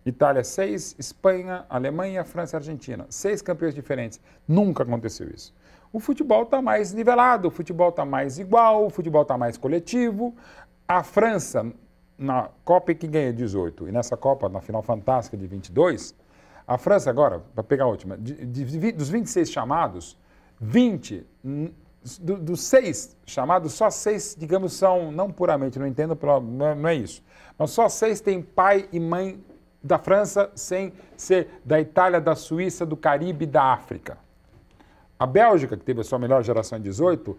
Itália 6, Espanha, Alemanha, França e Argentina. 6 campeões diferentes. Nunca aconteceu isso. O futebol está mais nivelado, o futebol está mais igual, o futebol está mais coletivo. A França, na Copa que ganha 18, e nessa Copa, na final fantástica de 22, a França agora, para pegar a última, dos 26 chamados, 20, dos 6 chamados, só 6, digamos, são, não puramente, não entendo, não é isso, mas só 6 têm pai e mãe da França, sem ser da Itália, da Suíça, do Caribe e da África. A Bélgica, que teve a sua melhor geração em 18,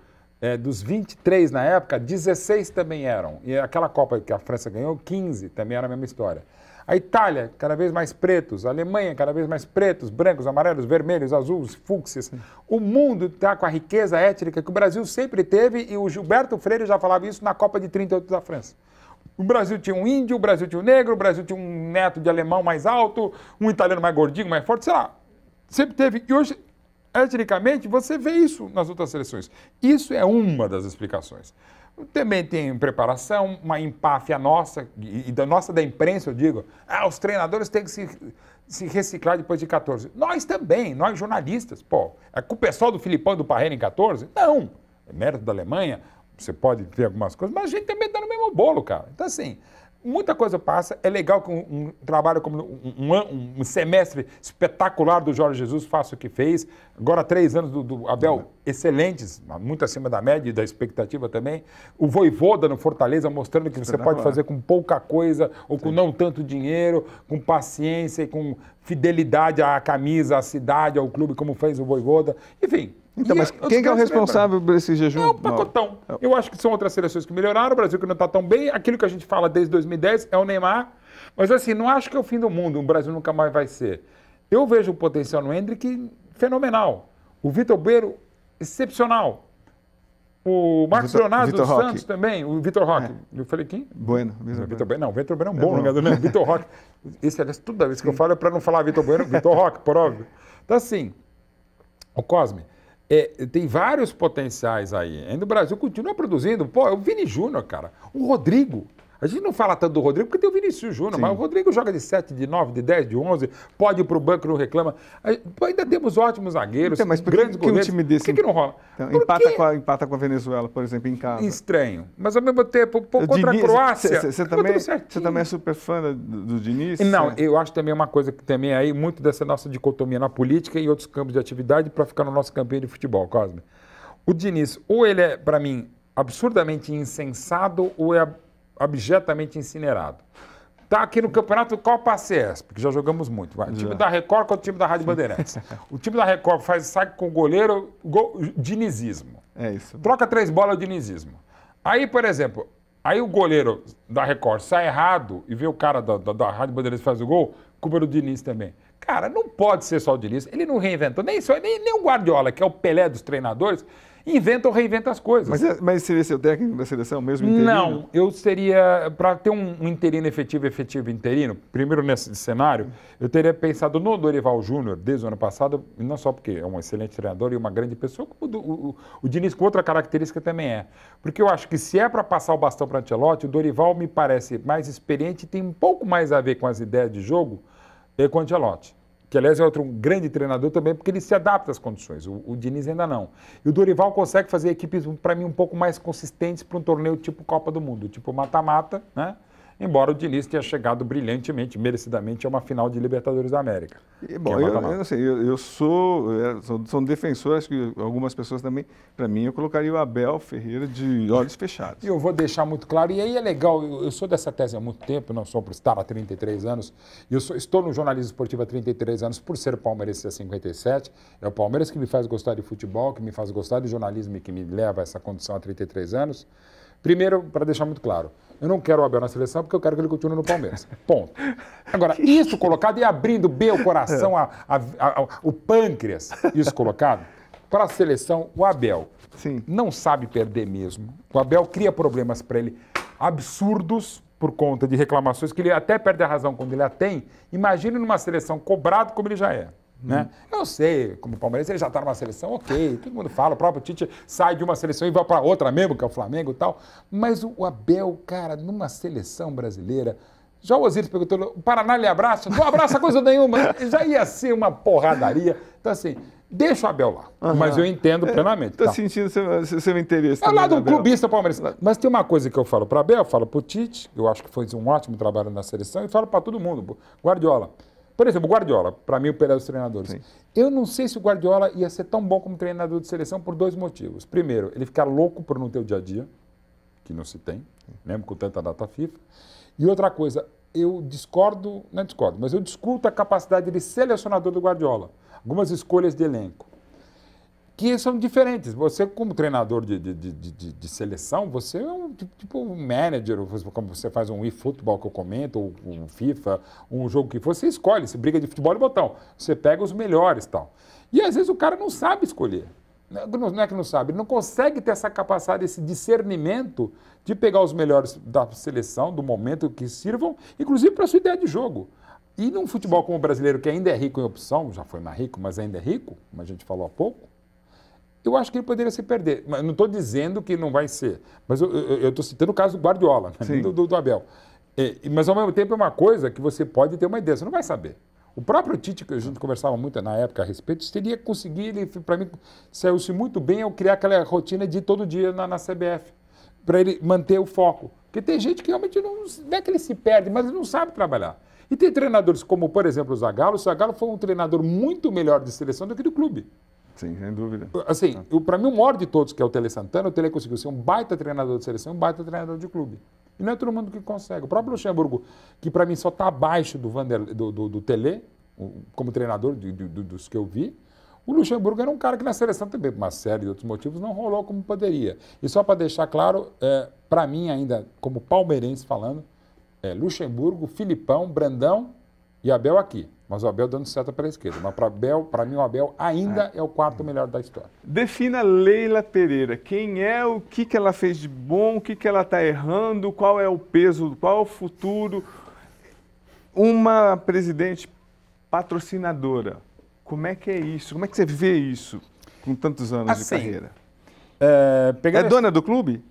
dos 23 na época, 16 também eram. E aquela Copa que a França ganhou, 15 também era a mesma história. A Itália, cada vez mais pretos. A Alemanha, cada vez mais pretos, brancos, amarelos, vermelhos, azuis, fúcsias. O mundo está com a riqueza étnica que o Brasil sempre teve, e o Gilberto Freire já falava isso na Copa de 38 da França. O Brasil tinha um índio, o Brasil tinha um negro, o Brasil tinha um neto de alemão mais alto, um italiano mais gordinho, mais forte, sei lá. Sempre teve. E hoje, etnicamente, você vê isso nas outras seleções. Isso é uma das explicações. Também tem preparação, uma empáfia nossa, e da imprensa, eu digo. Os treinadores têm que se reciclar depois de 14. Nós também, nós jornalistas. Pô, é com o pessoal do Filipão e do Parreira em 14? Não. É mérito da Alemanha. Você pode ver algumas coisas, mas a gente também está no mesmo bolo, cara. Então, assim, muita coisa passa. É legal que um trabalho como um semestre espetacular do Jorge Jesus faça o que fez. Agora, 3 anos do Abel excelentes, muito acima da média e da expectativa também. O Vojvoda no Fortaleza mostrando que você pode fazer com pouca coisa ou com não tanto dinheiro, com paciência e com fidelidade à camisa, à cidade, ao clube, como fez o Vojvoda. Enfim. Então, mas quem que é o responsável por esse jejum? É o pacotão. Eu acho que são outras seleções que melhoraram, o Brasil que não está tão bem. Aquilo que a gente fala desde 2010 é o Neymar. Mas assim, não acho que é o fim do mundo, o Brasil nunca mais vai ser. Eu vejo o potencial no Endrick fenomenal. O Vitor Bueno, excepcional. O Marcos Leonardo dos Santos também, o Vitor Roque. Eu falei quem? Bueno. Vitor Bueno. Não, Vitor Bueno é um bom jogador, né? Vitor Roque. Esse, aliás, toda vez que eu falo é para não falar Vitor Bueno, Vitor Roque, por óbvio. Então assim, o Cosme, tem vários potenciais aí. Ainda o Brasil continua produzindo. Pô, é o Vini Júnior, cara. O Rodrigo. A gente não fala tanto do Rodrigo porque tem o Vinícius Júnior, mas o Rodrigo joga de 7, de 9, de 10, de 11, pode ir para o banco, não reclama. Ainda temos ótimos zagueiros, mas por grandes que um time desse... Por que não rola? Então, empata com a Venezuela, por exemplo, em casa. Estranho. Mas ao mesmo tempo, contra a Croácia... Você também é super fã do Diniz? Não, eu acho também uma coisa que também aí, muito dessa nossa dicotomia na política e outros campos de atividade para ficar no nosso campinho de futebol, Cosme. O Diniz, ou ele é, para mim, absurdamente insensado, ou é abjetamente incinerado. Está aqui no campeonato Copa ACS, porque já jogamos muito. Vai. O time da Record contra o time da Rádio Bandeirantes. O time da Record sai com o goleiro, dinizismo. É isso. Troca 3 bolas, dinizismo. Aí, por exemplo, aí o goleiro da Record sai errado e vê o cara da Rádio Bandeirantes faz o gol, culpa do Diniz também. Cara, não pode ser só o Diniz. Ele não reinventou, nem o Guardiola, que é o Pelé dos treinadores, inventa ou reinventa as coisas. Mas seria seu técnico da seleção mesmo interino? Não, eu seria, para ter um interino efetivo interino, primeiro nesse cenário, eu teria pensado no Dorival Júnior desde o ano passado, e não só porque é um excelente treinador e uma grande pessoa, como o Diniz com outra característica também é. Porque eu acho que se é para passar o bastão para Ancelotti, o Dorival me parece mais experiente e tem um pouco mais a ver com as ideias de jogo com o Ancelotti. Que, aliás, é outro grande treinador também, porque ele se adapta às condições. O Diniz ainda não. E o Dorival consegue fazer equipes, para mim, um pouco mais consistentes para um torneio tipo Copa do Mundo, tipo mata-mata, né? Embora o Diniz tenha chegado brilhantemente, merecidamente, a uma final de Libertadores da América. Bom, eu não sei, eu sou um defensor, acho que algumas pessoas também, para mim, eu colocaria o Abel Ferreira de olhos fechados. E eu vou deixar muito claro, e aí é legal, eu sou dessa tese há muito tempo, não só por estar há 33 anos, e estou no jornalismo esportivo há 33 anos por ser palmeirense há 57, é o Palmeiras que me faz gostar de futebol, que me faz gostar de jornalismo e que me leva a essa condição há 33 anos. Primeiro, para deixar muito claro, eu não quero o Abel na seleção porque eu quero que ele continue no Palmeiras. Ponto. Agora, isso colocado e abrindo bem o coração, o pâncreas, isso colocado, para a seleção, o Abel não sabe perder mesmo. O Abel cria problemas para ele absurdos por conta de reclamações que ele até perde a razão quando ele a tem. Imagine numa seleção cobrado como ele já é. Né? Eu sei, como palmeirense, ele já está numa seleção, ok, todo mundo fala, o próprio Tite sai de uma seleção e vai para outra mesmo, que é o Flamengo e tal, mas o Abel, cara, numa seleção brasileira, Já o Osiris perguntou, o Paraná lhe abraça? Não abraça coisa nenhuma. Já ia ser uma porradaria. Então, assim, deixa o Abel lá. Mas eu entendo plenamente. Estou tá? sentindo seu interesse. É o lado Abel. clubista palmeirense. Mas tem uma coisa que eu falo para Abel, eu falo para o Tite, eu acho que foi um ótimo trabalho na seleção, e falo para todo mundo. Guardiola. Por exemplo, o Guardiola, para mim, o melhor dos treinadores. Sim. Eu não sei se o Guardiola ia ser tão bom como treinador de seleção por 2 motivos. Primeiro, ele fica louco por não ter o dia a dia, que não se tem, mesmo com tanta data FIFA. E outra coisa, eu discordo, não discordo, mas eu discuto a capacidade de selecionador do Guardiola. Algumas escolhas de elenco, que são diferentes. Você, como treinador de seleção, você é tipo um manager, como você faz um eFootball que eu comento, ou um FIFA, um jogo que for, você escolhe, você briga de futebol e botão. Você pega os melhores e tal. E às vezes o cara não sabe escolher. Não é que não sabe, ele não consegue ter essa capacidade, esse discernimento de pegar os melhores da seleção, do momento que sirvam, inclusive para a sua ideia de jogo. E num futebol como o brasileiro, que ainda é rico em opção, já foi mais rico, mas ainda é rico, como a gente falou há pouco, eu acho que ele poderia se perder. Mas não estou dizendo que não vai ser, mas eu estou citando o caso do Guardiola, do Abel. Mas ao mesmo tempo é uma coisa que você pode ter uma ideia, você não vai saber. O próprio Tite, que a gente conversava muito na época a respeito, teria conseguido, para mim, saiu-se muito bem ao criar aquela rotina de ir todo dia na CBF, para ele manter o foco. Porque tem gente que realmente não é que ele se perde, mas ele não sabe trabalhar. E tem treinadores como, por exemplo, o Zagallo. O Zagallo foi um treinador muito melhor de seleção do que do clube. Sim, sem dúvida. Assim, para mim, o maior de todos, que é o Tele Santana, o Tele conseguiu ser um baita treinador de seleção e um baita treinador de clube. E não é todo mundo que consegue. O próprio Luxemburgo, que para mim só está abaixo do Tele, como treinador dos que eu vi, o Luxemburgo era um cara que na seleção também, por uma série de outros motivos, não rolou como poderia. E só para deixar claro, para mim ainda, como palmeirense falando, Luxemburgo, Filipão, Brandão e Abel aqui. Mas o Abel dando seta para a esquerda. Mas para mim o Abel ainda é o 4º melhor da história. Defina Leila Pereira. Quem é, o que ela fez de bom, o que ela está errando, qual é o peso, qual é o futuro. Uma presidente patrocinadora. Como é que é isso? Como é que você vê isso com tantos anos de carreira? É dona do clube?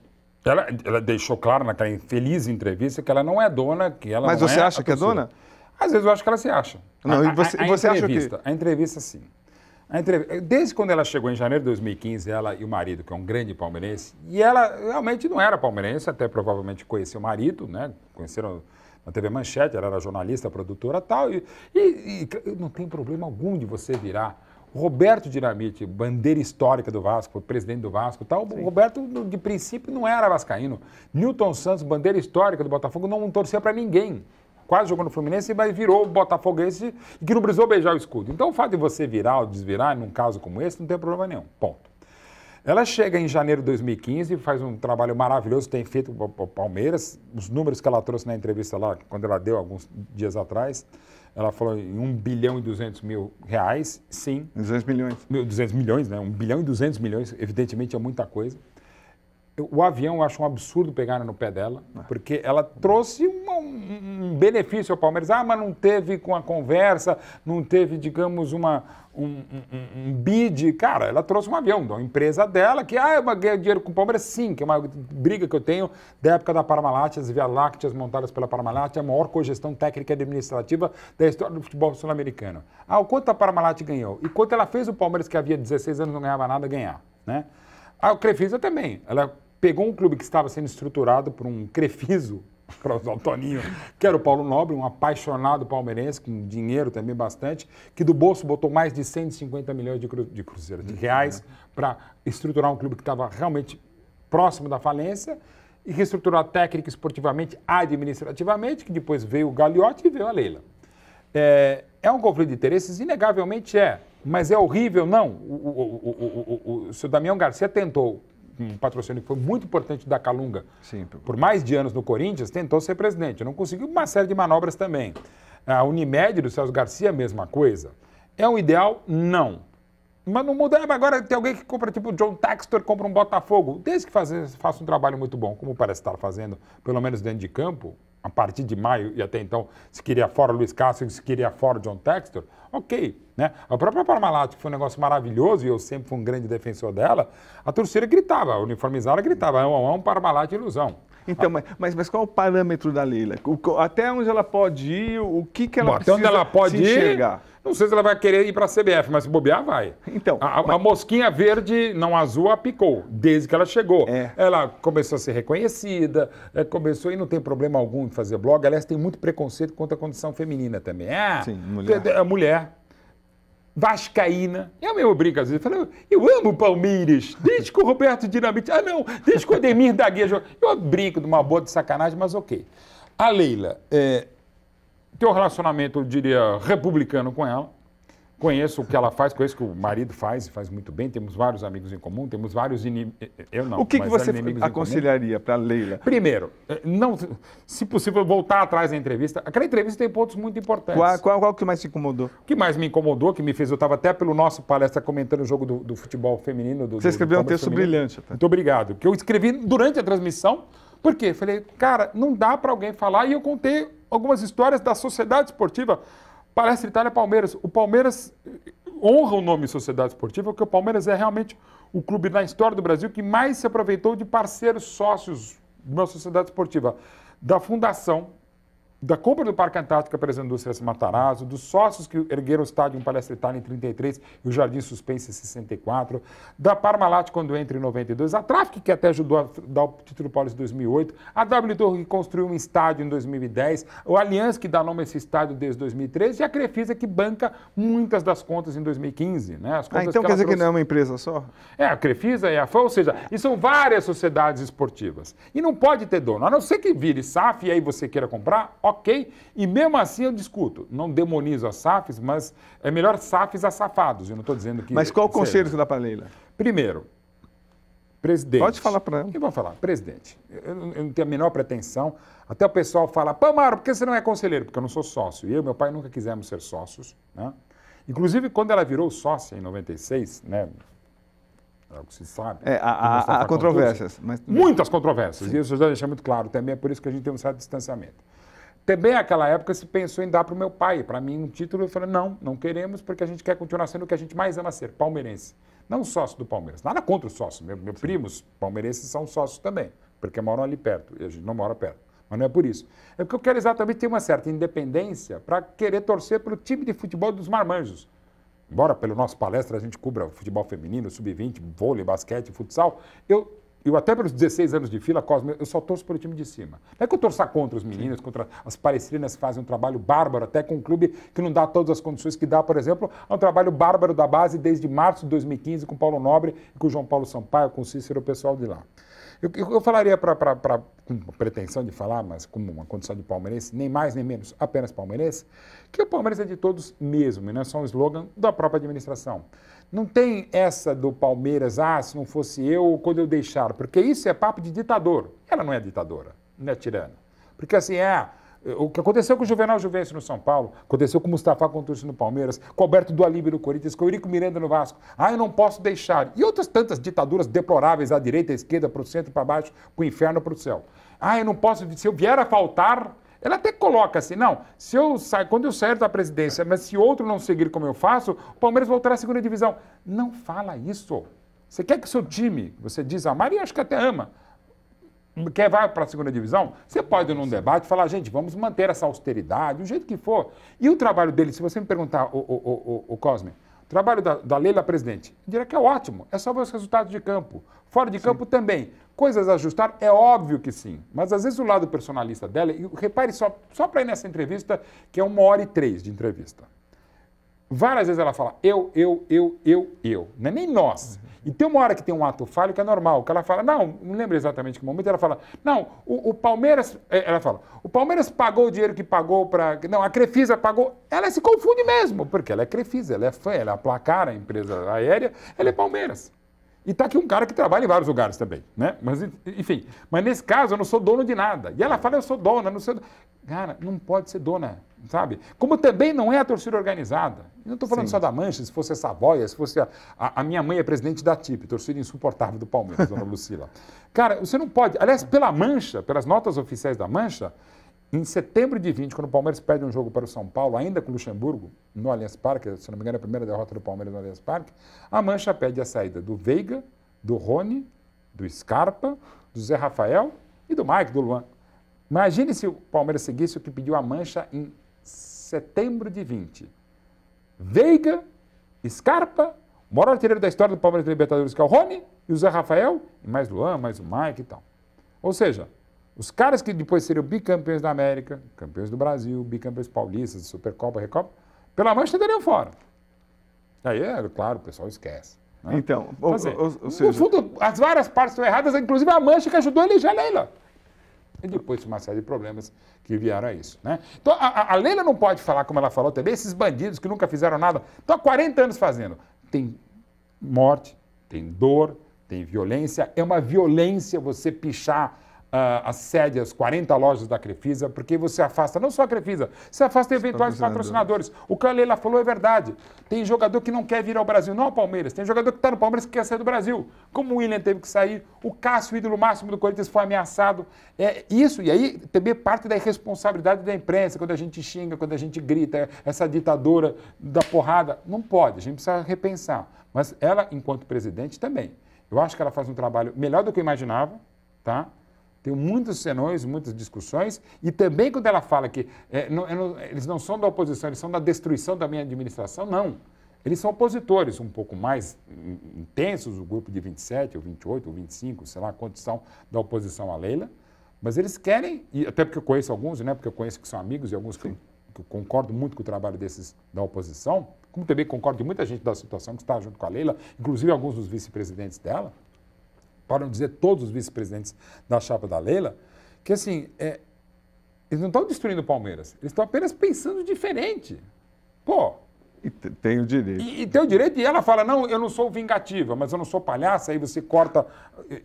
Ela deixou claro naquela infeliz entrevista que ela não é dona, que ela Mas não você acha que é dona? Às vezes eu acho que ela se acha. Não, e você acha que... A entrevista, sim. Desde quando ela chegou em janeiro de 2015, ela e o marido, que é um grande palmeirense, e ela realmente não era palmeirense, até provavelmente conheceu o marido, né? Conheceram na TV Manchete, ela era jornalista, produtora e tal, e não tem problema algum de você virar. O Roberto Dinamite, bandeira histórica do Vasco, presidente do Vasco e tal, o Roberto, de princípio, não era vascaíno. Newton Santos, bandeira histórica do Botafogo, não torcia para ninguém. Quase jogou no Fluminense, mas virou botafoguense e que não precisou beijar o escudo. Então, o fato de você virar ou desvirar, num caso como esse, não tem problema nenhum. Ponto. Ela chega em janeiro de 2015, faz um trabalho maravilhoso, tem feito o Palmeiras. Os números que ela trouxe na entrevista lá, quando ela deu alguns dias atrás, ela falou em 1 bilhão e 200 mil reais, sim. 200 milhões. 200 milhões, né? 1 bilhão e 200 milhões, evidentemente é muita coisa. O avião eu acho um absurdo pegar no pé dela, porque ela trouxe um benefício ao Palmeiras. Mas não teve com a conversa, não teve, digamos, um bid. Cara, ela trouxe um avião da empresa dela, que eu ganhei dinheiro com o Palmeiras, sim, que é uma briga que eu tenho da época da Parmalat, as Via Lácteas montadas pela Parmalat, a maior cogestão técnica e administrativa da história do futebol sul-americano. O quanto a Parmalat ganhou? E quanto ela fez o Palmeiras, que havia 16 anos não ganhava nada, ganhar, né? A Crefisa também. Ela pegou um clube que estava sendo estruturado por um crefiso, para usar o Toninho, que era o Paulo Nobre, um apaixonado palmeirense, com dinheiro também bastante, que do bolso botou mais de 150 milhões de reais para estruturar um clube que estava realmente próximo da falência e reestruturar técnica, esportivamente, administrativamente, que depois veio o Gagliotti e veio a Leila. É um conflito de interesses? Inegavelmente é, mas é horrível? Não. O seu Damião Garcia tentou, um patrocínio que foi muito importante da Calunga, sim, por mais de anos no Corinthians, tentou ser presidente. Não conseguiu, uma série de manobras também. A Unimed do Celso Garcia, a mesma coisa. É um ideal? Não. Mas não muda. Agora tem alguém que compra, tipo o John Textor, compra um Botafogo. Desde que faça um trabalho muito bom, como parece estar fazendo, pelo menos dentro de campo, a partir de maio e até então, se queria fora Luiz Castro, se queria fora John Textor, ok. Né? A própria Parmalat, que foi um negócio maravilhoso, e eu sempre fui um grande defensor dela, a torcida gritava, a uniformizada gritava, é um Parmalat ilusão. Então, mas qual é o parâmetro da Leila? Até onde ela pode ir, o que ela Bom, até onde ela pode se enxergar? Não sei se ela vai querer ir para a CBF, mas se bobear, vai. Então, a mosquinha verde, não azul, a picou, desde que ela chegou. É. Ela começou a ser reconhecida, começou e não tem problema algum em fazer blog. Aliás, tem muito preconceito contra a condição feminina também. Sim, mulher. A mulher vascaína. Eu mesmo brinco às vezes, eu falo, eu amo o Palmeiras, desde que o Roberto Dinamite, desde que o Ademir da Guia jogou. Eu brinco de uma boa de sacanagem, mas ok. A Leila tem um relacionamento, eu diria, republicano com ela. Conheço o que ela faz, conheço o que o marido faz, e faz muito bem. Temos vários amigos em comum, temos vários inimigos. Eu não. O que você aconselharia para a Leila? Primeiro, não, se possível, voltar atrás da entrevista. Aquela entrevista tem pontos muito importantes. Qual que mais te incomodou? O que mais me incomodou, que me fez, eu estava até pelo nosso palestra comentando o jogo do futebol feminino. Você escreveu um texto brilhante. Muito obrigado. Que eu escrevi durante a transmissão. Por quê? Falei, cara, não dá para alguém falar. E eu contei algumas histórias da sociedade esportiva. Palestra Itália Palmeiras. O Palmeiras honra o nome Sociedade Esportiva, porque o Palmeiras é realmente o clube na história do Brasil que mais se aproveitou de parceiros sócios de uma sociedade esportiva. Da fundação, da compra do Parque Antártica para as indústrias Matarazzo, dos sócios que ergueram o estádio em Palestra Itália em 33 e o Jardim Suspense em 64, da Parmalat quando entra em 92, a Traffic que até ajudou a dar o título Paulista em 2008, a WTOR que construiu um estádio em 2010, o Allianz que dá nome a esse estádio desde 2013 e a Crefisa que banca muitas das contas em 2015. Né? As contas então quer dizer que não é uma empresa só? A Crefisa e a FAM, ou seja, e são várias sociedades esportivas. E não pode ter dono, a não ser que vire SAF e aí você queira comprar, ok, e mesmo assim eu discuto. Não demonizo as SAFs, mas é melhor SAFs a safados. Eu não estou dizendo que... Mas qual o conselho que você dá para a Leila? Primeiro, presidente. Pode falar para ela. Eu vou falar, presidente. Eu não tenho a menor pretensão. Até o pessoal fala, pô, Mário, por que você não é conselheiro? Porque eu não sou sócio. Eu e meu pai nunca quisemos ser sócios. Né? Inclusive, quando ela virou sócia em 96, né? É o que se sabe. Há controvérsias. Mas... Muitas controvérsias. Sim. E isso já deixa muito claro. Também é por isso que a gente tem um certo distanciamento. Também naquela época se pensou em dar para o meu pai. Para mim, um título, eu falei, não queremos, porque a gente quer continuar sendo o que a gente mais ama ser, palmeirense. Não sócio do Palmeiras. Nada contra os sócios. Meus primos palmeirenses são sócios também, porque moram ali perto. E a gente não mora perto. Mas não é por isso. É porque eu quero exatamente ter uma certa independência para querer torcer pelo time de futebol dos marmanjos. Embora pelo nosso palestra a gente cubra futebol feminino, sub-20, vôlei, basquete, futsal, eu até pelos 16 anos de fila, Cosme, eu só torço pelo time de cima. Não é que eu torça contra os meninos, contra as palestrinas que fazem um trabalho bárbaro, até com um clube que não dá todas as condições que dá, por exemplo, é um trabalho bárbaro da base desde março de 2015 com o Paulo Nobre e com o João Paulo Sampaio, com o Cícero, o pessoal de lá. Eu falaria com pretensão de falar, mas com uma condição de palmeirense, nem mais nem menos, apenas palmeirense, que o Palmeiras é de todos mesmo, e não é só um slogan da própria administração. Não tem essa do Palmeiras, se não fosse eu, quando eu deixar, porque isso é papo de ditador. Ela não é ditadora, não é tirana. Porque assim, o que aconteceu com o Juvenal Juvencio no São Paulo, aconteceu com o Mustafa Contursi no Palmeiras, com o Alberto do Alibe no Corinthians, com o Eurico Miranda no Vasco. Eu não posso deixar. E outras tantas ditaduras deploráveis, à direita, à esquerda, para o centro, para baixo, para o inferno, para o céu. Eu não posso, se eu vier a faltar... Ela até coloca assim, quando eu sair da presidência, mas se outro não seguir como eu faço, o Palmeiras voltará à segunda divisão. Não fala isso. Você quer que o seu time, você diz, a Maria acho que até ama, quer vai para a segunda divisão? Você pode, num debate, falar, gente, vamos manter essa austeridade, do jeito que for. E o trabalho dele, se você me perguntar, o Cosme, o trabalho da Leila presidente, eu diria que é ótimo, é só ver os resultados de campo. Fora de campo também. Coisas a ajustar? É óbvio que sim. Mas às vezes o lado personalista dela, e repare só para ir nessa entrevista, que é 1h03 de entrevista. Várias vezes ela fala eu. Não é nem nós. E tem uma hora que tem um ato falho que é normal, que ela fala, não lembro exatamente que momento, ela fala, o Palmeiras, ela fala, o Palmeiras pagou o dinheiro que pagou para, a Crefisa pagou, ela se confunde mesmo, porque ela é Crefisa, ela é fã, ela é a Placar, a empresa aérea, ela é Palmeiras. E está aqui um cara que trabalha em vários lugares também, né? Mas, enfim, mas nesse caso eu não sou dono de nada. E ela fala, eu sou dona, não sou... Cara, não pode ser dona, sabe? Como também não é a torcida organizada. Eu não estou falando só da Mancha, se fosse a Savoia, se fosse a minha mãe é presidente da TIP, torcida insuportável do Palmeiras, dona Lucila. Cara, você não pode... Aliás, pela Mancha, pelas notas oficiais da Mancha, em setembro de 20, quando o Palmeiras perde um jogo para o São Paulo, ainda com o Luxemburgo, no Allianz Parque, se não me engano, a primeira derrota do Palmeiras no Allianz Parque, a Mancha pede a saída do Veiga, do Rony, do Scarpa, do Zé Rafael E do Mike, do Luan. Imagine se o Palmeiras seguisse o que pediu a Mancha em setembro de 20. Veiga, Scarpa, o maior artilheiro da história do Palmeiras de Libertadores, que é o Rony, e o Zé Rafael, e mais Luan, mais o Mike e tal. Ou seja, os caras que depois seriam bicampeões da América, campeões do Brasil, bicampeões paulistas, Supercopa, Recopa, pela Mancha estariam fora. Aí, claro, o pessoal esquece. Né? Então, ou seja, no fundo, as várias partes estão erradas, inclusive a Mancha que ajudou a eleger a Leila. E depois uma série de problemas que vieram a isso. Né? Então, a Leila não pode falar, como ela falou também, esses bandidos que nunca fizeram nada, estão há 40 anos fazendo. Tem morte, tem dor, tem violência. É uma violência você pichar a sede, as 40 lojas da Crefisa, porque você afasta não só a Crefisa, você afasta eventuais patrocinadores. O que a Leila falou é verdade. Tem jogador que não quer vir ao Brasil, não ao Palmeiras. Tem jogador que está no Palmeiras que quer sair do Brasil. Como o William teve que sair, o Cássio, o ídolo máximo do Corinthians, foi ameaçado. Isso, e aí também parte da irresponsabilidade da imprensa, quando a gente xinga, quando a gente grita, essa ditadura da porrada. Não pode, a gente precisa repensar. Mas ela, enquanto presidente, também. Eu acho que ela faz um trabalho melhor do que eu imaginava, tá? Tem muitos senões, muitas discussões, e também quando ela fala que eles não são da oposição, eles são da destruição da minha administração, não. Eles são opositores um pouco mais intensos, o grupo de 27, ou 28, ou 25, sei lá quantos são da oposição à Leila, mas eles querem, e até porque eu conheço alguns, né, porque eu conheço que são amigos e alguns que eu concordo muito com o trabalho desses da oposição, como também concordo com muita gente da situação que está junto com a Leila, inclusive alguns dos vice-presidentes dela, para não dizer todos os vice-presidentes da chapa da Leila, que assim, eles não estão destruindo o Palmeiras, eles estão apenas pensando diferente. Pô. E tem o direito. E tem o direito, e ela fala, não, eu não sou vingativa, mas eu não sou palhaça, aí você corta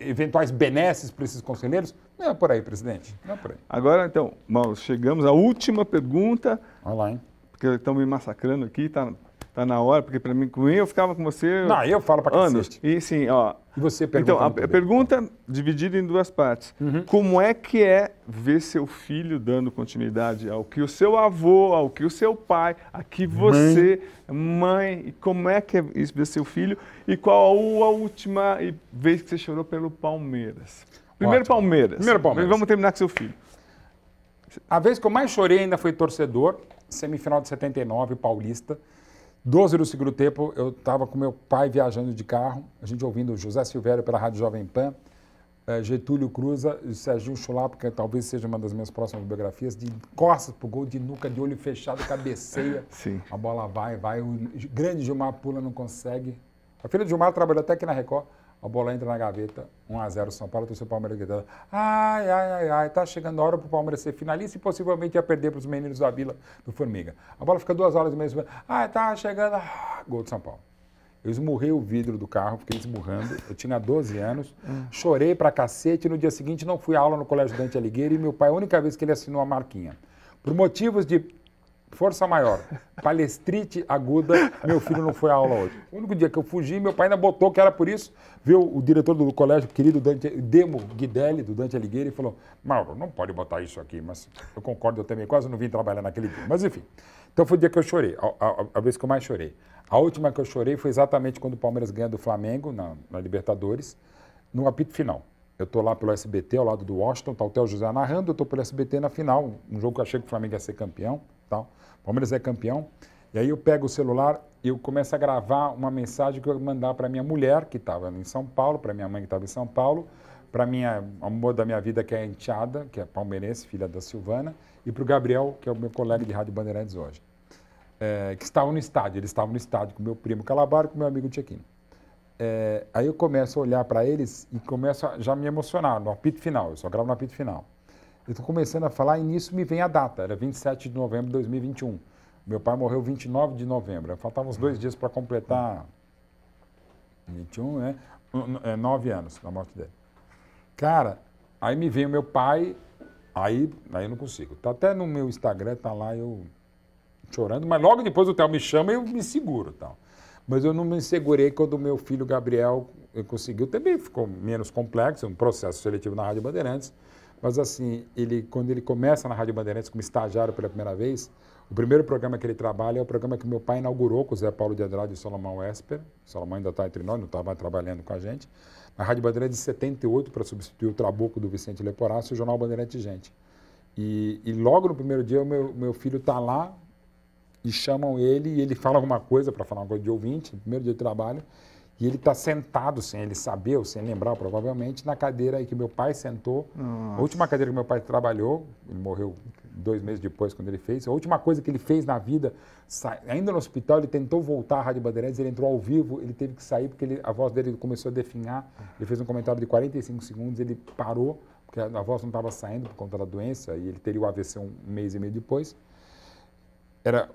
eventuais benesses para esses conselheiros. Não é por aí, presidente, não é por aí. Agora, então, Mauro, chegamos à última pergunta. Olha lá, hein? Porque estão me massacrando aqui, tá na hora, porque para mim, eu ficava com você... Não, eu falo para cacete. E sim, ó... E você pergunta... Então, a pergunta dividida em duas partes. Como é que é ver seu filho dando continuidade ao que o seu avô, ao que o seu pai, a que você, mãe, e como é que é isso ver seu filho? E qual a última vez que você chorou pelo Palmeiras? Primeiro Palmeiras. Primeiro Palmeiras. Vamos terminar com seu filho. A vez que eu mais chorei ainda foi torcedor, semifinal de 79, Paulista. 12 do segundo tempo, eu estava com meu pai viajando de carro, a gente ouvindo José Silvério pela Rádio Jovem Pan, Getúlio Cruza e Serginho Chulapa, que talvez seja uma das minhas próximas biografias, de costas pro gol, de nuca, de olho fechado, cabeceia. Sim. A bola vai, o grande Gilmar pula, não consegue. A filha de Gilmar trabalhou até aqui na Record, a bola entra na gaveta, 1-0 São Paulo, o seu Palmeiras gritando, ai, tá chegando a hora pro Palmeiras ser finalista e possivelmente ia perder pros meninos da Vila do Formiga. A bola fica 2 horas e meia, tá chegando, gol de São Paulo. Eu esmurrei o vidro do carro, fiquei esmurrando, eu tinha 12 anos, chorei pra cacete, no dia seguinte não fui à aula no Colégio Dante Alighieri e meu pai, a única vez que ele assinou a marquinha. Por motivos de força maior, palestrite aguda, meu filho não foi à aula hoje. O único dia que eu fugi, meu pai ainda botou que era por isso, viu o diretor do colégio, querido Demo Guidelli, do Dante Alighieri, e falou, Mauro, não pode botar isso aqui, mas eu concordo, eu também quase não vim trabalhar naquele dia. Mas enfim, então foi o dia que eu chorei, a vez que eu mais chorei. A última que eu chorei foi exatamente quando o Palmeiras ganha do Flamengo, na Libertadores, no apito final. Eu estou lá pelo SBT, ao lado do Washington, tá o Theo José narrando, eu estou pelo SBT na final, um jogo que eu achei que o Flamengo ia ser campeão, tal. O Palmeiras é campeão, e aí eu pego o celular e eu começo a gravar uma mensagem que eu ia mandar para minha mulher, que estava em São Paulo, para minha mãe que estava em São Paulo, para minha amor da minha vida, que é a enteada, que é palmeirense, filha da Silvana, e para o Gabriel, que é o meu colega de Rádio Bandeirantes hoje, que estavam no estádio. Eles estavam no estádio com meu primo Calabaro e com meu amigo Tchequinho. Aí eu começo a olhar para eles e começo a já me emocionar no apito final, eu só gravo no apito final. Eu estou começando a falar e nisso me vem a data, era 27 de novembro de 2021. Meu pai morreu 29 de novembro, faltavam uns 2 dias para completar 21, né? 9 anos da morte dele. Cara, aí me vem o meu pai, aí eu não consigo. Tá até no meu Instagram, tá lá eu chorando, mas logo depois o Theo me chama e eu me seguro, tal. Mas eu não me segurei quando o meu filho Gabriel conseguiu, também ficou menos complexo, um processo seletivo na Rádio Bandeirantes, mas assim, quando ele começa na Rádio Bandeirantes como estagiário pela primeira vez, O primeiro programa que ele trabalha é o programa que meu pai inaugurou com o Zé Paulo de Andrade e Salomão Esper. O Salomão ainda está entre nós, não estava trabalhando com a gente. A Rádio Bandeirantes de 78 para substituir o Trabuco do Vicente Leporassi e o Jornal Bandeirante Gente. E logo no primeiro dia o meu filho está lá e chamam ele e ele fala alguma coisa para falar uma coisa de ouvinte, no primeiro dia de trabalho. E ele está sentado, sem ele saber ou sem lembrar, provavelmente, na cadeira aí que meu pai sentou. Nossa. A última cadeira que meu pai trabalhou, ele morreu 2 meses depois quando ele fez, a última coisa que ele fez na vida, ainda no hospital, ele tentou voltar à Rádio Bandeirantes, ele entrou ao vivo, ele teve que sair porque a voz dele começou a definhar, ele fez um comentário de 45 segundos, ele parou, porque a voz não estava saindo por conta da doença, e ele teria o AVC um mês e meio depois. Era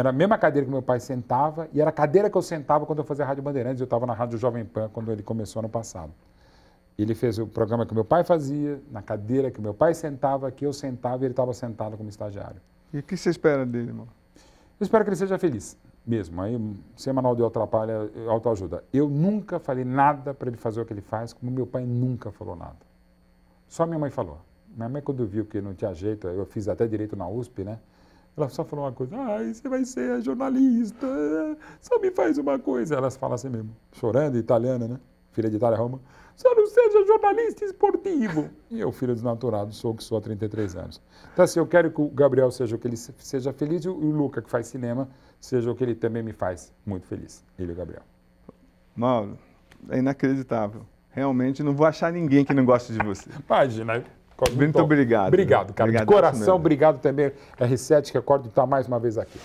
a mesma cadeira que meu pai sentava e era a cadeira que eu sentava quando eu fazia a Rádio Bandeirantes. Eu estava na Rádio Jovem Pan quando ele começou ano passado. Ele fez o programa que meu pai fazia, na cadeira que meu pai sentava, que eu sentava e ele estava sentado como estagiário. E o que você espera dele, irmão? Eu espero que ele seja feliz, mesmo. Aí, sem manual de autoajuda. Eu nunca falei nada para ele fazer o que ele faz, como meu pai nunca falou nada. Só minha mãe falou. Minha mãe, quando viu que não tinha jeito, eu fiz até direito na USP, né? Ela só falou uma coisa, você vai ser jornalista, só me faz uma coisa. Elas falam assim mesmo, chorando, italiana, né? Filha de Itália, Roma. Só não seja jornalista esportivo. E eu, filho desnaturado, sou o que sou há 33 anos. Então, assim, eu quero que o Gabriel seja o que ele seja feliz e o Luca, que faz cinema, seja o que ele também me faz muito feliz. Ele e o Gabriel. Mauro, é inacreditável. Realmente não vou achar ninguém que não goste de você. Imagina. Muito obrigado. Obrigado, cara. Obrigado, de coração, obrigado também, R7, que acordo estar mais uma vez aqui.